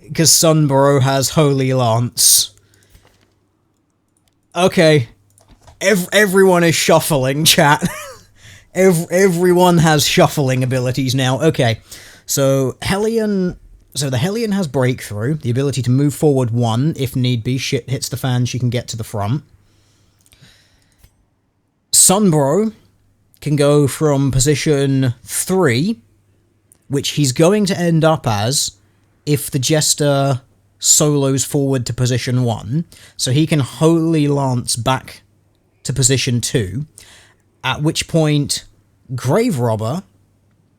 Because Sunbro has Holy Lance. Okay. Everyone is shuffling, chat. Everyone has shuffling abilities now. Okay. So, Hellion... So the Hellion has Breakthrough, the ability to move forward 1, if need be. Shit hits the fan, she can get to the front. Sunbro can go from position 3, which he's going to end up as if the Jester solos forward to position 1. So he can Holy Lance back to position 2, at which point Grave Robber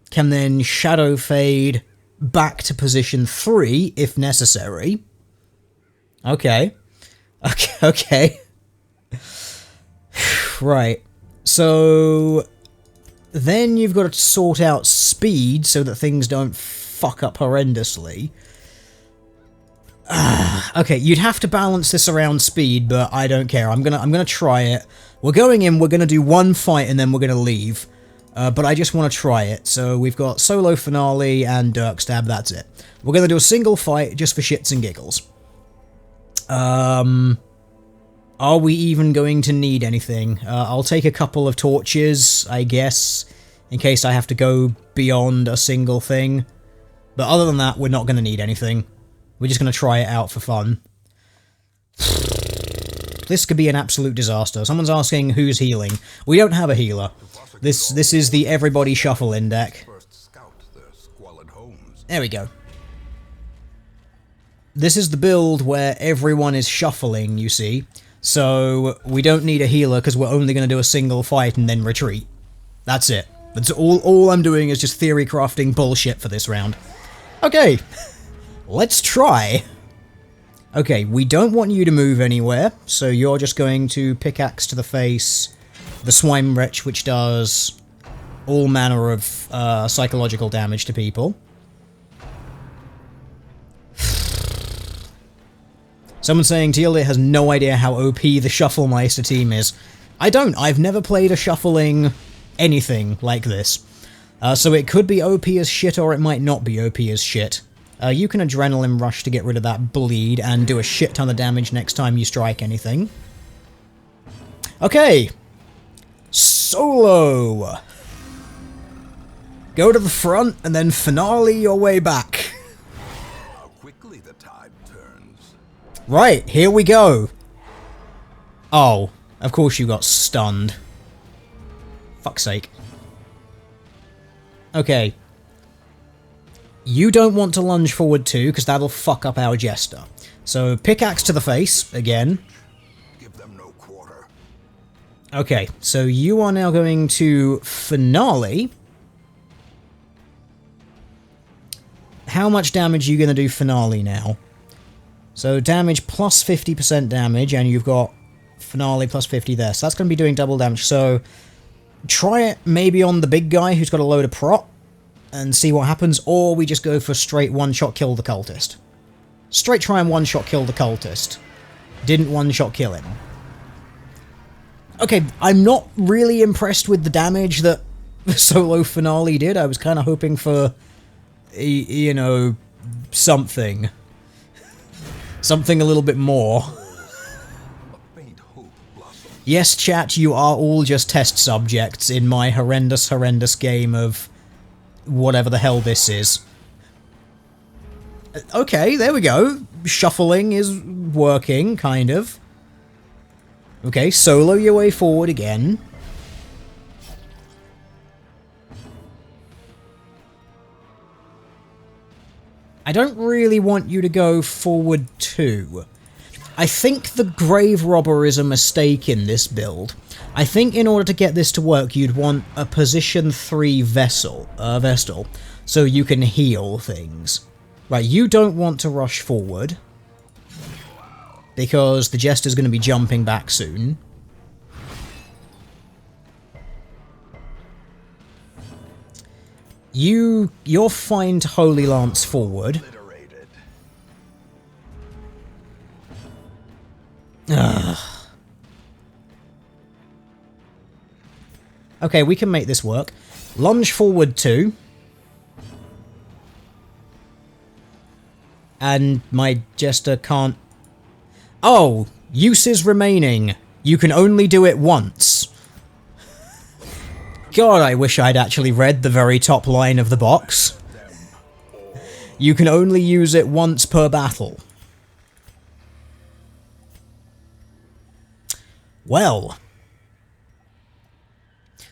can then Shadow Fade back to position 3, if necessary. Okay. Okay. Right. So... Then you've got to sort out speed so that things don't fuck up horrendously. Okay, you'd have to balance this around speed, but I don't care. I'm gonna try it. We're going in, we're gonna do 1 fight, and then we're gonna leave. But I just want to try it. So we've got solo finale and Dirk Stab, that's it. We're going to do a single fight just for shits and giggles. Are we even going to need anything? I'll take a couple of torches, I guess, in case I have to go beyond a single thing. But other than that, we're not going to need anything. We're just going to try it out for fun. This could be an absolute disaster. Someone's asking who's healing. We don't have a healer. This is the everybody shuffle in deck. There we go. This is the build where everyone is shuffling, you see. So we don't need a healer because we're only going to do a single fight and then retreat. That's it. That's all I'm doing is just theory crafting bullshit for this round. Okay, let's try. Okay, we don't want you to move anywhere, so you're just going to pickaxe to the face the Swine Wretch, which does all manner of psychological damage to people. Someone saying Teal'c has no idea how OP the Shufflemeister team is. I don't. I've never played a shuffling anything like this. So it could be OP as shit, or it might not be OP as shit. You can Adrenaline Rush to get rid of that bleed and do a shit ton of damage next time you strike anything. Okay. Solo. Go to the front and then finale your way back. How quickly the tide turns. Right, here we go. Oh, of course you got stunned. Fuck's sake. Okay. You don't want to lunge forward too, because that'll fuck up our Jester. So, pickaxe to the face, again. Give them no quarter. Okay, so you are now going to finale. How much damage are you going to do finale now? So, damage plus 50% damage, and you've got finale plus 50 there. So that's going to be doing double damage. So, try it maybe on the big guy who's got a load of prot, and see what happens, or we just go for straight one-shot kill the cultist. Straight try and one-shot kill the cultist. Didn't one-shot kill him. Okay, I'm not really impressed with the damage that the solo finale did. I was kind of hoping for, you know, something. Something a little bit more. Yes, chat, you are all just test subjects in my horrendous, horrendous game of whatever the hell this is. Okay, there we go. Shuffling is working, kind of. Okay, solo your way forward again. I don't really want you to go forward too. I think the Grave Robber is a mistake in this build. I think in order to get this to work, you'd want a position 3 Vestal, so you can heal things. Right, you don't want to rush forward, because the Jester's going to be jumping back soon. You're fine to Holy Lance forward. Ugh. Okay, we can make this work. Lunge forward 2. And my Jester can't... Oh! Uses remaining. You can only do it once. God, I wish I'd actually read the very top line of the box. You can only use it once per battle. Well...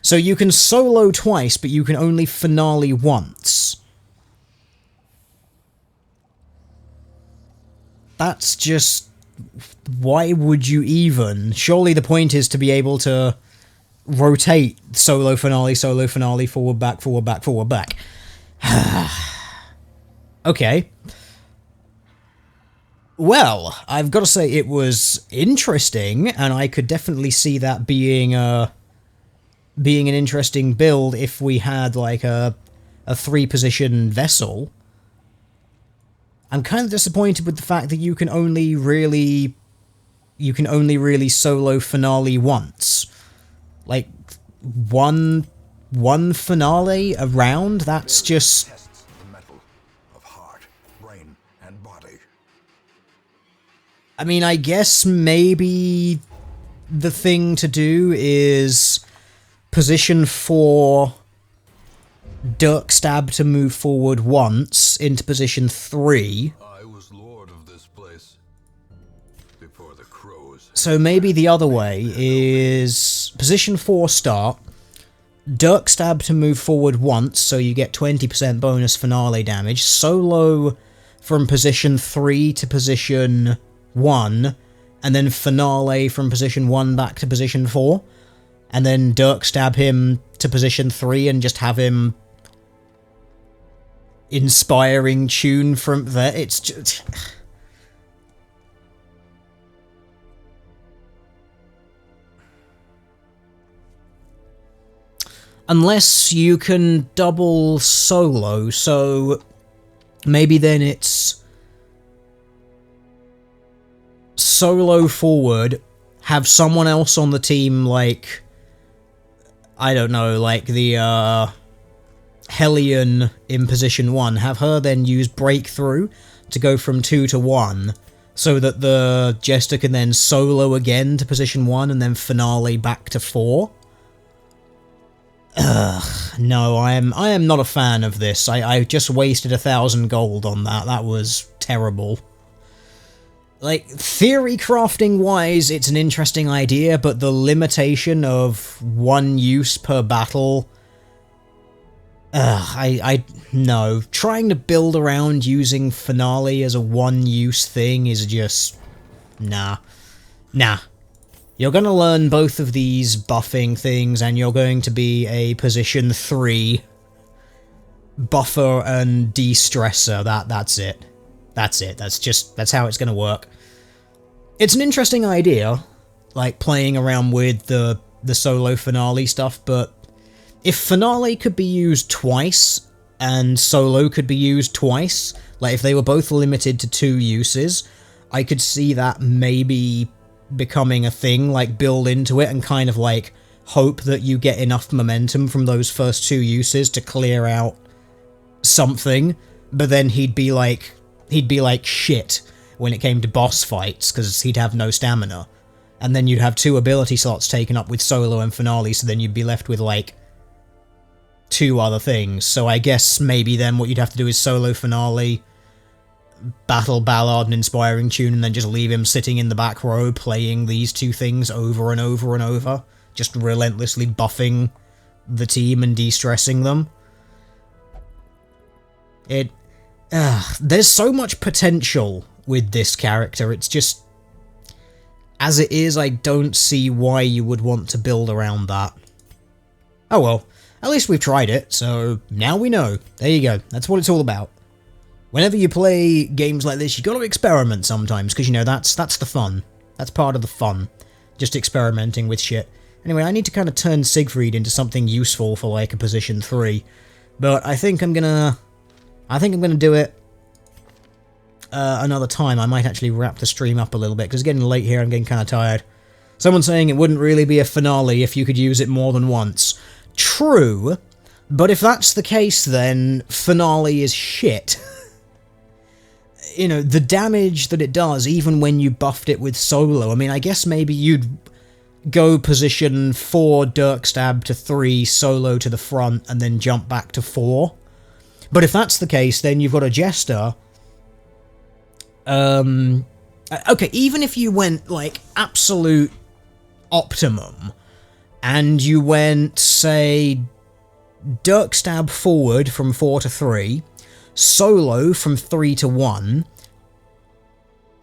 So you can solo twice, but you can only finale once. That's just... Why would you even? Surely the point is to be able to rotate solo, finale, forward, back, forward, back, forward, back. Okay. Well, I've got to say it was interesting, and I could definitely see that being an interesting build if we had like a 3-position vessel. I'm kind of disappointed with the fact that you can only really solo finale once. Like one finale a round, that's just Tests the metal of heart, brain, and body. I mean, I guess maybe the thing to do is position 4 Dirk Stab to move forward once into position 3. I was lord of this place before the crows. So maybe the other way is position 4 start, Dirk Stab to move forward once, so you get 20% bonus finale damage. Solo from position 3 to position 1, and then finale from position 1 back to position 4. And then Dirk Stab him to position 3 and just have him inspiring tune from there. It's just... Unless you can double solo, so maybe then it's solo forward, have someone else on the team, like, I don't know, like the Hellion in position 1, have her then use Breakthrough to go from 2 to 1, so that the Jester can then solo again to position 1 and then finale back to 4. Ugh, no, I am not a fan of this. I just wasted 1,000 gold on that. That was terrible. Like, theory crafting wise, it's an interesting idea, but the limitation of 1 use per battle... no. Trying to build around using finale as a 1 use thing is just... Nah. You're going to learn both of these buffing things, and you're going to be a position 3 buffer and de-stressor. That's it. That's how it's going to work. It's an interesting idea, like playing around with the solo finale stuff, but if finale could be used twice, and solo could be used twice, like if they were both limited to 2 uses, I could see that maybe becoming a thing, like build into it and kind of like hope that you get enough momentum from those first 2 uses to clear out something, but then he'd be like shit when it came to boss fights because he'd have no stamina, and then you'd have 2 ability slots taken up with solo and finale, so then you'd be left with like 2 other things. So I guess maybe then what you'd have to do is solo finale, battle ballad and inspiring tune, and then just leave him sitting in the back row playing these 2 things over and over and over, just relentlessly buffing the team and de-stressing them. There's so much potential with this character, it's just, as it is, I don't see why you would want to build around that. Oh well, at least we've tried it, so now we know. There you go, that's what it's all about. Whenever you play games like this, you gotta experiment sometimes, because, you know, that's the fun. That's part of the fun. Just experimenting with shit. Anyway, I need to kind of turn Siegfried into something useful for, like, a position 3. But I think I'm gonna do it another time. I might actually wrap the stream up a little bit, because it's getting late here, I'm getting kind of tired. Someone's saying it wouldn't really be a finale if you could use it more than once. True, but if that's the case, then finale is shit. You know, the damage that it does, even when you buffed it with solo, I mean, I guess maybe you'd go position 4 Dirk Stab to 3 solo to the front and then jump back to 4. But if that's the case, then you've got a Jester. Okay, even if you went, like, absolute optimum, and you went, say, Dirk Stab forward from 4 to 3, solo from 3 to 1,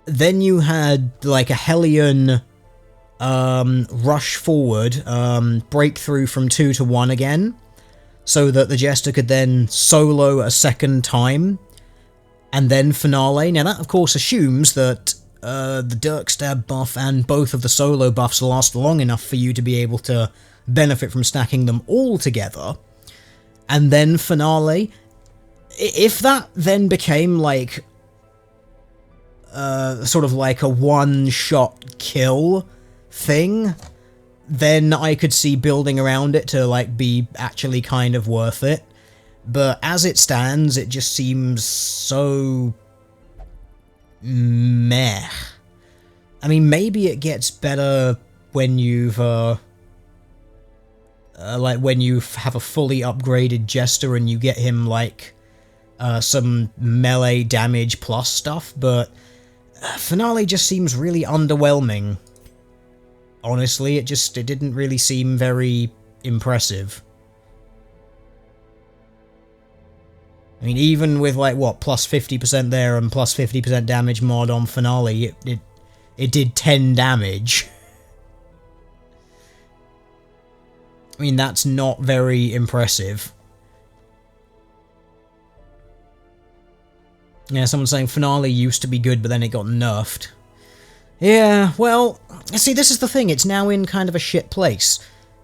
then you had like a Hellion rush forward, breakthrough from 2 to 1 again, so that the Jester could then solo a second time, and then finale. Now that of course assumes that the Dirk Stab buff and both of the solo buffs last long enough for you to be able to benefit from stacking them all together, and then finale. If that then became like sort of like a one-shot kill thing, then I could see building around it to like be actually kind of worth it. But as it stands, it just seems so meh. I mean, maybe it gets better when you've like when you have a fully upgraded Jester and you get him like some melee damage plus stuff, but finale just seems really underwhelming. Honestly, it didn't really seem very impressive. I mean, even with, like, what, plus 50% there and plus 50% damage mod on Finale, it did 10 damage. I mean, that's not very impressive. Yeah, someone's saying Finale used to be good, but then it got nerfed. Yeah, well, see, this is the thing, it's now in kind of a shit place.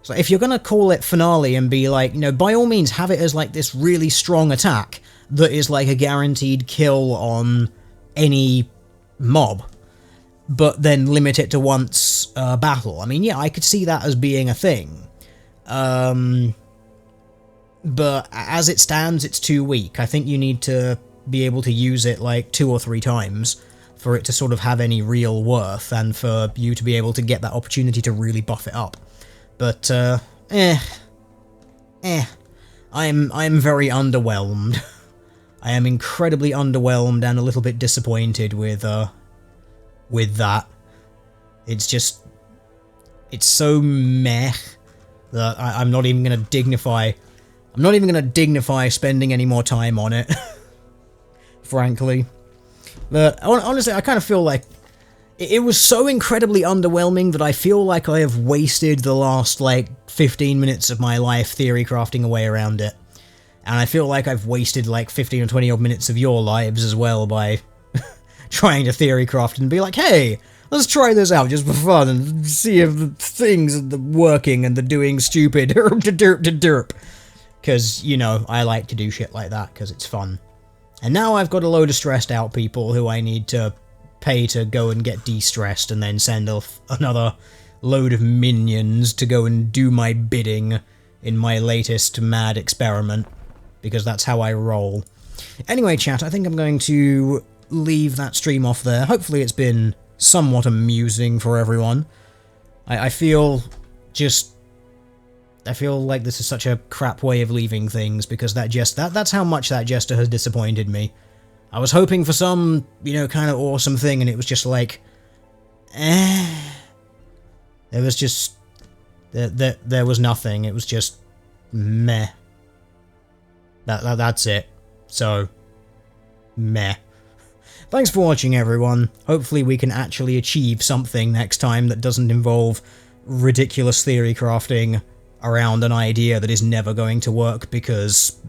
So if you're gonna call it Finale and be like, you know, by all means have it as like this really strong attack that is like a guaranteed kill on any mob, but then limit it to once battle. I mean, yeah, I could see that as being a thing. But as it stands, it's too weak. I think you need to be able to use it like 2 or 3 times for it to sort of have any real worth, and for you to be able to get that opportunity to really buff it up. But, I'm very underwhelmed. I am incredibly underwhelmed and a little bit disappointed with that. It's just, it's so meh that I'm not even gonna dignify spending any more time on it, frankly. But honestly, I kind of feel like it was so incredibly underwhelming that I feel like I have wasted the last, like, 15 minutes of my life theory crafting away around it. And I feel like I've wasted, like, 15 or 20 odd minutes of your lives as well by trying to theory craft and be like, hey, let's try this out just for fun and see if the things are working and they're doing stupid derp. Because, you know, I like to do shit like that because it's fun. And now I've got a load of stressed out people who I need to pay to go and get de-stressed, and then send off another load of minions to go and do my bidding in my latest mad experiment, because that's how I roll. Anyway, chat, I think I'm going to leave that stream off there. Hopefully it's been somewhat amusing for everyone. I feel like this is such a crap way of leaving things, because that's how much that Jester has disappointed me. I was hoping for some, you know, kind of awesome thing, and it was just like, There was just, there was nothing. It was just meh. That's it. So, meh. Thanks for watching, everyone. Hopefully we can actually achieve something next time that doesn't involve ridiculous theory crafting around an idea that is never going to work because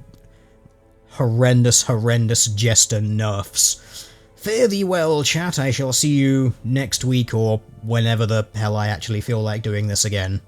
horrendous Jester nerfs. Fare thee well, chat. I shall see you next week, or whenever the hell I actually feel like doing this again.